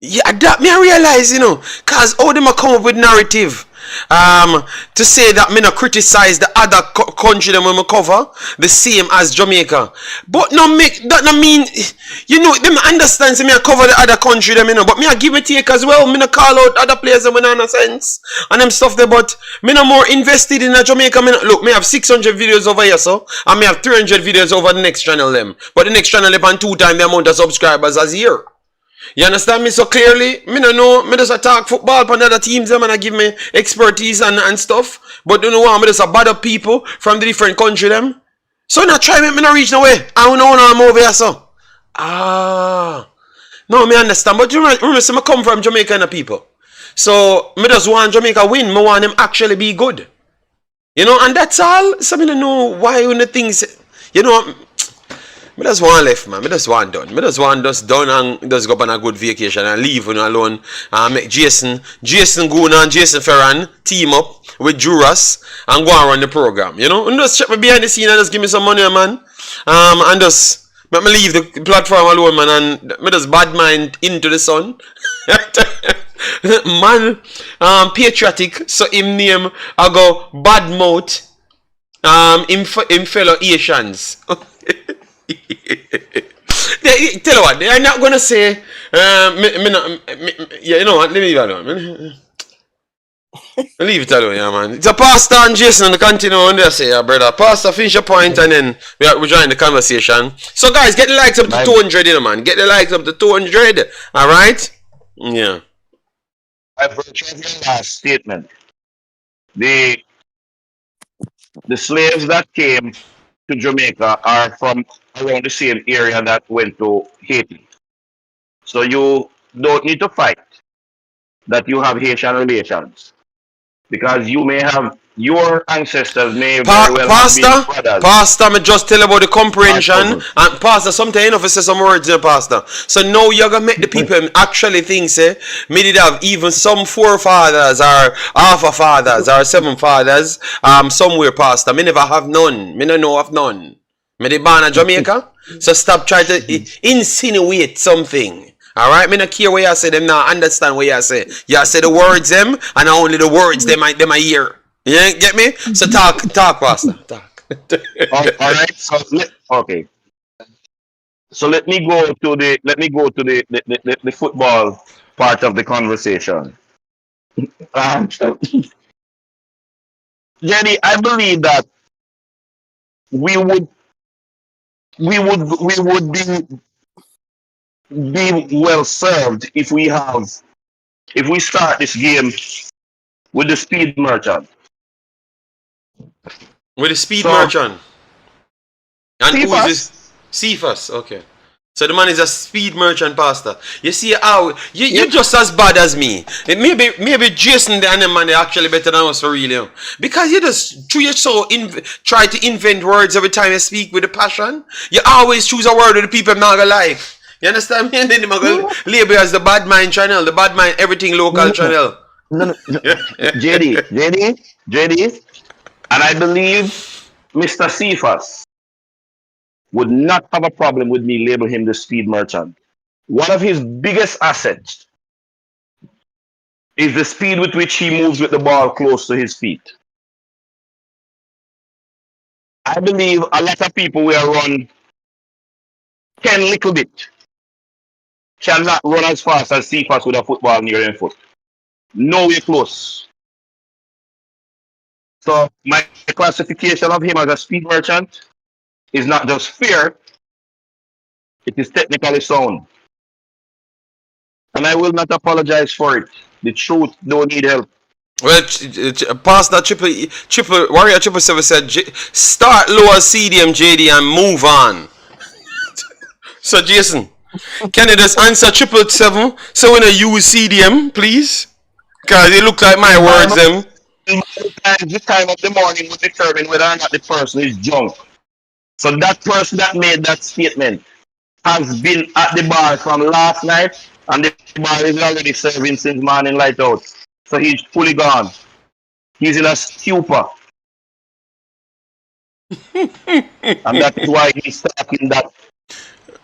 A: Yeah, that me I realize, you know, cause how them a come up with narrative to say that me not criticize the other country them when me cover the same as Jamaica, but no make that no mean, you know, them understand say me I cover the other country them, you know, but me I give me take as well. Me no call out other players them when no sense and them stuff there, but me no more invested in a Jamaica. Me no, look, me have 600 videos over here, so and me have 300 videos over the next channel them, but the next channel them on 2 times the amount of subscribers as here. You understand me? So clearly, me no know, me just attack football for other teams them and I give me expertise and stuff. But you know what, me just a bother people from the different country them. So now try me not reach no way. I don't know I'm over here, so. No, me understand. But you remember, see, me come from Jamaica and the people. So me just want Jamaica win. Me want them actually be good. You know, and that's all. So me don't know why when the things, you know, me just want left, man. Me just want done. Me just want just done and just go on a good vacation and leave you alone. And make Jason Guna and Jason Ferran team up with Juras and go and run the program. You know? And just check me behind the scene and just give me some money, man. And just make me leave the platform alone, man. And me just bad mind into the sun. Man, patriotic. So him name I go bad mouth. In fellow Asians. Tell you what, they're not gonna say yeah, you know what, let me leave it alone. Leave it alone, yeah, man. It's a Pastor and Jason on the continue on there say, yeah, brother. Pastor, finish your point and then we join the conversation. So guys, get the likes up to 200, you know, man. Get the likes up to 200. Alright? Yeah.
H: I've heard your last statement. The slaves that came to Jamaica are from around the same area that went to Haiti. So you don't need to fight that you have Haitian relations because you may have your ancestors may very well have been
A: Pastor,
H: brothers
A: Pastor, me just tell about the
H: or
A: comprehension.
H: cousins.
A: And Pastor, sometimes you know, say some words there, Pastor. So now you're gonna make the people actually think, say, me did have even some forefathers or half a fathers or seven fathers somewhere, Pastor. Me never have none. Me no know of none. Me the born in Jamaica. So stop trying to insinuate something. Alright, me not care what you say, them now understand what you say. You say the words them, and only the words them I hear. You get me? So talk, Pastor. Talk.
H: All right. Okay. So let me go to the football part of the conversation. Jenny, I believe that we would be well served if we start this game with the speed merchant.
A: With the speed
H: So
A: merchant. And who is
H: Cephas,
A: this? Cephas. Okay. So the man is a speed merchant, Pastor. You see how you're
H: yep.
A: just as bad as me. Maybe Jason and the man are actually better than us for real. You know? Because you just try to invent words every time you speak with a passion. You always choose a word that the people not gonna like. You understand me? And then they're gonna label as the bad mind channel, the bad mind everything local
H: No,
A: channel.
H: no. JD, and I believe Mr. Cephas would not have a problem with me labeling him the speed merchant. One of his biggest assets is the speed with which he moves with the ball close to his feet. I believe a lot of people will run 10 little bit cannot run as fast as Cephas with a football near their foot. Nowhere close. So my classification of him as a speed merchant is not just fair, it is technically sound. And I will not apologize for it. The truth don't need help.
A: Well, Pastor triple Warrior 777 said, start lower CDM JD and move on. So Jason, can you just answer 777 so when I use CDM, please? Cause it look like my words them.
H: The time of the morning will determine whether or not the person is drunk. So that person that made that statement has been at the bar from last night, and the bar is already serving since morning light out. So he's fully gone. He's in a stupor. And that's why he's talking that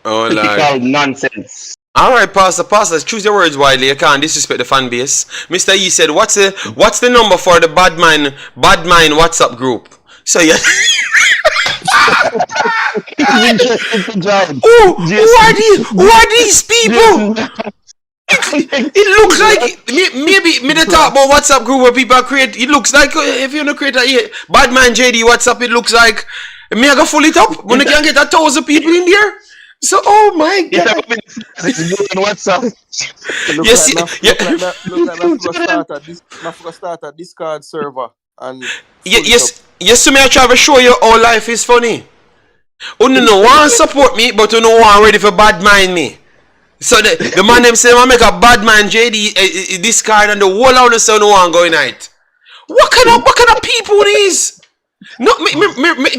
A: Oh Lord.
H: critical nonsense.
A: Alright, Pastor, choose your words widely. You can't disrespect the fan base. Mr. E said, what's the number for the bad mind WhatsApp group? So yeah. Who are these people? It looks like maybe me the talk about WhatsApp group where people create. It looks like if you don't create a bad man JD WhatsApp, it looks like me I go full it up when I can get 1,000 people in there. So oh my God!
H: WhatsApp.
G: Look like start a Discord server and
A: yes, me I try to show you how life is funny. You no want support me, but you no want ready for bad mind me. So the man them say I make a bad man JD this card and the whole of the sun want going night. What kind of people these? No, me,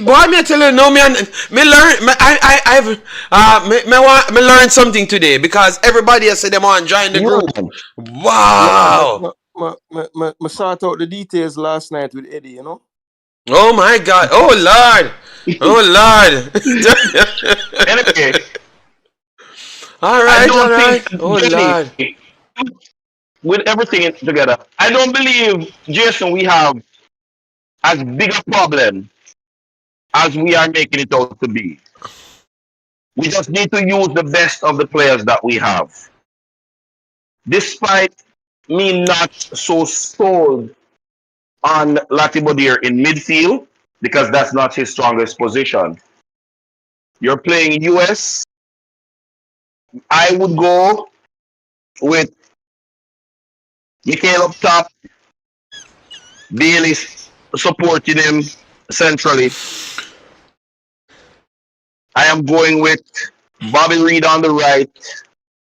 A: boy, me tell you, no, me learn, me learn something today because everybody has said they want to join the group. Wow.
G: I sort out the details last night with Eddie, you know.
A: Oh my God. Oh Lord. Oh Lord.
H: Anyway,
A: all right. Oh Lord.
H: With everything together, I don't believe, Jason, we have as big a problem as we are making it out to be. We just need to use the best of the players that we have. Despite me not so sold on Latibodir in midfield, because that's not his strongest position. You're playing US. I would go with Mikel up top, Bailey supporting him centrally, I am going with Bobby Reed on the right,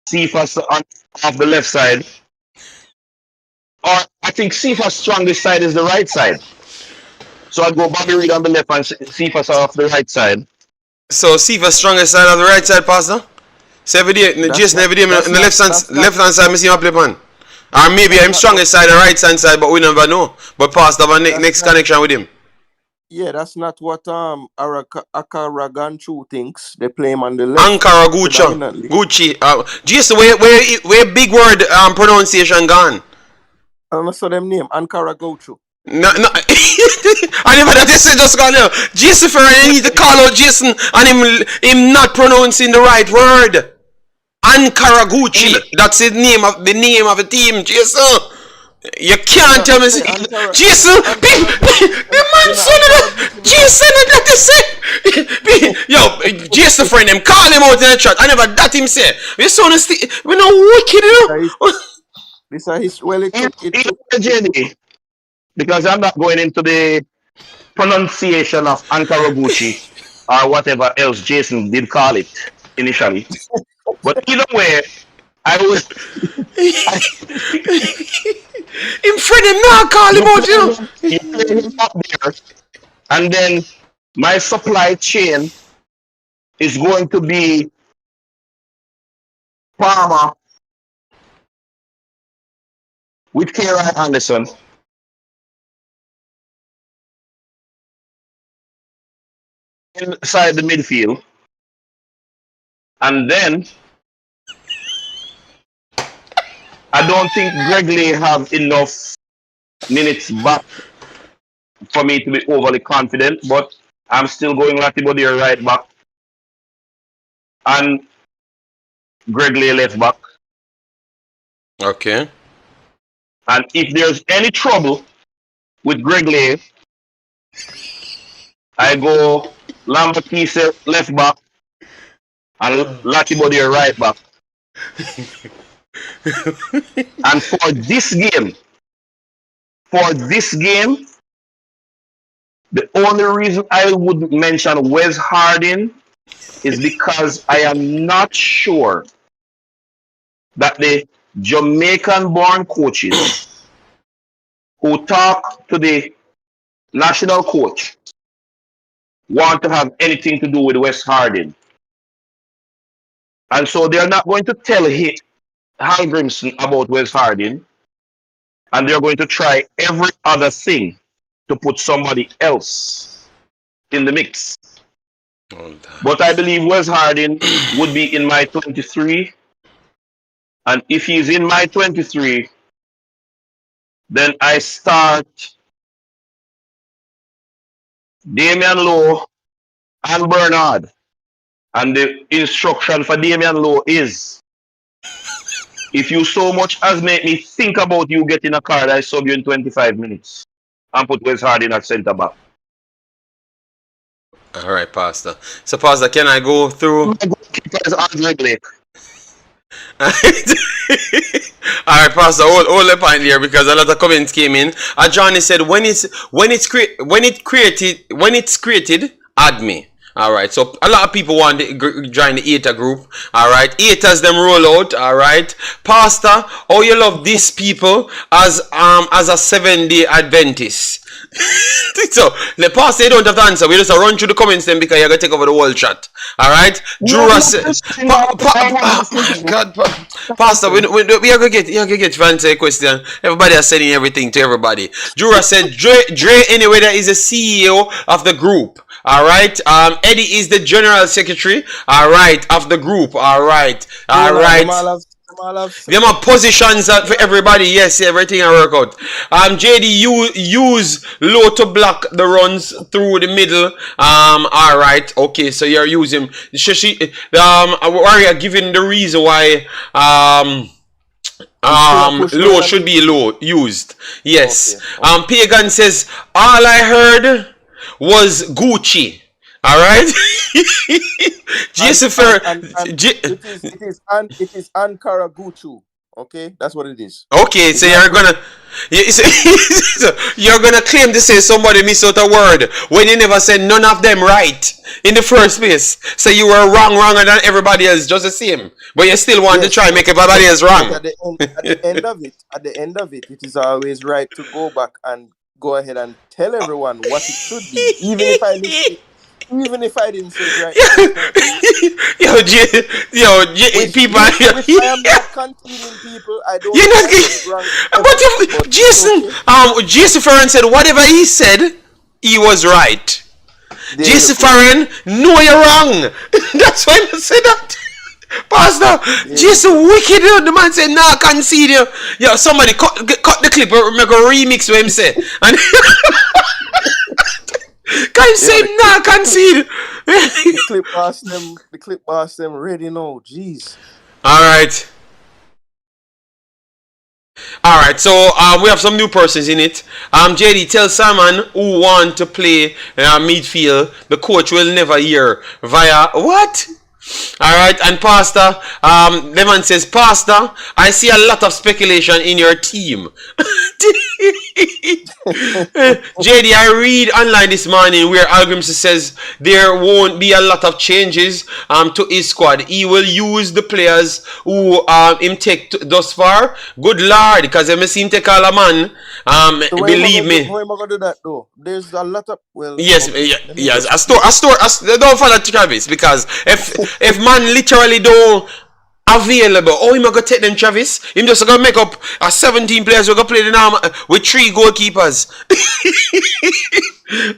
H: Cephas on off the left side. Or I think Cephas' strongest side is the right side. So I'd go Bobby Reed on the left and Cephas off the right side.
A: So Cephas strongest side on the right side, Pastor. So every day, Jason every day on the left hand side, I see him play pan. Or maybe I'm strongest side, the right hand side, but we never know. But Pastor have a next connection with him.
G: Yeah, that's not what Akaraganchu thinks. They play him on the left.
A: Ankara Gucci. Jason, where big word pronunciation gone?
G: I don't know so them name Ankara Gochu.
A: No. I never that this just gone there. Jason Ferrer need to call out Jason and him not pronouncing the right word. Ankara Gucci. That's the name of the team, Jason. You can't tell me, Jason. The man said that. Jason, that to say. Yo, Jason friend, him call him out in the chat. I never that him say. We so we no wicked, you know.
G: This is his it
H: Jenny, because I'm not going into the pronunciation of Ankara Gucci or whatever else Jason did call it initially. But either way, I was.
A: In front of not call him out, you know.
H: You play him up there, and then my supply chain is going to be Palmer with K.R. Anderson. Inside the midfield. And then I don't think Gregley have enough minutes back for me to be overly confident, but I'm still going Latibody right back and Gregley left back.
A: Okay.
H: And if there's any trouble with Gregley, I go Lambertise left back and Latibody right back. And for this game, the only reason I would mention Wes Harding is because I am not sure that the Jamaican-born coaches who talk to the national coach want to have anything to do with Wes Harding. And so they're not going to tell Hallgrimsson about Wes Harding, and they're going to try every other thing to put somebody else in the mix. But I believe Wes Harding would be in my 23, and if he's in my 23, then I start Damian Lowe and Bernard. And the instruction for Damian Lowe is, if you so much as make me think about you getting a card, I sub you in 25 minutes and put Wes Harding at centre back.
A: All right, Pastor. So, Pastor, can I go through?
H: My goalkeeper is Andre Blake.
A: All right, Pastor, hold the point here because a lot of comments came in. Johnny said when it's created, add me. All right, so a lot of people want to join the ETA group. All right, ETAs them roll out. All right, Pastor, oh you love these people as a 7-day Adventist. So the pastor you don't have to answer. We just run through the comments then because you're gonna take over the whole chat. All right, Jura said, God, Pastor, we are gonna get to answer a question. Everybody is sending everything to everybody. Jura said, Dre anyway that is the CEO of the group. All right. Eddie is the general secretary. All right, of the group. All right. Them are positions for everybody. Yes, everything I work out. JD, use Low to block the runs through the middle. All right. Okay, so you're using Warrior giving the reason why Low should be used. Yes. Okay. Pagan says all I heard was Gucci. All right. Jason Ferrer.
G: It is Ankara Gucci. Okay, that's what it is.
A: Okay, so you're gonna. You're gonna claim to say somebody missed out a word when you never said none of them right in the first place. So you were wronger than everybody else, just the same. But you still want to try and make everybody else wrong.
G: At the end of it, it is always right to go back and go ahead and tell everyone what it should be, even if I didn't say it right.
A: People.
G: Which I am not conceding people. I don't.
A: You're not
G: wrong.
A: But Jason, Jason Farron said whatever he said, he was right. Jason Farron, no, you're wrong. That's why I said that. Pastor, Jason wicked. The man said, "Nah, concede you." Yo, somebody cut the clip or make a remix with him say. And guy say, "Nah, concede."
G: The clip boss them ready now. Jeez.
A: All right. So we have some new persons in it. JD, tell Simon who want to play midfield. The coach will never hear via what? All right, and Pastor, the man says, Pastor, I see a lot of speculation in your team. JD, I read online this morning where Hallgrimsson says there won't be a lot of changes to his squad. He will use the players who him take thus far. Good Lord, because I see him take all a man. So believe me.
G: How am I gonna do that though? There's a lot of
A: yes. I store. Don't follow Travis because if man literally don't available, how am I gonna take them, Travis? Him just gonna make up 17 players who gonna play the norm with 3 goalkeepers.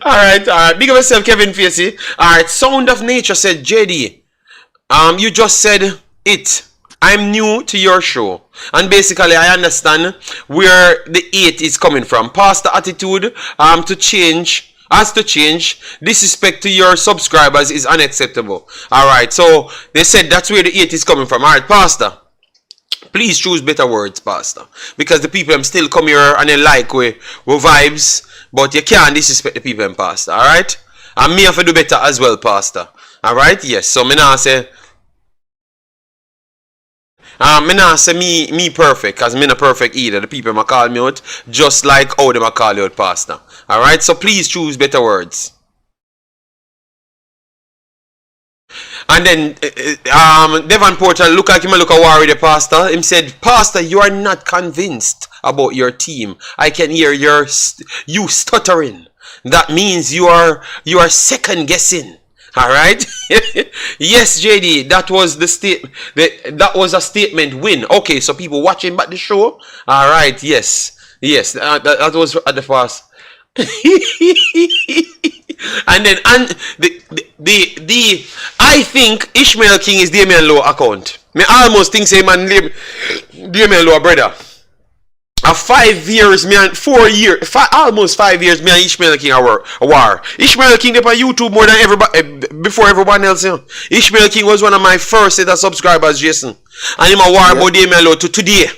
A: All right. Big up yourself, Kevin Facey. All right. Sound of Nature said, JD, you just said it. I'm new to your show, and basically I understand where the 8 is coming from. Pastor attitude to change. Disrespect to your subscribers is unacceptable. Alright, so they said that's where the 8 is coming from. Alright, Pastor, please choose better words, Pastor. Because the people still come here and they like with vibes, but you can't disrespect the people, Pastor. Alright? And me have to do better as well, Pastor. Alright? Yes, so me now say me not say me perfect, cause me not perfect either. The people might call me out just like how they might call you out, Pastor. Alright, so please choose better words. And then Devon Porter look like him look a worried the Pastor. Him said, Pastor, you are not convinced about your team. I can hear you stuttering. That means you are second guessing. All right. Yes, JD, that was the that was a statement win. Okay, so people watching back the show. All right. Yes. That was at the first. And then I think Ishmael King is Damian Lowe account. Me almost think say man Damian Lowe brother. 5 years, me and 4 years, almost 5 years, me and Ishmael King are war. Ishmael King up on YouTube more than everybody before everyone else. You know. Ishmael King was one of my first set of subscribers, Jason, and him a war about Damian Lowe to today.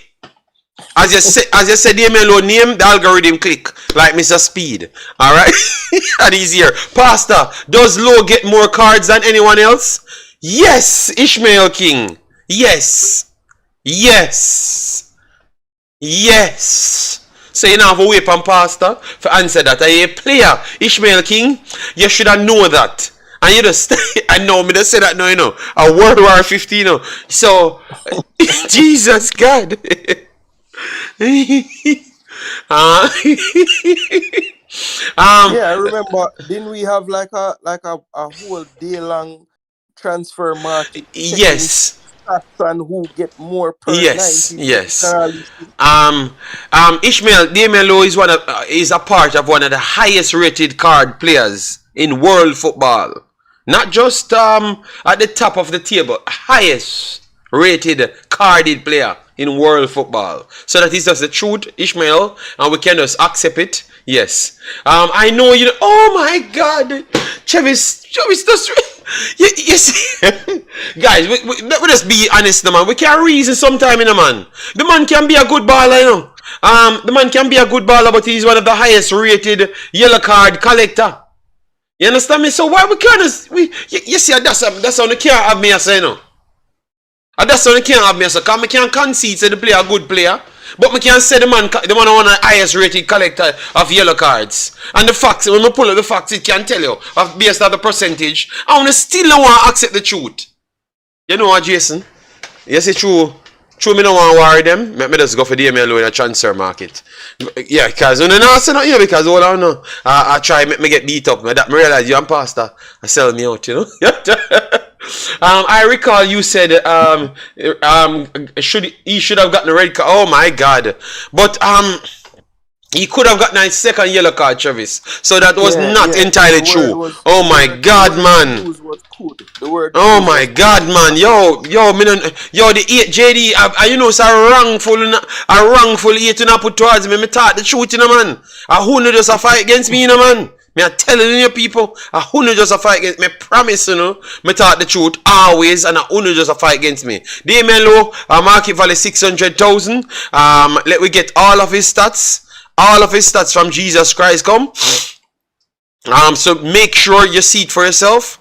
A: As you said, Damian Lowe name, the algorithm click like Mr. Speed. All right, and he's here. Pastor, does Lowe get more cards than anyone else? Yes, Ishmael King. Yes. So you don't have to wait on Pastor for answer that. Are you a player, Ishmael King? You should have known that. And you just I know me just say that now, you know. A World War 15, you know. So Jesus God.
G: Yeah, I remember. Didn't we have like a whole day long transfer market?
A: Yes.
G: And who get more per
A: yes.
G: Ishmael
A: Damian Lowe is a part of one of the highest rated card players in world football. Not just at the top of the table, highest rated carded player in world football. So that is just the truth, Ishmael, and we can just accept it. Yes. I know you. Oh my God, Travis does. You see, guys, we just be honest, man. We can reason sometime, you know, man. The man can be a good baller, you know. The man can be a good baller, but he's one of the highest rated yellow card collector. You understand me? So why we can't you see, that's how they can't have me as, you know. That's how they can't have me as, because I can't concede to the player a good player. But me can say the man one of the highest rated collector of yellow cards. And the facts, when I pull up the facts, it can tell you based on the percentage. I wanna still don't want to accept the truth. You know what, Jason? Yes, it's true. True, me don't want to worry them. Me just go for Damian Lowe in a transfer market. Yeah, because when I not say not here because all I know, I try make me get beat up. Me realize you and Pastor sell me out, you know. I recall you said he should have gotten a red card. Oh my God! But he could have gotten a second yellow card, Travis. So that was not entirely true. Oh my God, man! Oh my God, man! Yo, the 8 JD, you know, it's a wrongful 8 to not put towards me. Me thought the truth, you know, man. Who know just a fight against me, you know, man. Me are telling you people, who know just a fight against me. Promise, you know, me thought the truth always, and who know just a fight against me. Damian Lowe, market value 600,000. Let we get all of his stats. All of his stats from Jesus Christ come. So make sure you see it for yourself.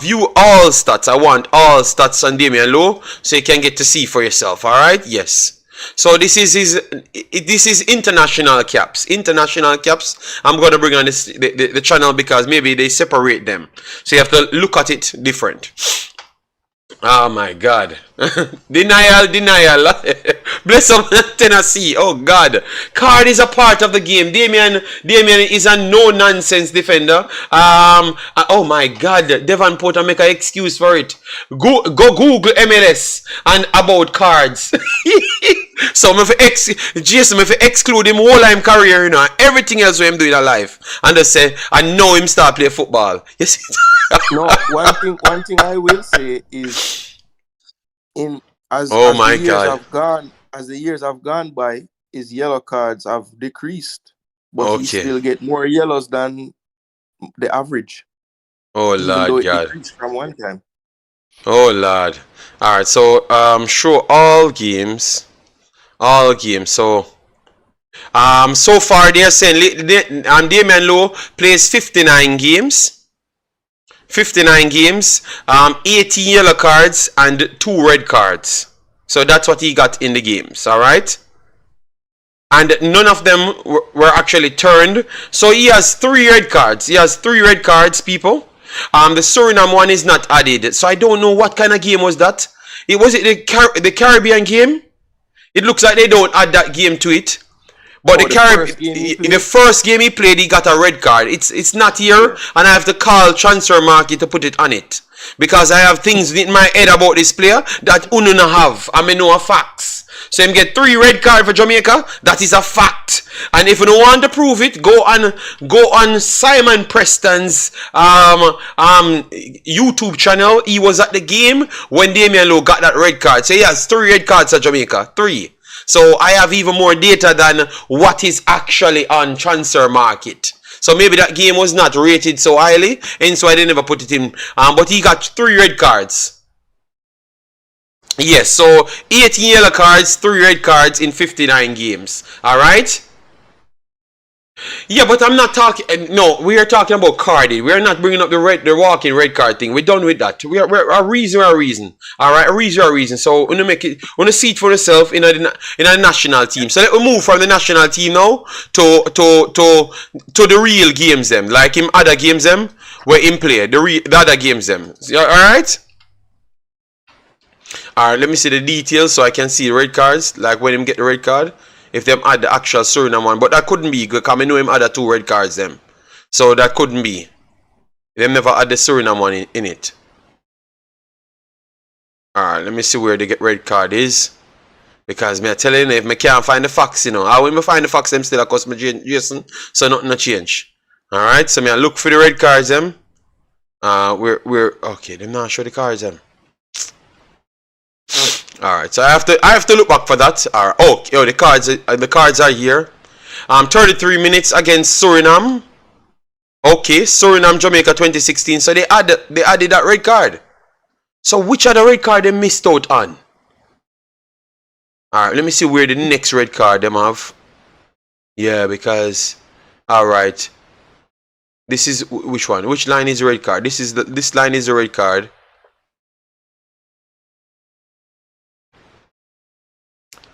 A: View all stats. I want all stats on Damian Lowe so you can get to see for yourself. Alright? Yes. So this is international caps. International caps. I'm gonna bring on the channel because maybe they separate them. So you have to look at it different. Oh my God. Denial. Bless up Tennessee. Oh God. Card is a part of the game. Damian is a no-nonsense defender. Oh my God. Devon Porter make an excuse for it. Go Google MLS and about cards. So Jason, if exclude him whole time career, you know, everything else we him do in life, and they say, I know him start play football. Yes.
G: No, one thing I will say is, as the years have gone by, his yellow cards have decreased, but he still get more yellows than the average.
A: Oh Lord God!
G: Decreased from one time.
A: Oh Lord! All right, so show all games. So so far they're saying Damian Lowe plays 59 games. 59 games, 18 yellow cards and 2 red cards. So that's what he got in the games, alright? And none of them were actually turned. So he has 3 red cards. He has 3 red cards, people. The Suriname one is not added. So I don't know what kind of game was that. Was it the Caribbean game? It looks like they don't add that game to it. But the first game he played, he got a red card. It's not here, and I have to call transfer market to put it on it. Because I have things in my head about this player that Ununa have. I may know a facts. So him get 3 red card for Jamaica. That is a fact. And if you don't want to prove it, go on Simon Preston's YouTube channel. He was at the game when Damian Lowe got that red card. So he has 3 red cards for Jamaica. 3. So I have even more data than what is actually on transfer market. So maybe that game was not rated so highly, and so I didn't ever put it in. But he got 3 red cards. Yes, so 18 yellow cards, 3 red cards in 59 games. Alright? Yeah, but I'm not talking. No, we are talking about carded. We are not bringing up the walking red card thing. We're done with that. We're a reason. All right, a reason. So when you see it for yourself in a national team. So let me move from the national team now to the real games them, like him other games them where him play the other games them. All right. All right. Let me see the details so I can see the red cards. Like when him get the red card. If them add the actual Suriname one. But that couldn't be because I know him add the 2 red cards them. So that couldn't be. Them never add the Suriname one in it. Alright, let me see where the get red card is. Because me telling you, if me can't find the facts, you know. I will find the facts them still cost me Jason. So nothing no change. Alright, so me I look for the red cards them. We're okay, them not show the cards them. Alright, so I have to look back for that. Alright, the cards are here. 33 minutes against Suriname. Okay, Suriname Jamaica 2016. So they added that red card. So which other red card they missed out on? Alright, let me see where the next red card them have. Yeah, because alright. This is which one? Which line is the red card? This line is the red card.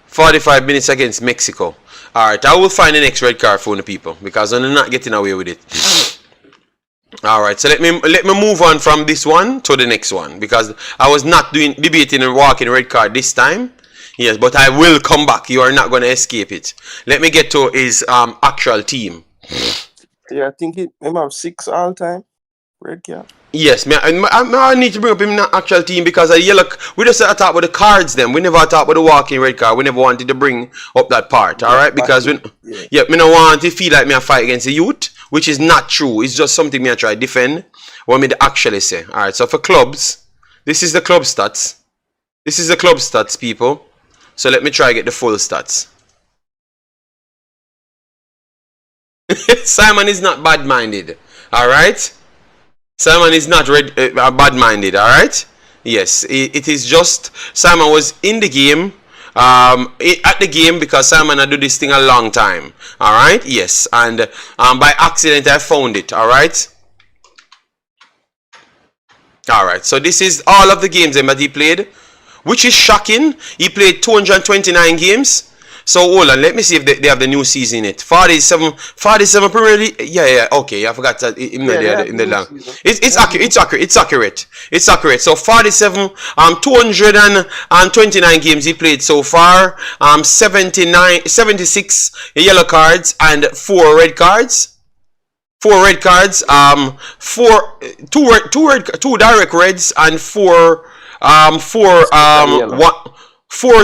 A: 45 minutes against Mexico. Alright, I will find the next red card for the people because I'm not getting away with it. Alright, so let me move on from this one to the next one because I was not debating and walking red card this time. Yes, but I will come back. You are not going to escape it. Let me get to his actual team.
G: Yeah, I think he have 6 all time red card.
A: Yes, I need to bring up him in the actual team because we just talk about the cards then. We never talk about the walking red card. We never wanted to bring up that part, alright? Because me don't want to feel like me a fight against the youth, which is not true. It's just something me I try to defend what me actually say. Alright, so for clubs, this is the club stats. This is the club stats, people. So let me try to get the full stats. Simon is not bad-minded, alright? Simon is not bad-minded, alright? Yes, it is just Simon was in the game, at the game because Simon had do this thing a long time, alright? Yes, and by accident I found it, alright? Alright, so this is all of the games that he played, which is shocking. He played 229 games. So hold on, let me see if they have the new season in it. 47 Premier League. Yeah, okay, I forgot that in the long. It's accurate. So 47, 229 games he played so far. 76 yellow cards and 4 red cards. 4 red cards. 2 direct reds and 4 4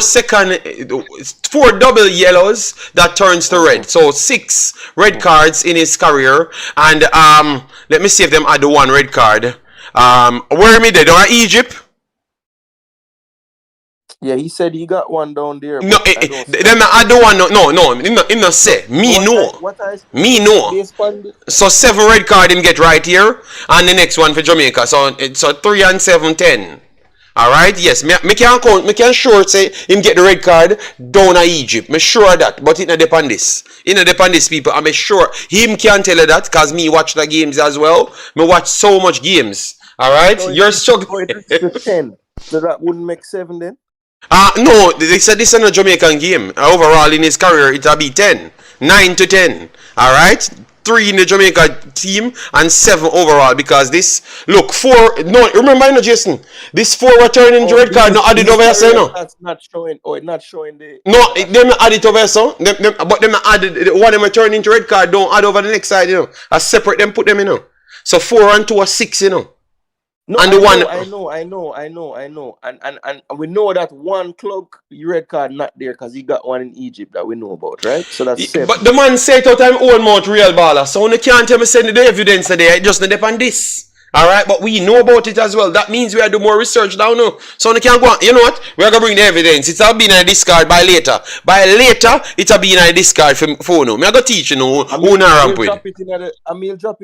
A: double yellows that turns to red. So 6 red cards in his career. And let me see if them add the 1 red card. Where me there? Down Egypt?
G: Yeah, he said he got 1 down there.
A: No, them add the 1. No, him not say. Me no. So 7 red card him get right here. And the next one for Jamaica. So 3 and 7, 10. Alright, yes, me can sure say him get the red card down at Egypt. Me sure of that, but it not depend this. It not depend this, people. I'm sure him can tell you that because me watch the games as well. Me watch so much games. Alright, so you're struggling.
G: So 10. So that wouldn't make 7 then?
A: No, they said this is a Jamaican game. Overall in his career it'll be 10. 9 to 10. Alright? 3 in the Jamaica team and 7 overall because this look 4 no remember Jason, this 4 returning red card not added over here, so no.
G: That's not showing not showing the
A: no them add it over here, so but them added one them returning to red card don't add over the next side, I separate them, put them so 4 and 2 are 6,
G: No,
A: and the
G: I know. And we know that 1 club red card not there because he got 1 in Egypt that we know about, right? So that's safe.
A: But the man said out time own mouth real baller. So you can't tell me send the evidence today. It just not depend this. Alright, but we know about it as well. That means we have to do more research now. No. So you can't go on. You know what? We're gonna bring the evidence. It'll be in a discard by later. By later, it'll be in a discard for now. I'm gonna teach you who ramp with.
G: Drop it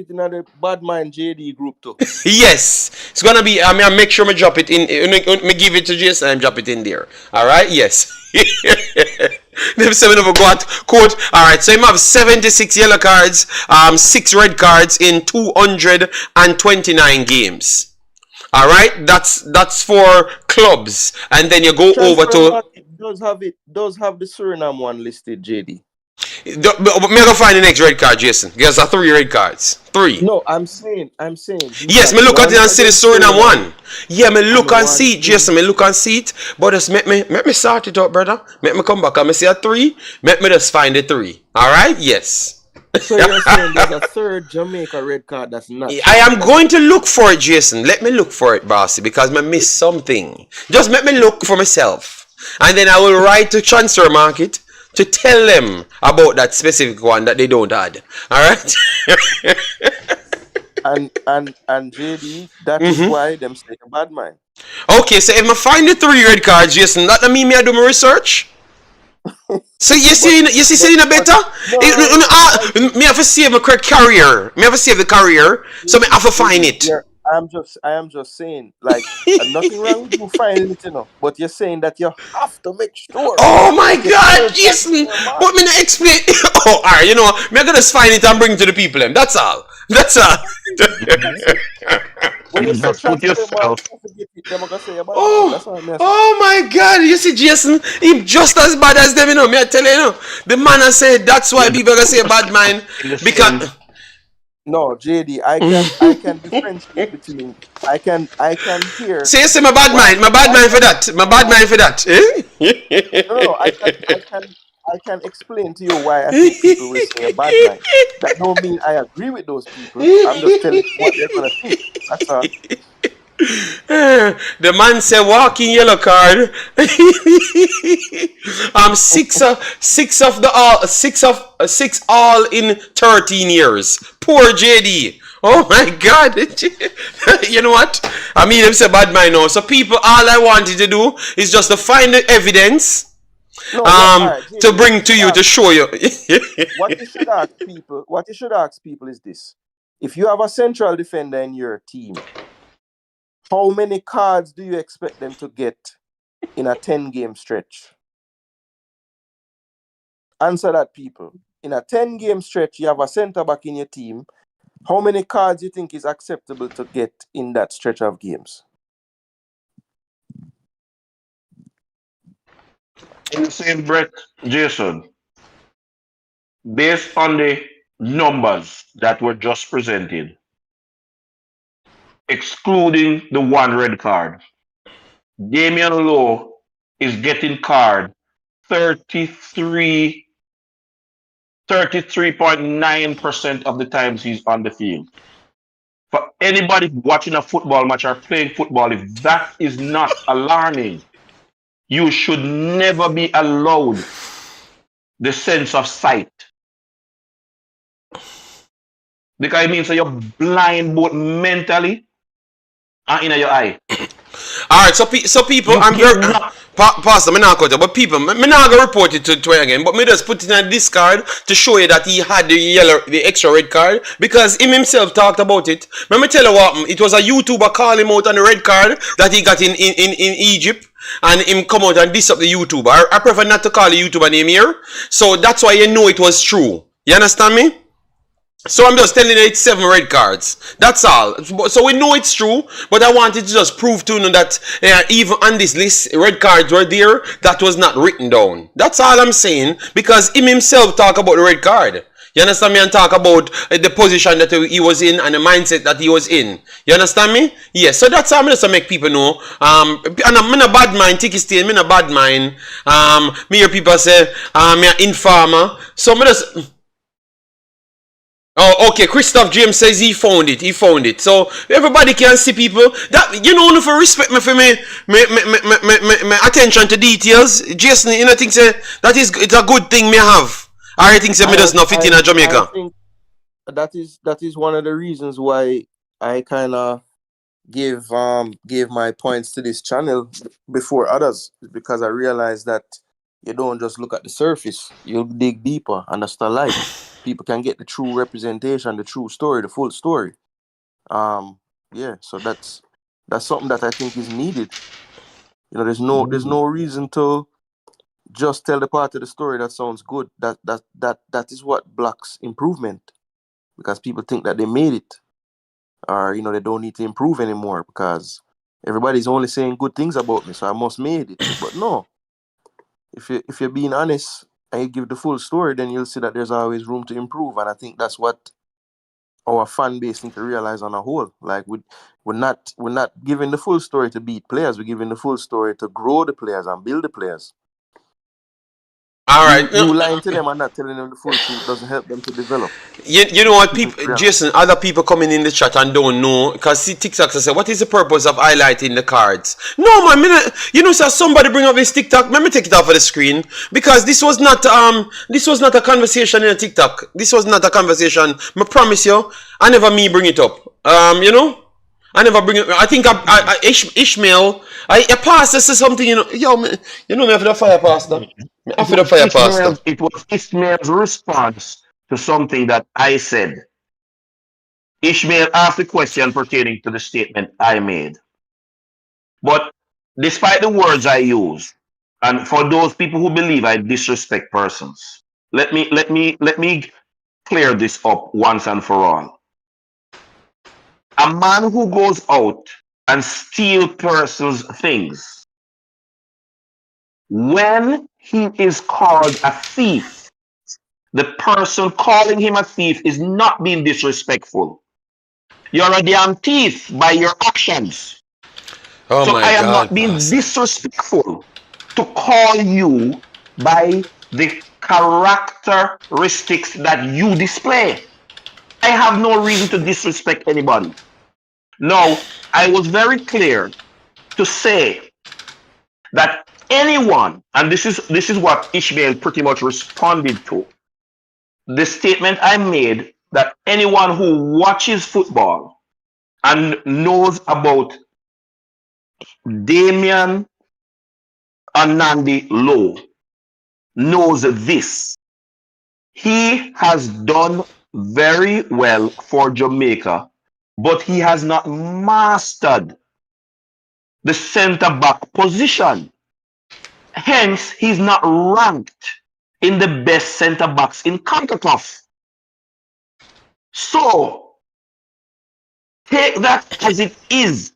G: in the bad mind JD group too.
A: Yes. It's gonna be I make sure I drop it in. Me give it to Jason and drop it in there. Alright, yes. Them 7 of a quote. Alright, so him have 76 yellow cards, 6 red cards in 229 games. Alright, that's for clubs. And then you go over to
G: does have the Suriname one listed, JD.
A: Me go find the next red card, Jason. There's 3 red cards. 3.
G: No, I'm saying.
A: Yes, me look at it and see the Suriname one. Yeah, me look and see it, Jason. Me look and see it. But just make me sort it out, brother. Make me come back and me see a 3. Make me just find the 3. Alright? Yes.
G: So you're saying there's a 3rd Jamaica red card that's not.
A: I am going to look for it, Jason. Let me look for it, bossy, because I missed something. Just make me look for myself. And then I will write to transfer market to tell them about that specific one that they don't add. Alright?
G: and JD, that is why them say a bad mind.
A: Okay, so if I find the 3 red cards, Jason, that mean me I do my research? So you see better? Me have to save my career. Me have to save the career. So me have to find it.
G: I am just saying, like, nothing wrong with you finding it, but you're saying that you have to make sure.
A: Oh my God, Jason! But me not explain. Oh, alright, me I gotta find it and bring it to the people. That's all.
G: when you
H: You
G: say
H: just put
G: transfer the ball,
H: yourself.
G: don't forget it. They're gonna say about man. That's
A: Oh,
G: what I'm saying.
A: oh my God! You see, Jason, him just as bad as them. You know, me I tell you, the man I said that's why
H: You're
A: people gonna say bad
H: just
A: mind
H: in the same.
A: because.
G: No, JD, I can differentiate between I can hear
A: So you say my bad
G: why
A: mind, my bad
G: why
A: mind for
G: some
A: that, my
G: people
A: bad
G: are.
A: mind for that.
G: No, I can explain to you why I think people will say a bad mind. That don't mean I agree with those people. I'm just telling you what they're gonna think. That's all.
A: The man said walking yellow card. Six of the all six all in 13 years. Poor JD. Oh my God. You know what? I mean him say bad mind now. So people, all I wanted to do is just to find the evidence
G: No, what all right,
A: to
G: JD,
A: bring to you to show you.
G: what you should ask people is this. If you have a central defender in your team, how many cards do you expect them to get in a 10-game stretch? Answer that, people. In a 10-game stretch, you have a centre back in your team. How many cards do you think is acceptable to get in that stretch of games?
H: In the same breath, Jason, based on the numbers that were just presented, excluding the one red card, Damian Lowe is getting card 33, 33.9% of the times he's on the field. For anybody watching a football match or playing football, if that is not alarming, you should never be allowed the sense of sight. Because it means that you're blind both mentally and in your eye.
A: All right, so people,
H: You
A: I'm very
H: cannot.
A: pastor. Me not cut it, but people, me not gonna report it to again. But me just put it in a discard to show you that he had the extra red card because him himself talked about it. Let me tell you what, it was a YouTuber call him out on the red card that he got in Egypt. And him come out and diss up the YouTuber. I prefer not to call the YouTuber name here. So that's why you know it was true. You understand me? So I'm just telling you it's 7 red cards. That's all. So we know it's true, but I wanted to just prove to you that even on this list, red cards were there. That was not written down. That's all I'm saying because him himself talk about the red card. You understand me? And talk about the position that he was in and the mindset that he was in. You understand me? Yes. So that's how I'm just to make people know. And I'm in a bad mind. Tiki stay. I'm in a bad mind. Me hear people say, me an informer. So I'm just. Oh, okay. Christoph James says he found it. He found it. So everybody can see people. That you know, for respect me for me attention to details. Jason, you know, think say that is it's a good thing me have. I think say me does not fit in a Jamaica.
G: I think that is one of the reasons why I kind of gave my points to this channel before others, because I realized that you don't just look at the surface, you dig deeper, and that's the life. People can get the true representation, the true story, the full story. Yeah, so that's something that I think is needed. You know, there's no reason to just tell the part of the story that sounds good. That is what blocks improvement, because people think that they made it, or they don't need to improve anymore because everybody's only saying good things about me, so I must made it. But no, if you're being honest and you give the full story, then you'll see that there's always room to improve. And I think that's what our fan base need to realize on a whole. Like we're not giving the full story to beat players. We're giving the full story to grow the players and build the players.
A: All right.
G: You lying to them and not telling them the full truth doesn't help them to develop.
A: You know what, people, Jason, other people coming in the chat and don't know, because see TikTok say, what is the purpose of highlighting the cards? No, man, you know, so somebody bring up this TikTok, let me take it off of the screen, because this was not a conversation in a TikTok. This was not a conversation. I promise you, I never me bring it up. You know, I never bring it. I think Ishmael, a pastor says something. You know, you know me after the fire pastor. After the fire pastor.
H: It was Ishmael's response to something that I said. Ishmael asked the question pertaining to the statement I made. But despite the words I use, and for those people who believe I disrespect persons, let me clear this up once and for all. A man who goes out and steal persons' things, when he is called a thief, the person calling him a thief is not being disrespectful. You're a damn thief by your actions.
A: Oh
H: So
A: my
H: I am
A: God,
H: not being
A: Pastor.
H: disrespectful to call you by the characteristics that you display. I have no reason to disrespect anybody. Now, I was very clear to say that anyone, and this is what Ishmael pretty much responded to. The statement I made that anyone who watches football and knows about Damian Lowe knows this. He has done very well for Jamaica, but he has not mastered the centre back position. Hence, he's not ranked in the best centre backs in Concacaf. So, take that as it is.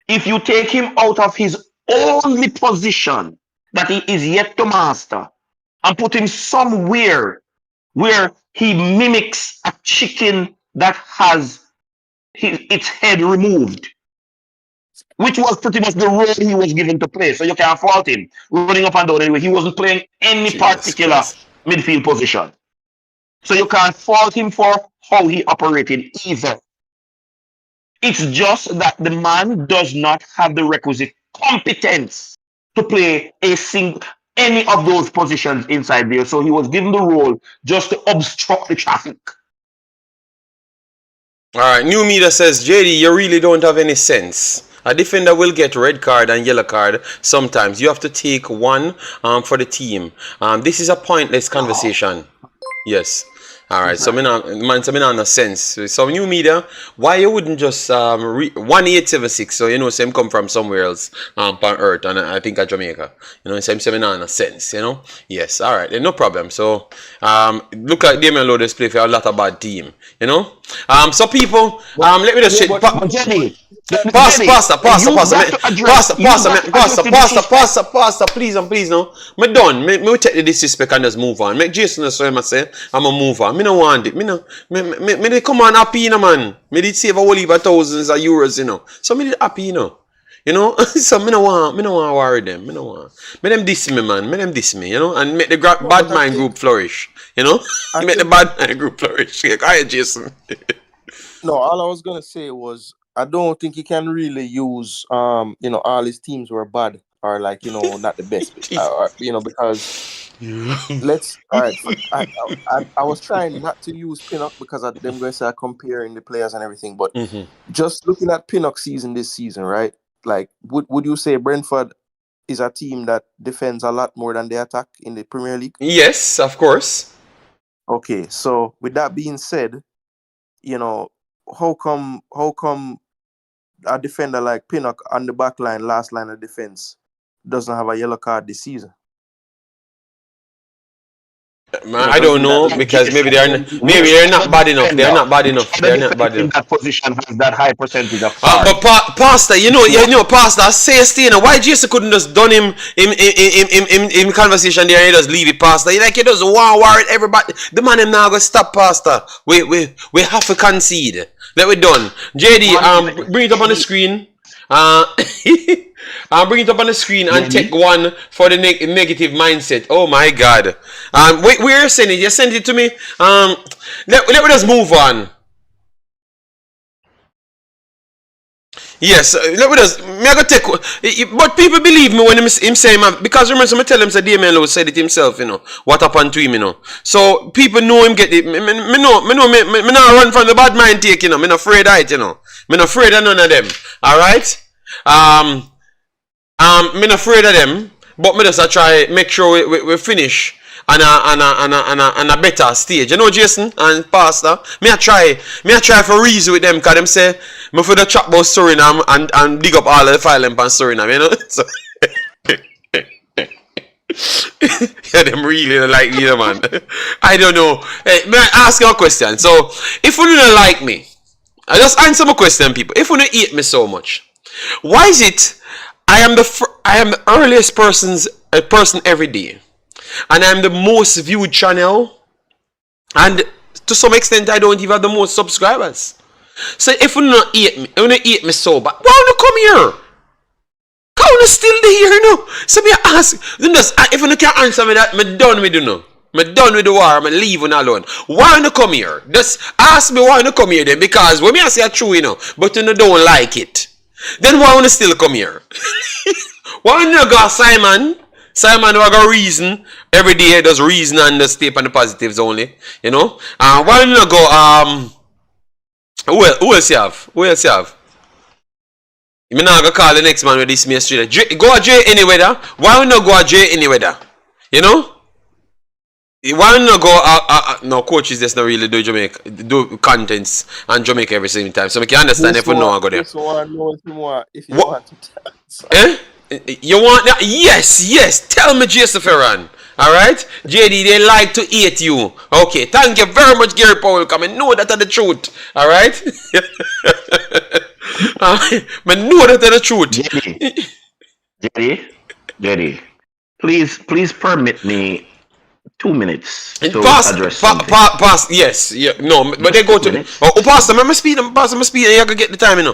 H: If you take him out of his only position that he is yet to master and put him somewhere where he mimics a chicken that has its head removed, which was pretty much the role he was given to play. So you can't fault him running up and down anyway. He wasn't playing any
A: Jesus
H: particular
A: Christ.
H: midfield position. So you can't fault him for how he operated either. It's just that the man does not have the requisite competence to play any of those positions inside there. So he was given the role just to obstruct the traffic.
A: Alright, New Media says, JD, you really don't have any sense. A defender will get red card and yellow card sometimes. You have to take one for the team. This is a pointless conversation. Yes. Alright, so man, so me not no sense. So New Media, why you wouldn't just 1876, so you know same come from somewhere else on earth, and I think at Jamaica. You know, same me not no sense, you know? Yes, alright, no problem. So look at Damian Lowe play for a lot of bad team, you know? So people, let me just check. Pastor, please, no. Me done. Me take the disrespect and just move on. Make Jason so I say I'm a move on. Me no want it. Me dey come on happy, you know, man. Me did save a whole heap of thousands of euros, you know. So me did happy, you know. You know, so me no want worry them. Me no want. Me them diss me, man. Me them diss me, you know, and make the bad mind group flourish. You know, make the bad mind group flourish. Go ahead, Jason.
G: No, all I was gonna say was I don't think he can really use you know, all his teams were bad or like, you know, not the best, you know, because I was trying not to use Pinnock because of them going to start comparing the players and everything, but just looking at Pinnock's season this season, right? Like, would you say Brentford is a team that defends a lot more than they attack in the Premier League?
A: Yes, of course.
G: Okay, so with that being said, you know, how come a defender like Pinnock on the back line, last line of defense, doesn't have a yellow card this season?
A: Man, I don't know, because maybe they're not bad enough. They're not bad enough. They're not bad
H: In
A: enough.
H: that position has that high percentage of cards.
A: But Pastor, you know, Pastor, say Stina, why Jason couldn't just done him in conversation there and he just leave it, Pastor? Like he doesn't want to worry everybody. The man him now go stop, Pastor. We have to concede. Let we done. JD, bring it up on the screen. I'll bring it up on the screen and take one for the negative mindset. Oh my God. Where you send it? You sent it to me. Let me just move on. Yes, let me just. I go take. But people believe me when him say, because remember, I tell him that Damian Lowe said it himself. You know what happened to him. You know, so people know him get it. Me not run from the bad mind take. You know, me not afraid of it. You know, me not afraid of none of them. All right. Me not afraid of them, but me just try make sure we finish on a better stage. You know, Jason and Pastor, me I try for reason with them, because them say me for the chat about Suriname and dig up all the file on Suriname, you know. So yeah, them really don't like me, man. I don't know. Hey, may I ask you a question? So if you don't like me, I just answer my question, people. If you don't hate me so much, why is it I am the earliest person every day, and I'm the most viewed channel, and to some extent I don't even have the most subscribers. So if you don't hate me so bad, why don't you come here? How you still here now? So me ask, if you can't answer me that, me done with you now. Me done with the war, I'm leaving alone. Why you come here? Just ask me why you come here then, because when me I say true, but you don't like it. Then why you still come here? Why you go Simon? Simon will go reason every day, does reason and the stay on the positives only, why you go who else you have? Who else you have? You may not go call the next man with this mystery. Go a J any weather. Why not go a J any weather? Why not go no, coaches just not really do Jamaica, do contents and Jamaica every single time. So we can understand if we know I go there.
G: If you want to.
A: Eh? You want that? Yes. Tell me, Joseph Ferran. Alright? JD, they like to eat you. Okay, thank you very much, Gary Powell. Come and know that are the truth. Alright? I know that are the truth.
H: JD, please permit me 2 minutes to address something.
A: Yes, yeah, no, but they go to Pastor, I'm speed, you can get the time,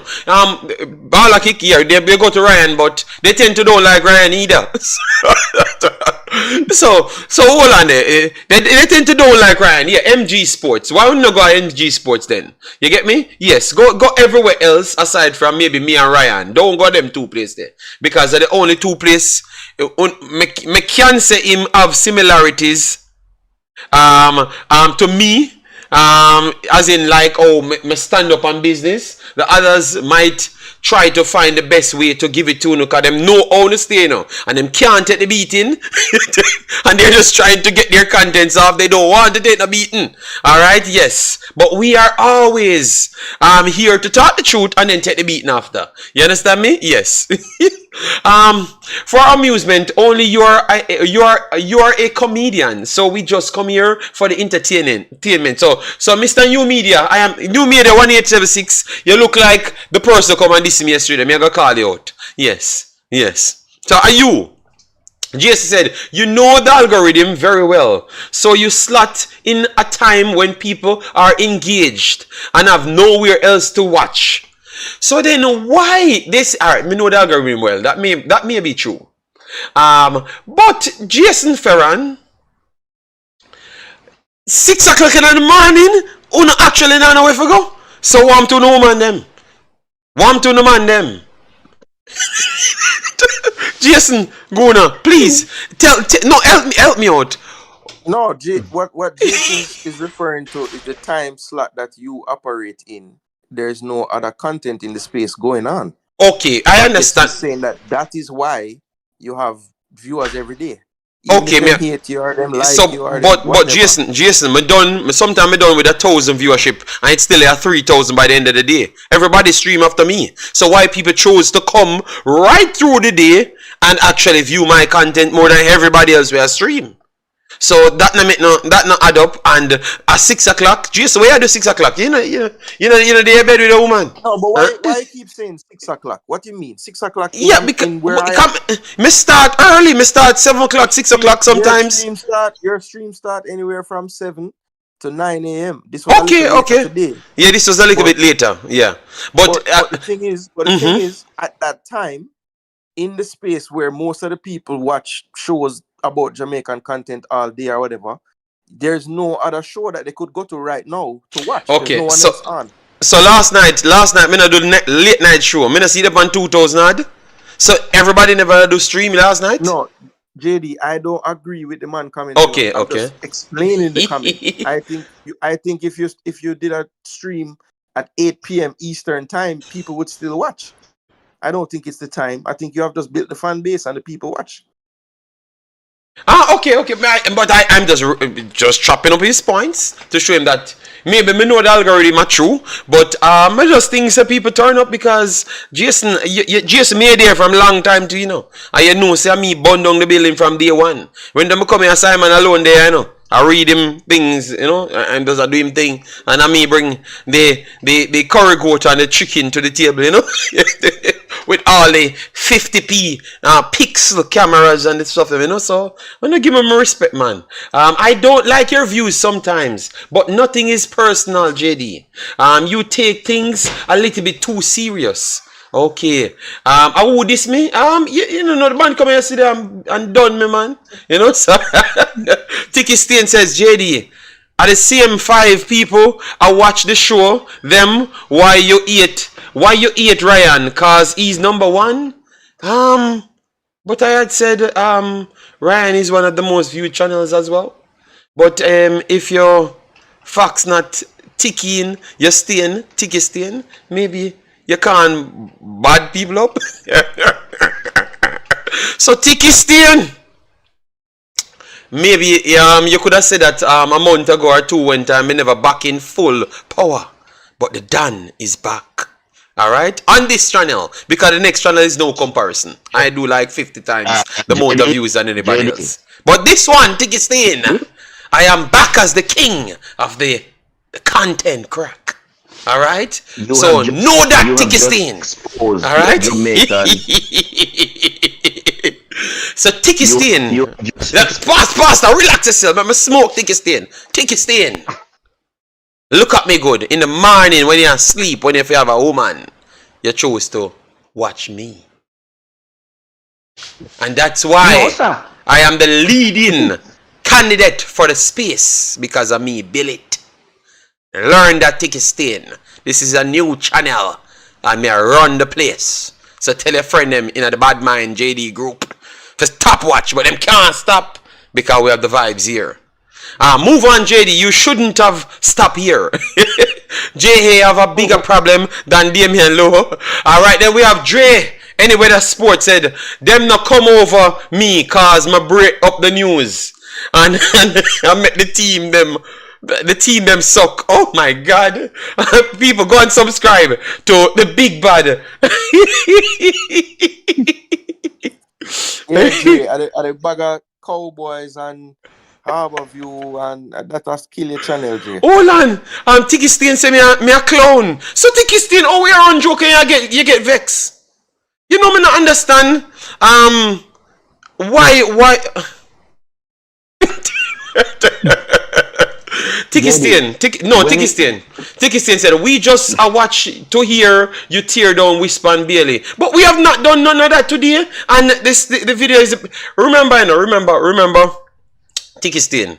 A: Bala kick here, they go to Ryan, but they tend to don't like Ryan either. So hold on there. They tend to don't like Ryan. Yeah, MG Sports. Why wouldn't you go MG Sports then? You get me? Yes, go everywhere else aside from maybe me and Ryan. Don't go them two places there, because they're the only two places. Me can say him have similarities to me, as in like, me stand up on business. The others might try to find the best way to give it to you, because them know how to stay, and them can't take the beating, and they're just trying to get their contents off. They don't want to take the beating. Alright, yes, but we are always here to talk the truth and then take the beating after. You understand me? Yes. For amusement only, you are a comedian, so we just come here for the entertainment. So Mr. New Media, I am New Media 1876. You look like the person come and diss me yesterday. I'm gonna call you out. Yes. So are you? Jason said, you know the algorithm very well, so you slot in a time when people are engaged and have nowhere else to watch. So then why this? Alright, me know the algorithm well. That may be true. But Jason Ferran, 6 o'clock in the morning, you actually not know where to go. So warm to no man them. Warm to no man them. Jason, go now, please. Help me out.
G: No, what Jason is referring to is the time slot that you operate in. There's no other content in the space going on.
A: Okay, I understand.
G: Saying that is why you have viewers every day.
A: Okay, me
G: hate you or them like
A: so,
G: you or
A: but Jason, sometimes I done with 1,000 viewership and it's still at 3,000 by the end of the day. Everybody stream after me. So why people chose to come right through the day and actually view my content more than everybody else will stream? So that not add up. And at 6 o'clock, Jason, where you do 6 o'clock? You know, they bed with a woman.
G: No, but why you keep saying 6 o'clock? What do you mean 6 o'clock?
A: Yeah, because me start early. Me start 7 o'clock, 6 o'clock sometimes.
G: Your stream start anywhere from 7 to 9 a.m. This was
A: okay.
G: Today.
A: Yeah, this was a little bit later. Yeah, but
G: the thing is, at that time, in the space where most of the people watch shows about Jamaican content all day or whatever, there's no other show that they could go to right now to watch.
A: Okay,
G: no one else on.
A: So last night, me not do late night show. Me not see them on 2,000 odd. So everybody never do stream last night.
G: No, JD, I don't agree with the man coming.
A: Okay.
G: Just explaining the comment. I think if you did a stream at 8 p.m. Eastern time, people would still watch. I don't think it's the time. I think you have just built the fan base and the people watch.
A: Okay. But I'm just chopping up his points to show him that maybe me know the algorithm are true, but I just think some people turn up because Jason made there from long time too, and say me burn down the building from day one. When them come here, Simon alone there, I read him things, you know, and does I do him thing, and I me bring the curry goat and the chicken to the table, you know, with all the 50p pixel cameras and the stuff, you know. So I'm gonna give him respect, man. I don't like your views sometimes, but nothing is personal, JD. You take things a little bit too serious. Okay. How would this me? You know, the man come here yesterday and done me, man. You know, so Tiki Stain says, JD, are the same 5 people I watch the show, them why you eat Ryan, cause he's number 1? But I had said Ryan is one of the most viewed channels as well. But if your facts not ticking, you're staying, Tiki Stain, maybe you can't bad people up. So Tiki Stain, maybe you could have said that a month ago or 2 when time me never back in full power. But the Dan is back. Alright? On this channel. Because the next channel is no comparison. I do like 50 times the amount of views than anybody else. But this one, Tiki Stain, I am back as the king of the content crack. Alright? So know that, Tiki Stain. Alright? So Tiki Stain. Pastor, relax yourself. I'm smoke Tiki Stain. Tiki Stain. Look at me good. In the morning when you're asleep, when you have a woman, you choose to watch me. And that's why I am the leading candidate for the space, because of me, Bill it. Learn that, Tiki Stain. This is a new channel and me run the place. So tell your friend them in the Bad Mind JD group to stop watch, but them can't stop because we have the vibes here. Move on, JD. You shouldn't have stopped here. JA have a bigger problem than Damian Lowe. Alright, then we have Dre. Anyway, the sport said, them not come over me cause my break up the news. And I met the team them suck. Oh my god. People go and subscribe to the big bad.
G: Yeah, Jay, are the bag of Cowboys and Harborview and that has kill your channel, Jay.
A: Hold on. Tiki Stain say me a clown. So Tiki Stain, oh we are on joke and you get vexed. You know me not understand. Why Tiki Stain. Tiki Stain. Tiki Stain said, we just watch to hear you tear down Whisper and Bailey. But we have not done none of that today. And the video is... Remember, Tiki Stain.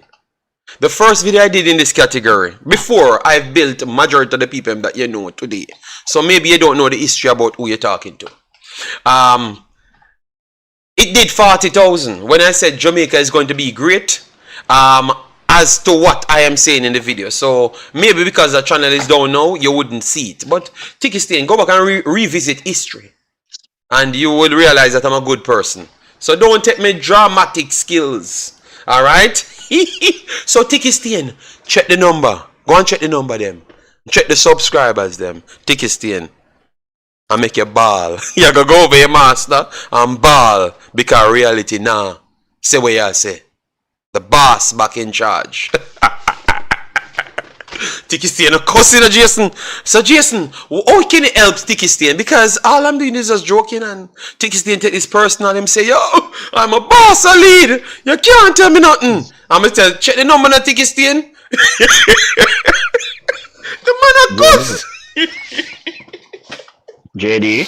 A: The first video I did in this category, before I've built majority of the people that you know today. So maybe you don't know the history about who you're talking to. It did 40,000 when I said Jamaica is going to be great. As to what I am saying in the video. So maybe because the channel is down now, you wouldn't see it. But Tiki Stain, go back and revisit history. And you will realize that I'm a good person. So don't take me dramatic skills. Alright? So Tiki Stain, check the number. Go and check the number them. Check the subscribers them. Tiki Stain. And make you ball. You gotta go over your master and ball. Because reality now. Say what you say. The boss back in charge. Tiki Stain, a cussing of Jason. So Jason, how can it help Tiki Stain? Because all I'm doing is just joking, and Tiki Stain take this personal and say, yo, I'm a boss, a lead. You can't tell me nothing. I'm gonna tell, check the number of Tiki Stain. The man a cuss.
H: JD,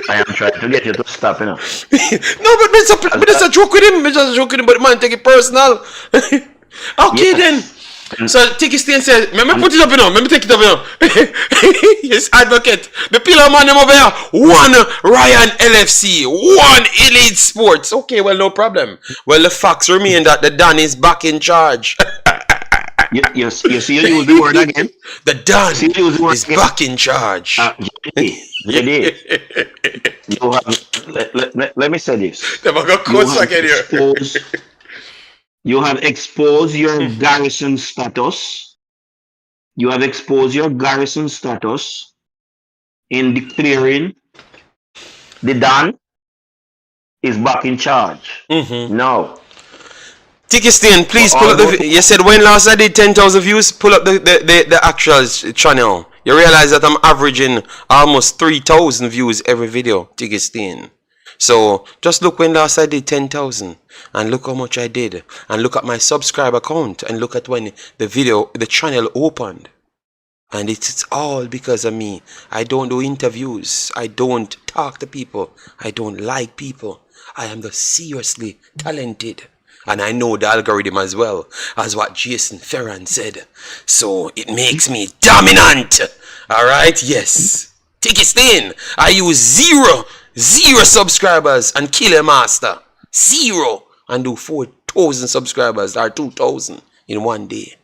H: I am trying to get you to stop, you know.
A: No, but it's a joke with him. It's just a joke with him, but man, take it personal. Okay, then. So Tiki Stain said, let me put it up, you know. Let me take it up, you know. Yes, advocate. The pillar man over here. 1 Ryan LFC. 1 Elite Sports. Okay, well, no problem. Well, the facts remain that the Dan is back in charge.
H: You see you use the word again?
A: The Dan is back in charge.
H: JD, you have, let me say this. You have exposed your garrison status. You have exposed your garrison status in declaring the Dan is back in charge.
A: Mm-hmm.
H: Now,
A: Tiki Stain, please pull
H: all
A: up the. You said when last I did 10,000 views. Pull up the actual channel. You realize that I'm averaging almost 3,000 views every video. Tiki Stain. So just look when last I did 10,000 and look how much I did, and look at my subscriber count, and look at when the channel opened. And it's all because of me. I don't do interviews. I don't talk to people. I don't like people. I am the seriously talented. And I know the algorithm as well as what Jason Ferran said. So it makes me dominant. Alright? Yes. Tiki Stain. I use zero subscribers and kill a master. 0. And do 4,000 subscribers or 2,000 in one day.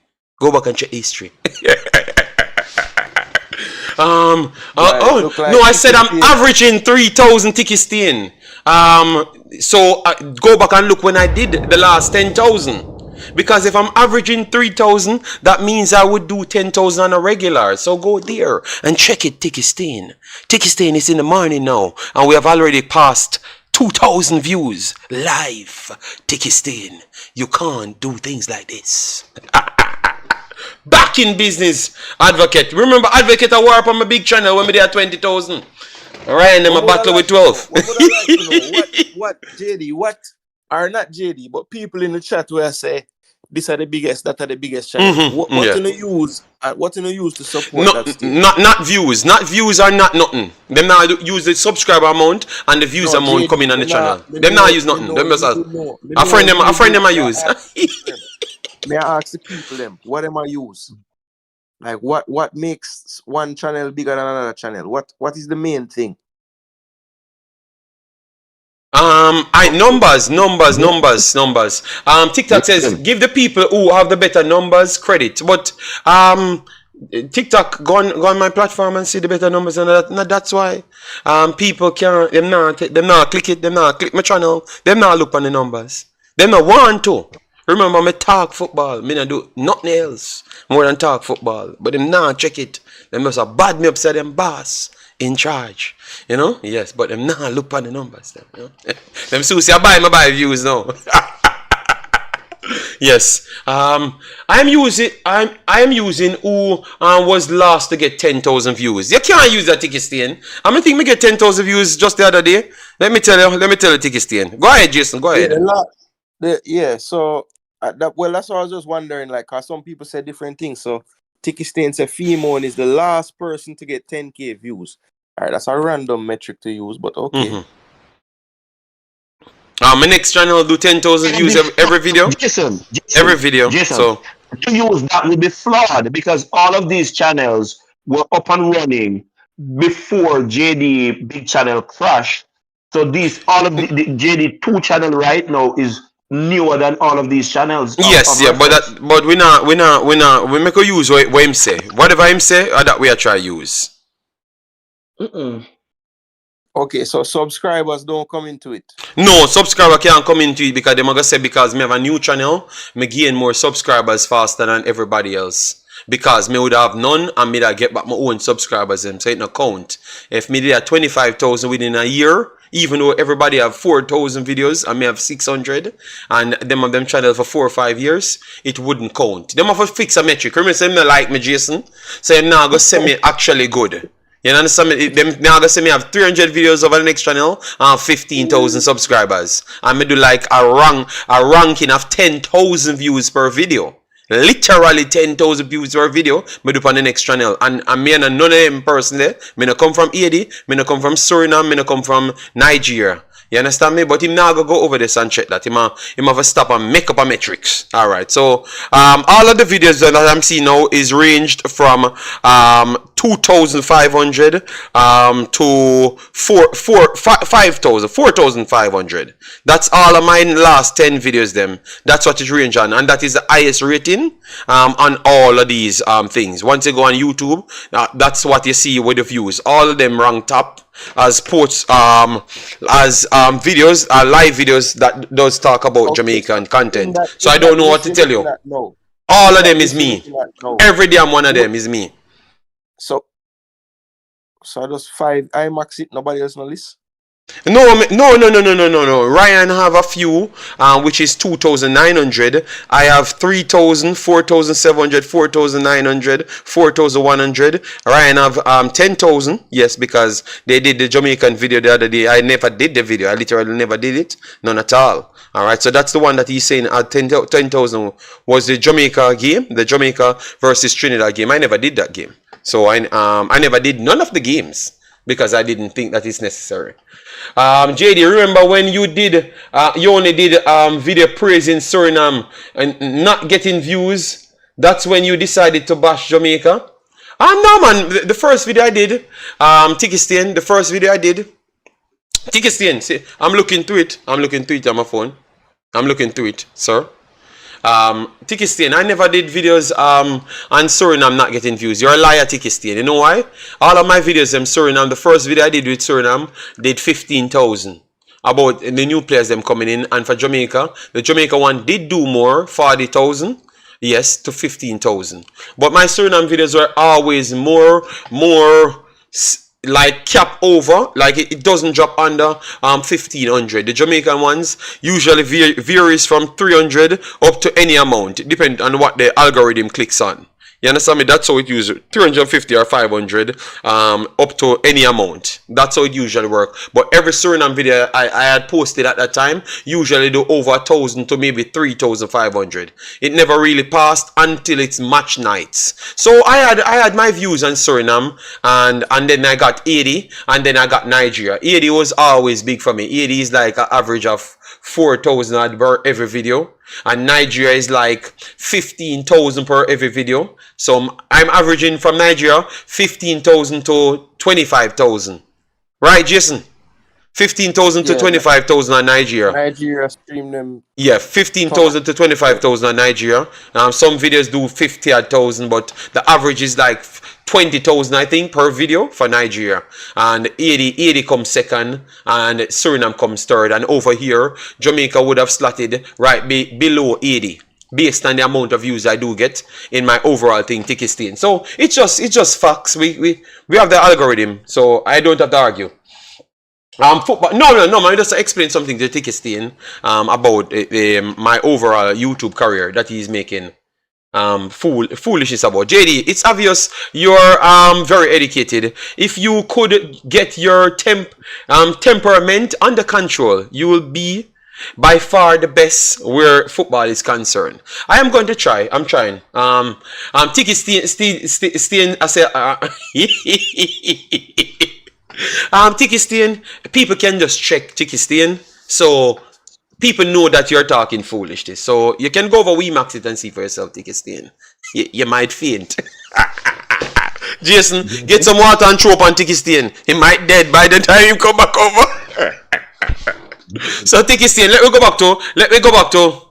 A: Go back and check history. No, I said I'm averaging 3,000 Tiki Stain. So go back and look when I did the last 10,000. Because if I'm averaging 3,000, that means I would do 10,000 on a regular. So go there and check it, Tiki Stain. Tiki Stain is in the morning now, and we have already passed 2,000 views live. Tiki Stain, you can't do things like this. Back in business, Advocate. Remember, Advocate I war up on my big channel when we did 20,000. Alright, and then my battle with 12.
G: What would I like to know? What, JD, what are not JD, but people in the chat where say these are the biggest, that are the biggest channels. What do you use? What do you use to support that still?
A: Not views. Not views are not nothing. Them now use the subscriber amount and the views amount
G: JD,
A: coming on the channel. Them now use nothing. Them just a friend them I use.
G: May I ask the people them what them I use? Like what makes one channel bigger than another channel? What is the main thing?
A: Numbers. TikTok says give the people who have the better numbers credit, but TikTok go on my platform and see the better numbers, and that's why people can't them not click it, them not click my channel, them not look on the numbers, them not want to. Remember, me talk football. Me not do nothing else more than talk football. But them now check it. Them must have bad me upside them boss in charge. You know? Yes, but them now look on the numbers. Them, you know? Them Susie, I buy views now. Yes. I am using who was last to get 10,000 views. You can't use that, Tiki Stain. I think me get 10,000 views just the other day. Let me tell you, Tiki Stain. Go ahead, Jason. Go ahead.
G: So that's what I was just wondering, like, cause some people say different things. So Tiki Stain said Femon is the last person to get 10K views. Alright, that's a random metric to use, but okay.
A: My next channel will do 10,000 views every video.
H: Jason,
A: every video.
H: Jason,
A: so
H: to use that would be flawed because all of these channels were up and running before JD big channel crashed. So all of the JD 2 channel right now is newer than all of these channels.
A: But we make a use what him say. Whatever him say, that we are try use.
G: Okay, so subscribers don't come into it.
A: No, subscriber can't come into it because they're gonna say because me have a new channel, me gain more subscribers faster than everybody else. Because me would have none and me that get back my own subscribers them, so it no count. If me did have 25,000 within a year, even though everybody have 4,000 videos and me have 600 and them of them channel for 4 or 5 years, it wouldn't count. Them have to fix a metric. Remember say me like me Jason, so him now go say me actually good. You understand me? Them now go say me have 300 videos over the next channel and 15,000 subscribers. And me do like a ranking of 10,000 views per video. Literally 10,000 views per video, me do on the next channel. And me and none of them personally, me no come from AD, me no come from Suriname, me no come from Nigeria. You understand me? But him now go over this and check that. Him have to stop and make up a metrics. Alright, so all of the videos that I'm seeing now is ranged from 2,500 to 4,500. That's all of my last 10 videos them. That's what it range on, and that is the highest rating on all of these things. Once you go on YouTube, that's what you see with the views. All of them rank top as sports videos, live videos that does talk about Jamaican content. So I don't know what to tell you. All of them is me. Every damn one of them is me.
G: So just 5 Imaxit, nobody else on the list?
A: No. Ryan have a few, which is 2,900. I have 3,000, 4,700, 4,900, 4,100. Ryan have 10,000. Yes, because they did the Jamaican video the other day. I never did the video. I literally never did it. None at all. All right, so that's the one that he's saying at 10,000 was the Jamaica game, the Jamaica versus Trinidad game. I never did that game. So I never did none of the games because I didn't think that it's necessary. JD, remember when you did, you only did video praising Suriname and not getting views? That's when you decided to bash Jamaica? No, man. The first video I did, Tikistain, the first video I did, Tikistain, see, I'm looking through it. I'm looking through it on my phone. I'm looking through it, sir. Tikistain, I never did videos on Suriname not getting views. You're a liar, Tikistain. You know why? All of my videos them Suriname, the first video I did with Suriname did 15,000. About the new players them coming in. And for Jamaica, the Jamaica one did do more, 40,000. Yes, to 15,000. But my Suriname videos were always more like cap over, like it doesn't drop under 1,500. The Jamaican ones usually varies from 300 up to any amount, depending on what the algorithm clicks on. You understand me? That's how it usually 350 or 500 up to any amount. That's how it usually works. But every Suriname video I had posted at that time usually do over 1,000 to maybe 3,500. It never really passed until it's match nights. So I had my views on Suriname, and then I got 80, and then I got Nigeria. 80 was always big for me. 80 is like an average of 4,000 per every video, and Nigeria is like 15,000 per every video. So I'm averaging from Nigeria 15,000 to 25,000. Right, Jason? 15,000 to 25,000 on Nigeria.
G: Nigeria stream them.
A: Yeah, 15,000 to 25,000 on Nigeria. Some videos do 50,000, but the average is like 20,000, I think, per video for Nigeria. And 80 comes second, and Suriname comes third. And over here, Jamaica would have slotted right below 80. Based on the amount of views I do get in my overall thing, Tikistain. So it's just facts. We have the algorithm, so I don't have to argue. Football. No, man. Just explain something to Tikistain about my overall YouTube career that he's making foolishness about. JD, it's obvious you're very educated. If you could get your temperament under control, you will be by far the best where football is concerned. I am going to try. I'm trying. Tikistain, I say, Tikistain, people can just check Tikistain, so people know that you're talking foolishness. So you can go over Wemaxit and see for yourself, Tikistain. You might faint. Jason, get some water and throw up on Tikistain. He might dead by the time you come back over. So Tikistain, let me go back to let me go back to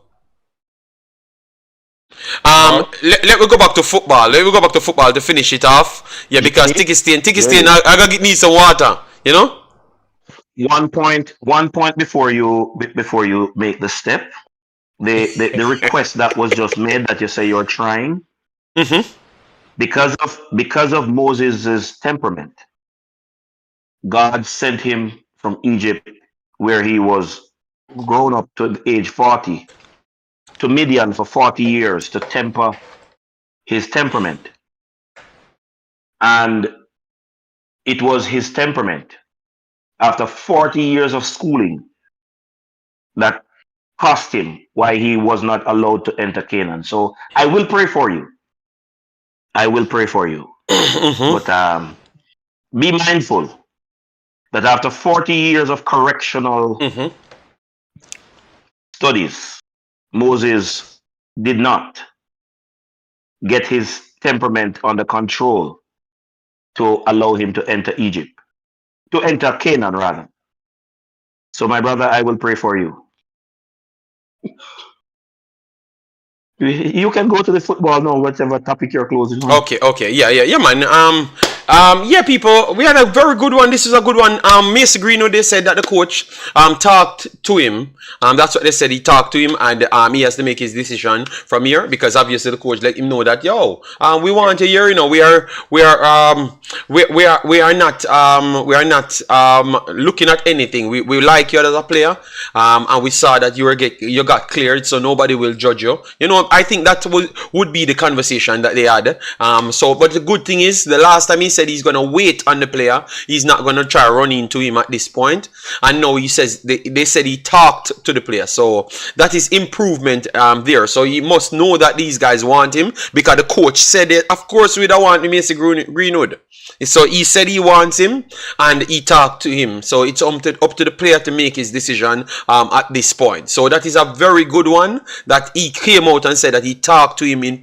A: football. Let me go back to football to finish it off. Yeah, because Tikistain, I gotta need some water. You know.
H: One point before you make the step. The request that was just made that you say you're trying.
A: Mm-hmm.
H: Because of Moses' temperament, God sent him from Egypt, where he was grown up to age 40, to Midian for 40 years to temper his temperament. And it was his temperament, after 40 years of schooling, that cost him why he was not allowed to enter Canaan. So I will pray for you. I will pray for you.
A: Mm-hmm.
H: But be mindful that after 40 years of correctional studies, Moses did not get his temperament under control to allow him to enter Egypt, to enter Canaan rather. So my brother, I will pray for you. You can go to the football now, whatever topic you're closing on.
A: Okay, yeah, man. Yeah, people, we had a very good one. This is a good one. Mason Greenwood, they said that the coach talked to him. That's what they said. He talked to him, and he has to make his decision from here because obviously the coach let him know that we want you here. You know, we are not looking at anything. We like you as a player, and we saw that you got cleared, so nobody will judge you. You know, I think that would be the conversation that they had. But the good thing is, the last time he said he's gonna wait on the player, he's not gonna try running into him at this point. And now he says they said he talked to the player, so that is improvement there. So he must know that these guys want him because the coach said it. Of course, we don't want Mason Greenwood. So he said he wants him, and he talked to him. So it's up to the player to make his decision at this point. So that is a very good one that he came out and said that he talked to him he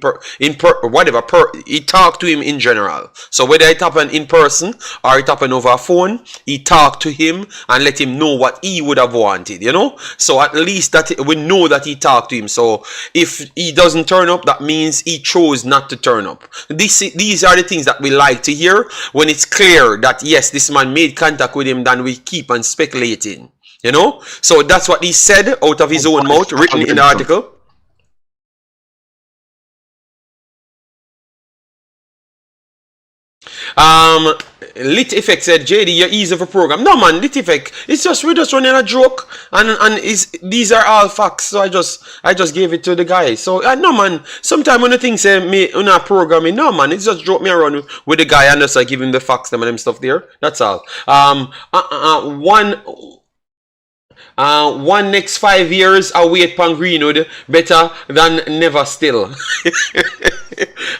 A: talked to him in general. So whether it happened in person or it happened over a phone, he talked to him and let him know what he would have wanted, you know. So at least that we know that he talked to him. So if he doesn't turn up, that means he chose not to turn up. These are the things that we like to hear when it's clear that yes, this man made contact with him, than we keep on speculating, you know. So that's what he said out of his own mouth, written in the article. Lit Effect said, JD, you're easy for program. No man, Lit Effect, it's just we're just running a joke, and these are all facts. So I just gave it to the guy. So no man, sometimes when the things say me on a programming, no man, it's just joke me around with the guy and just give him the facts them and them stuff there. That's all. One next 5 years await pan Greenwood better than never still.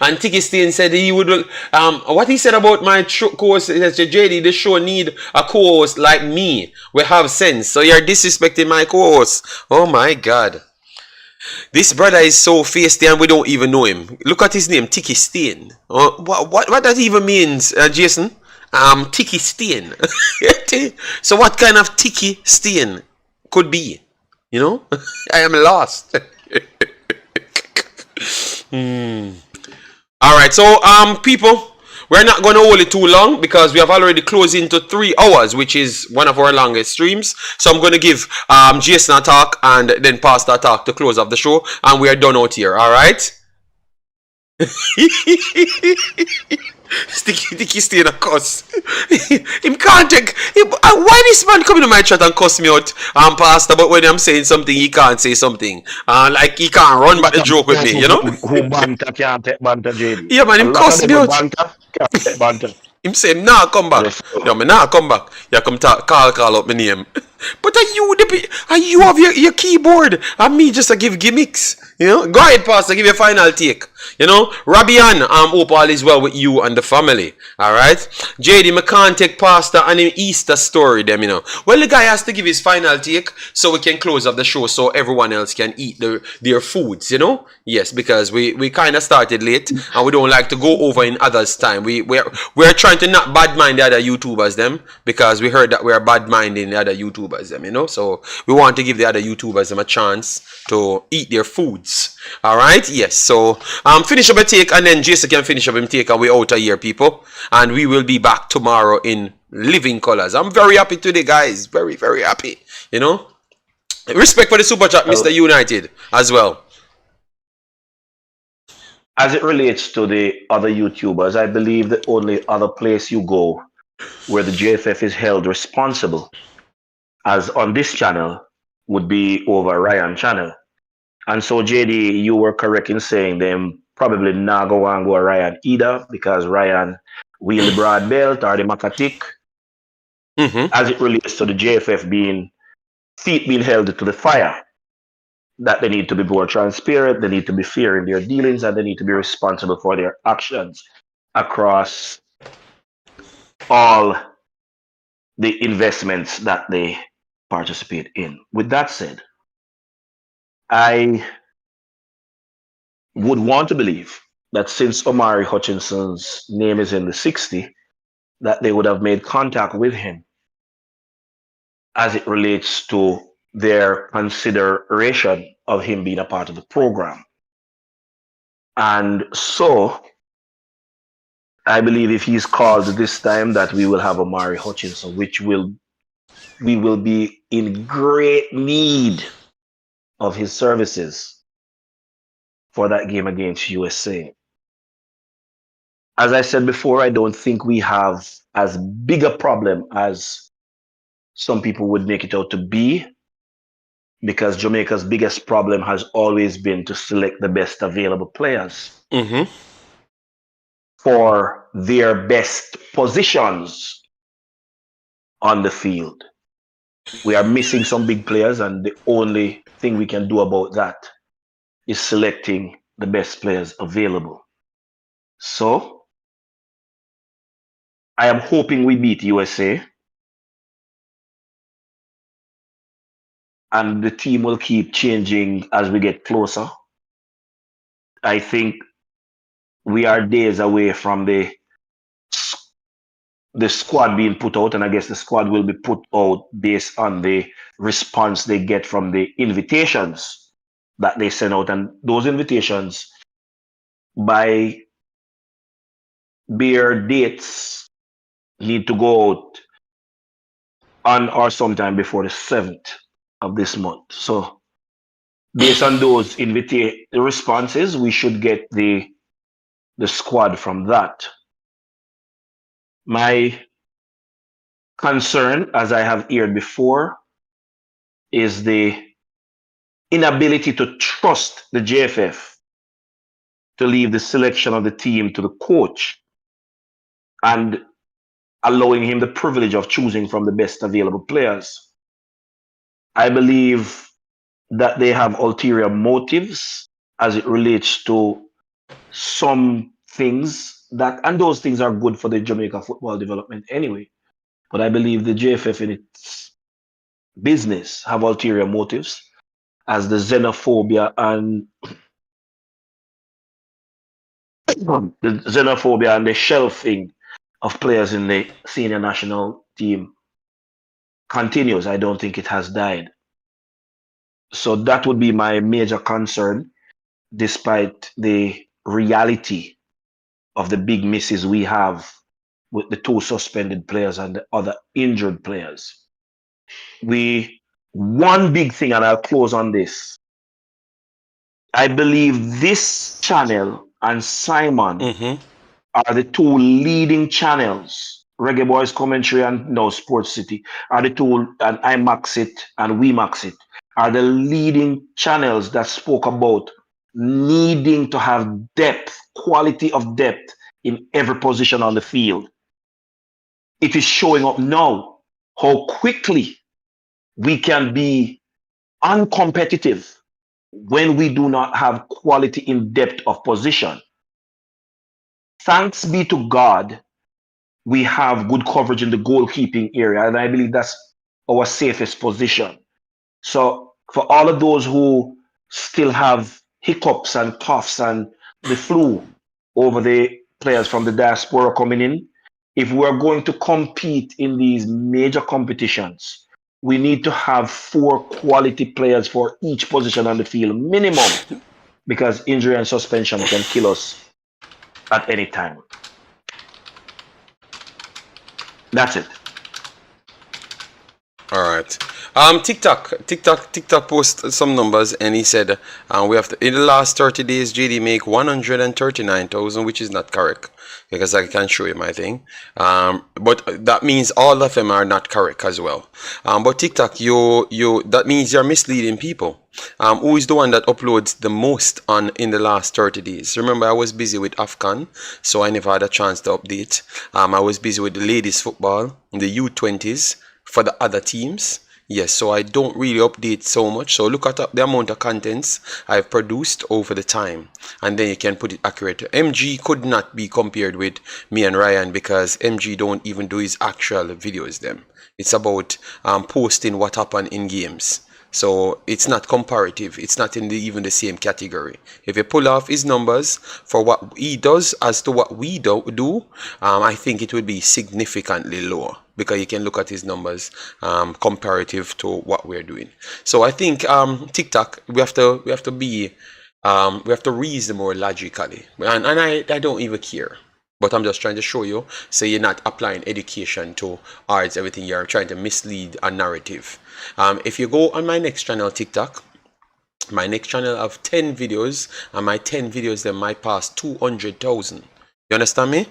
A: And Tiki Steen said he would what he said about my co-host is JD, the show need a co-host like me. We have sense. So you're disrespecting my co-host. Oh my god. This brother is so feisty and we don't even know him. Look at his name, Tiki Steen. What that even means, Jason? Tiki Steen. So what kind of Tiki Steen could be? You know? I am lost. Alright, so people, we're not going to hold it too long because we have already closed into 3 hours, which is one of our longest streams. So I'm going to give Jason a talk and then Pastor a talk to close up the show, and we are done out here, alright? Sticky stay in a cuss. Him can't take. Why this man come into my chat and cuss me out, Pastor? But when I'm saying something, he can't say something. Like he can't run back the joke with me, you know?
H: Who banter can't take banter, JD.
A: Yeah, man, him cuss me out.
H: Banter can't take banter.
A: Him say, nah, come back.
H: Yes,
A: No, me nah, come back. You come call out my name. But are you have your keyboard and me just to give gimmicks? You know? Go ahead, Pastor, give your final take. You know? Rabian, hope all is well with you and the family. Alright? JD, me can't take Pastor and him Easter story them, you know. Well, the guy has to give his final take so we can close up the show so everyone else can eat their foods, you know? Yes, because we kind of started late and we don't like to go over in others' time. We're trying to not bad mind the other YouTubers them because we heard that we're bad minding the other YouTubers them, you know. So we want to give the other YouTubers them a chance to eat their foods. Alright, yes. So finish up a take and then Jason can finish up him take and we out of here, people. And we will be back tomorrow in living colors. I'm very happy today, guys. Very, very happy. You know. Respect for the super chat, Mr. United, as well.
H: As it relates to the other YouTubers, I believe the only other place you go where the JFF is held responsible, as on this channel, would be over Ryan channel. And so, JD, you were correct in saying them probably not go and go Ryan either, because Ryan wield the broad belt or the Makatik. As it relates to the JFF feet being held to the fire, that they need to be more transparent, they need to be fair in their dealings, and they need to be responsible for their actions across all the investments that they participate in. With that said, I would want to believe that since Omari Hutchinson's name is in the 60, that they would have made contact with him as it relates to their consideration of him being a part of the program. And so I believe if he's called this time that we will have Amari Hutchinson, which we will be in great need of his services for that game against USA. As I said before, I don't think we have as big a problem as some people would make it out to be, because Jamaica's biggest problem has always been to select the best available players
A: Mm-hmm.
H: for their best positions on the field. We are missing some big players, and the only thing we can do about that is selecting the best players available. So I am hoping we beat USA, and the team will keep changing as we get closer. I think we are days away from the squad being put out, and I guess the squad will be put out based on the response they get from the invitations that they send out. And those invitations, by their dates, need to go out on or sometime before the 7th of this month. So based on those responses, we should get the squad from that. My concern, as I have aired before, is the inability to trust the JFF to leave the selection of the team to the coach and allowing him the privilege of choosing from the best available players. I believe that they have ulterior motives as it relates to some things that, and those things are good for the Jamaica football development anyway. But I believe the JFF in its business have ulterior motives, as the xenophobia and the shelving of players in the senior national team continues. I don't think it has died. So that would be my major concern, despite the reality of the big misses we have with the 2 suspended players and the other injured players. One big thing, and I'll close on this. I believe this channel and Simon
A: Mm-hmm.
H: are the 2 leading channels. Reggae Boys Commentary and now Sports City are the 2, and Imaxit and Wemaxit are the leading channels that spoke about needing to have depth, quality of depth in every position on the field. It is showing up now how quickly we can be uncompetitive when we do not have quality in depth of position. Thanks be to God, we have good coverage in the goalkeeping area, and I believe that's our safest position. So for all of those who still have hiccups and coughs and the flu over the players from the diaspora coming in, if we're going to compete in these major competitions, we need to have 4 quality players for each position on the field minimum, because injury and suspension can kill us at any time. That's it.
A: All right. TikTok post some numbers, and he said we have to, in the last 30 days JD make 139,000, which is not correct, because I can show you my thing. But that means all of them are not correct as well. But TikTok, that means you're misleading people. Who is the one that uploads the most in the last 30 days? Remember, I was busy with AFCON, so I never had a chance to update. I was busy with the ladies football, the U20s for the other teams. Yes, so I don't really update so much. So look at the amount of contents I've produced over the time, and then you can put it accurate. MG could not be compared with me and Ryan, because MG don't even do his actual videos them. It's about posting what happened in games. So it's not comparative. It's not in even the same category. If you pull off his numbers for what he does as to what we do, I think it would be significantly lower, because you can look at his numbers comparative to what we're doing. So I think TikTok, we have to be We have to reason more logically, and I don't even care. But I'm just trying to show you, so you're not applying education to arts, everything. You're trying to mislead a narrative. If you go on my next channel, TikTok, my next channel of 10 videos, and my 10 videos then might pass 200,000. You understand me?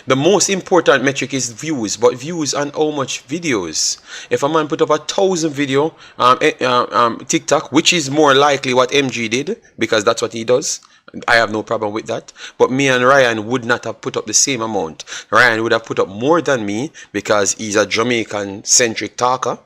A: The most important metric is views, but views on how much videos. If a man put up 1,000 video TikTok, which is more likely what MG did, because that's what he does, I have no problem with that. But me and Ryan would not have put up the same amount. Ryan would have put up more than me because he's a Jamaican centric talker.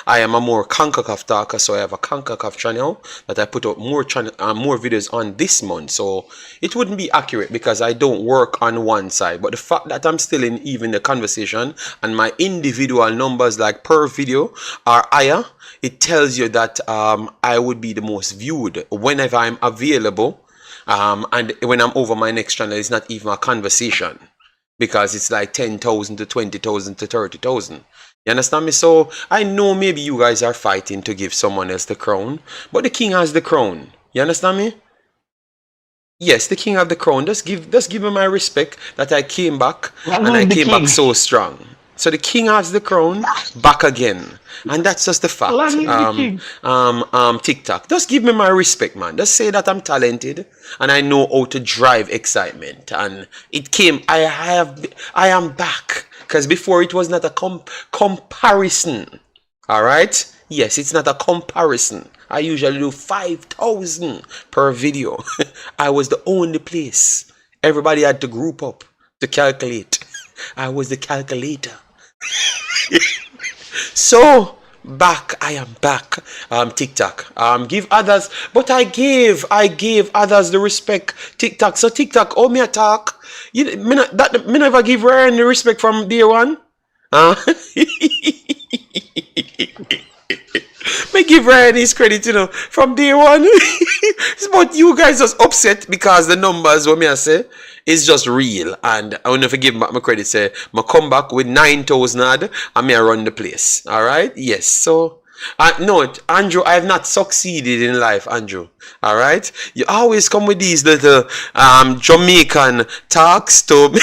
A: I am a more Concacaf talker, so I have a Concacaf channel that I put up more videos on this month. So it wouldn't be accurate because I don't work on one side. But the fact that I'm still in even the conversation and my individual numbers like per video are higher, it tells you that I would be the most viewed whenever I'm available. And when I'm over my next channel, it's not even a conversation because it's like 10,000 to 20,000 to 30,000. You understand me? So I know maybe you guys are fighting to give someone else the crown, but the king has the crown. You understand me? Yes, the king have the crown. Just give him my respect that I came back and I came back so strong. So the king has the crown back again. And that's just the fact. TikTok. Just give me my respect, man. Just say that I'm talented and I know how to drive excitement. And it came, I am back. Because before it was not a comparison. Alright? Yes, it's not a comparison. I usually do 5,000 per video. I was the only place. Everybody had to group up to calculate. I was the calculator. So I am back. TikTok. Give others, but I gave others the respect. TikTok. So TikTok, oh me attack. Me never give Ryan the respect from day one. Me give Ryan his credit, from day one. But you guys just upset because the numbers, what me I say, is just real. And I want to give back my credit. Say, I come back with 9,000 odd and me I run the place. Alright? Yes. So, no, Andrew, I have not succeeded in life, Andrew. Alright? You always come with these little Jamaican talks to me.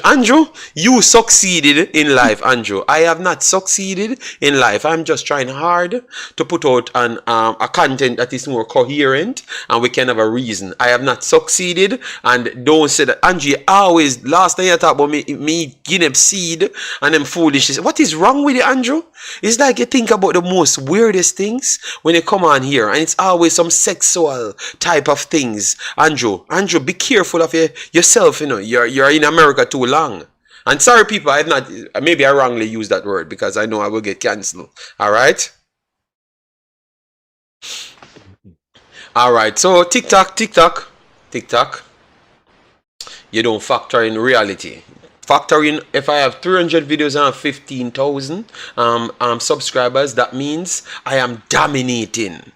A: Andrew, you succeeded in life, Andrew. I have not succeeded in life. I'm just trying hard to put out a content that is more coherent and we can have a reason. I have not succeeded, and don't say that. Andrew, always, last time you talk about me guinea seed and them foolishness. What is wrong with you, Andrew? It's like you think about the most weirdest things when you come on here, and it's always some sexual type of things. Andrew, be careful of yourself. You're in America too long. And sorry, people, I have not. Maybe I wrongly used that word because I know I will get cancelled. All right. All right. So TikTok. You don't factor in reality. Factor in, if I have 300 videos and I have 15,000 subscribers, that means I am dominating.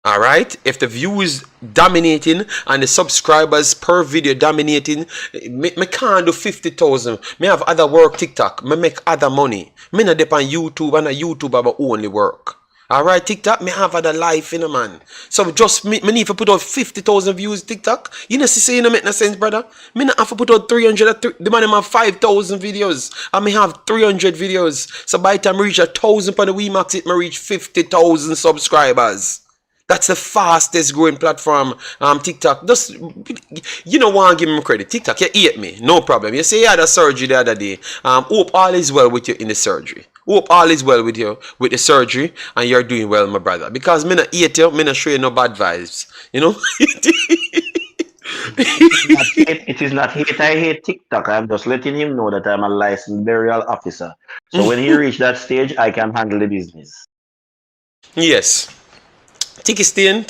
A: Alright? If the views dominating and the subscribers per video dominating, me can't do 50,000. Me have other work TikTok. Me make other money. Me not depend on YouTube, and a YouTube have only work. Alright, TikTok, me have other life, man. So just me need to put out 50,000 views TikTok. You know, say, make no sense, brother. Me not have to put out 300. The man have 5,000 videos. And me have 300 videos. So by the time I reach 1,000 on the Wemaxit, me reach 50,000 subscribers. That's the fastest growing platform, TikTok. Just, want to give me credit. TikTok, you hate me. No problem. You say you had a surgery the other day. Hope all is well with you in the surgery. Hope all is well with you with the surgery and you're doing well, my brother. Because me not hate you, me not show you no bad vibes.
H: It is not hate. I hate TikTok. I'm just letting him know that I'm a licensed burial officer. So when he reach that stage, I can handle the business.
A: Yes. Tiki stain.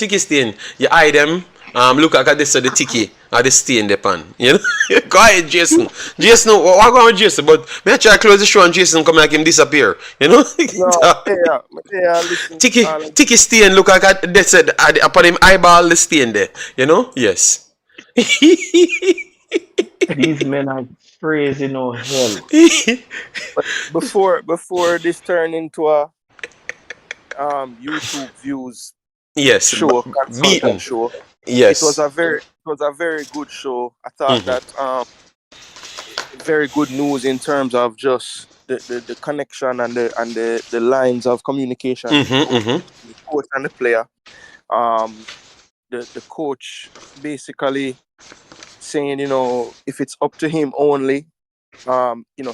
A: You eye them. Look at this, the tiki or the stain the pan. Go ahead, Jason. Jason, what going with Jason? But me try to close the show and Jason come like him disappear. Tiki stain. Look at this upon him eyeball the stain there. Yes.
H: These men are crazy, no hell.
G: But before this turned into a YouTube views
A: Yes,
G: show,
A: beaten.
G: consultant show. It was
A: Yes.
G: a very good show. I thought that very good news in terms of just the connection and the lines of communication between the coach and the player. The coach basically saying, if it's up to him only,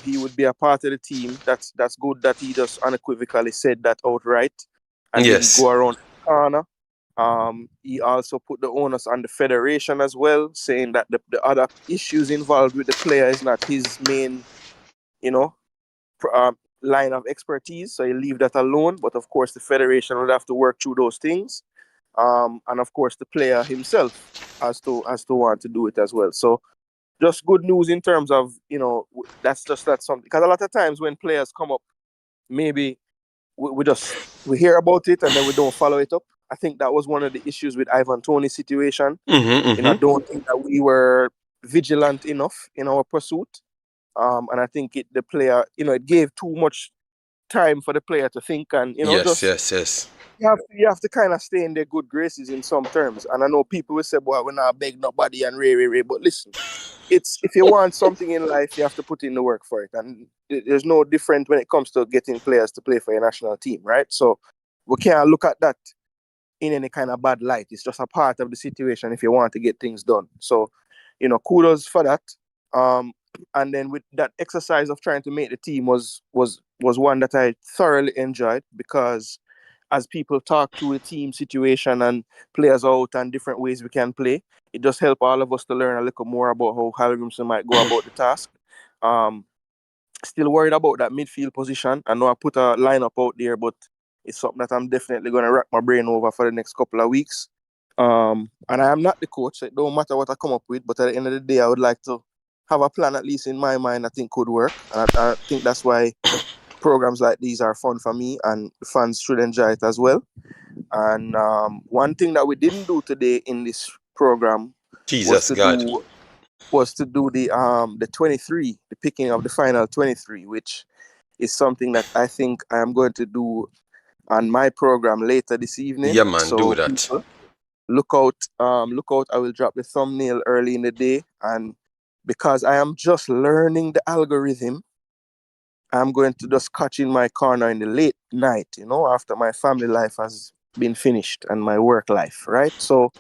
G: he would be a part of the team. That's good that he just unequivocally said that outright and didn't
A: Yes.
G: go around the corner. He also put the onus on the federation as well, saying that the other issues involved with the player is not his main, you know, line of expertise. So he leave that alone. But of course, the federation would have to work through those things. And of course, the player himself has to want to do it as well. So just good news in terms of, that's something. Because a lot of times when players come up, maybe we hear about it and then we don't follow it up. I think that was one of the issues with Ivan Toney's situation. I don't think that we were vigilant enough in our pursuit. And I think the player, it gave too much time for the player to think and,
A: Yes.
G: you have to kind of stay in their good graces in some terms. And I know people will say, boy, we're not beg nobody and Ray. But listen, if you want something in life, you have to put in the work for it. And there's no different when it comes to getting players to play for your national team, right? So we can't look at that in any kind of bad light. It's just a part of the situation if you want to get things done. So, kudos for that. And then with that exercise of trying to make the team was one that I thoroughly enjoyed, because as people talk through the team situation and players out and different ways we can play, it just helped all of us to learn a little more about how Hallgrimsson might go about the task. Still worried about that midfield position. I know I put a lineup out there, but it's something that I'm definitely going to rack my brain over for the next couple of weeks. And I am not the coach, so it don't matter what I come up with, but at the end of the day, I would like to have a plan, at least in my mind, I think could work. And I think that's why programs like these are fun for me, and fans should enjoy it as well. And one thing that we didn't do today in this program was to do the 23, the picking of the final 23, which is something that I think I am going to do on my program later this evening.
A: Yeah, man,
G: so
A: do that.
G: Look out. I will drop the thumbnail early in the day, and because I am just learning the algorithm, I'm going to just catch in my corner in the late night, after my family life has been finished and my work life, right? So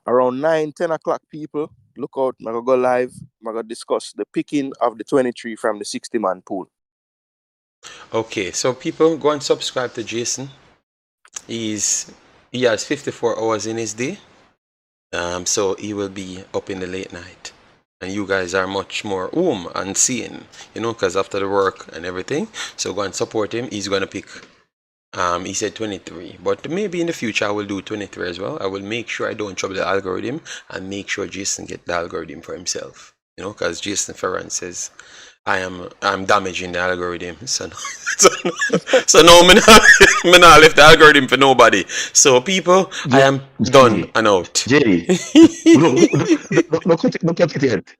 G: around 9-10 o'clock, people, look out. I'm going to go live. I'm going to discuss the picking of the 23 from the 60-man pool.
A: Okay, so people, go and subscribe to Jason. He has 54 hours in his day. So he will be up in the late night. And you guys are much more and seeing, because after the work and everything. So go and support him. He's going to pick, he said 23. But maybe in the future I will do 23 as well. I will make sure I don't trouble the algorithm and make sure Jason get the algorithm for himself. Because Jason Ferran says, I'm damaging the algorithm. So no, me not left the algorithm for nobody. So people, I am done and out.
H: JD, look at it.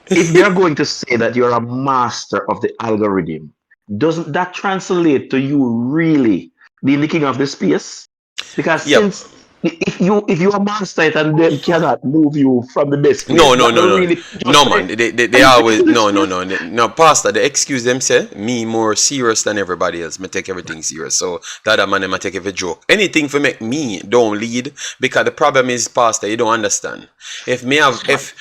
H: If they are going to say that you're a master of the algorithm, doesn't that translate to you really being the king of the space? Because since if you are master it and they cannot move you from the best place,
A: no, man. They always no, Pastor. They excuse them, say me more serious than everybody else. Me take everything serious. So that man, I take every joke. Anything for make me don't lead, because the problem is, Pastor, you don't understand. If the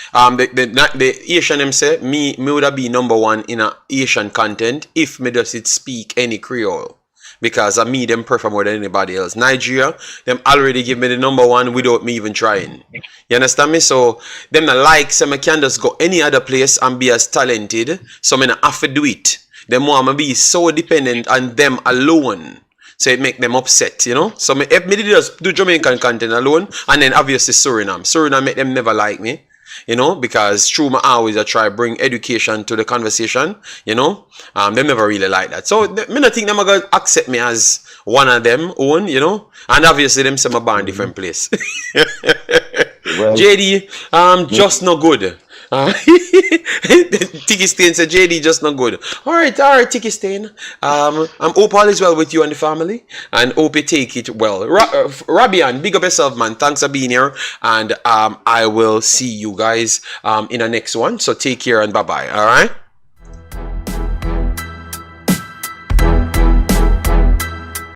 A: Asian them say me would have been number one in a Asian content if me does it speak any Creole. Because of me, them prefer more than anybody else. Nigeria, them already give me the number one without me even trying. You understand me? So, them not like, so I can just go any other place and be as talented. So, I have to do it. Them want to be so dependent on them alone. So, it make them upset, So, if me just do Jamaican content alone, and then obviously Suriname make them never like me. Because through my always I try bring education to the conversation, they never really like that. So, me not think them are going to accept me as one of them own, and obviously them say I'm born different place. JD, just no good. Tiki Stain said JD just not good. Alright, Tiki Stain. I'm hope all is well with you and the family. And hope you take it well. Rabian, big up yourself, man. Thanks for being here. And I will see you guys in the next one. So take care and bye-bye. Alright?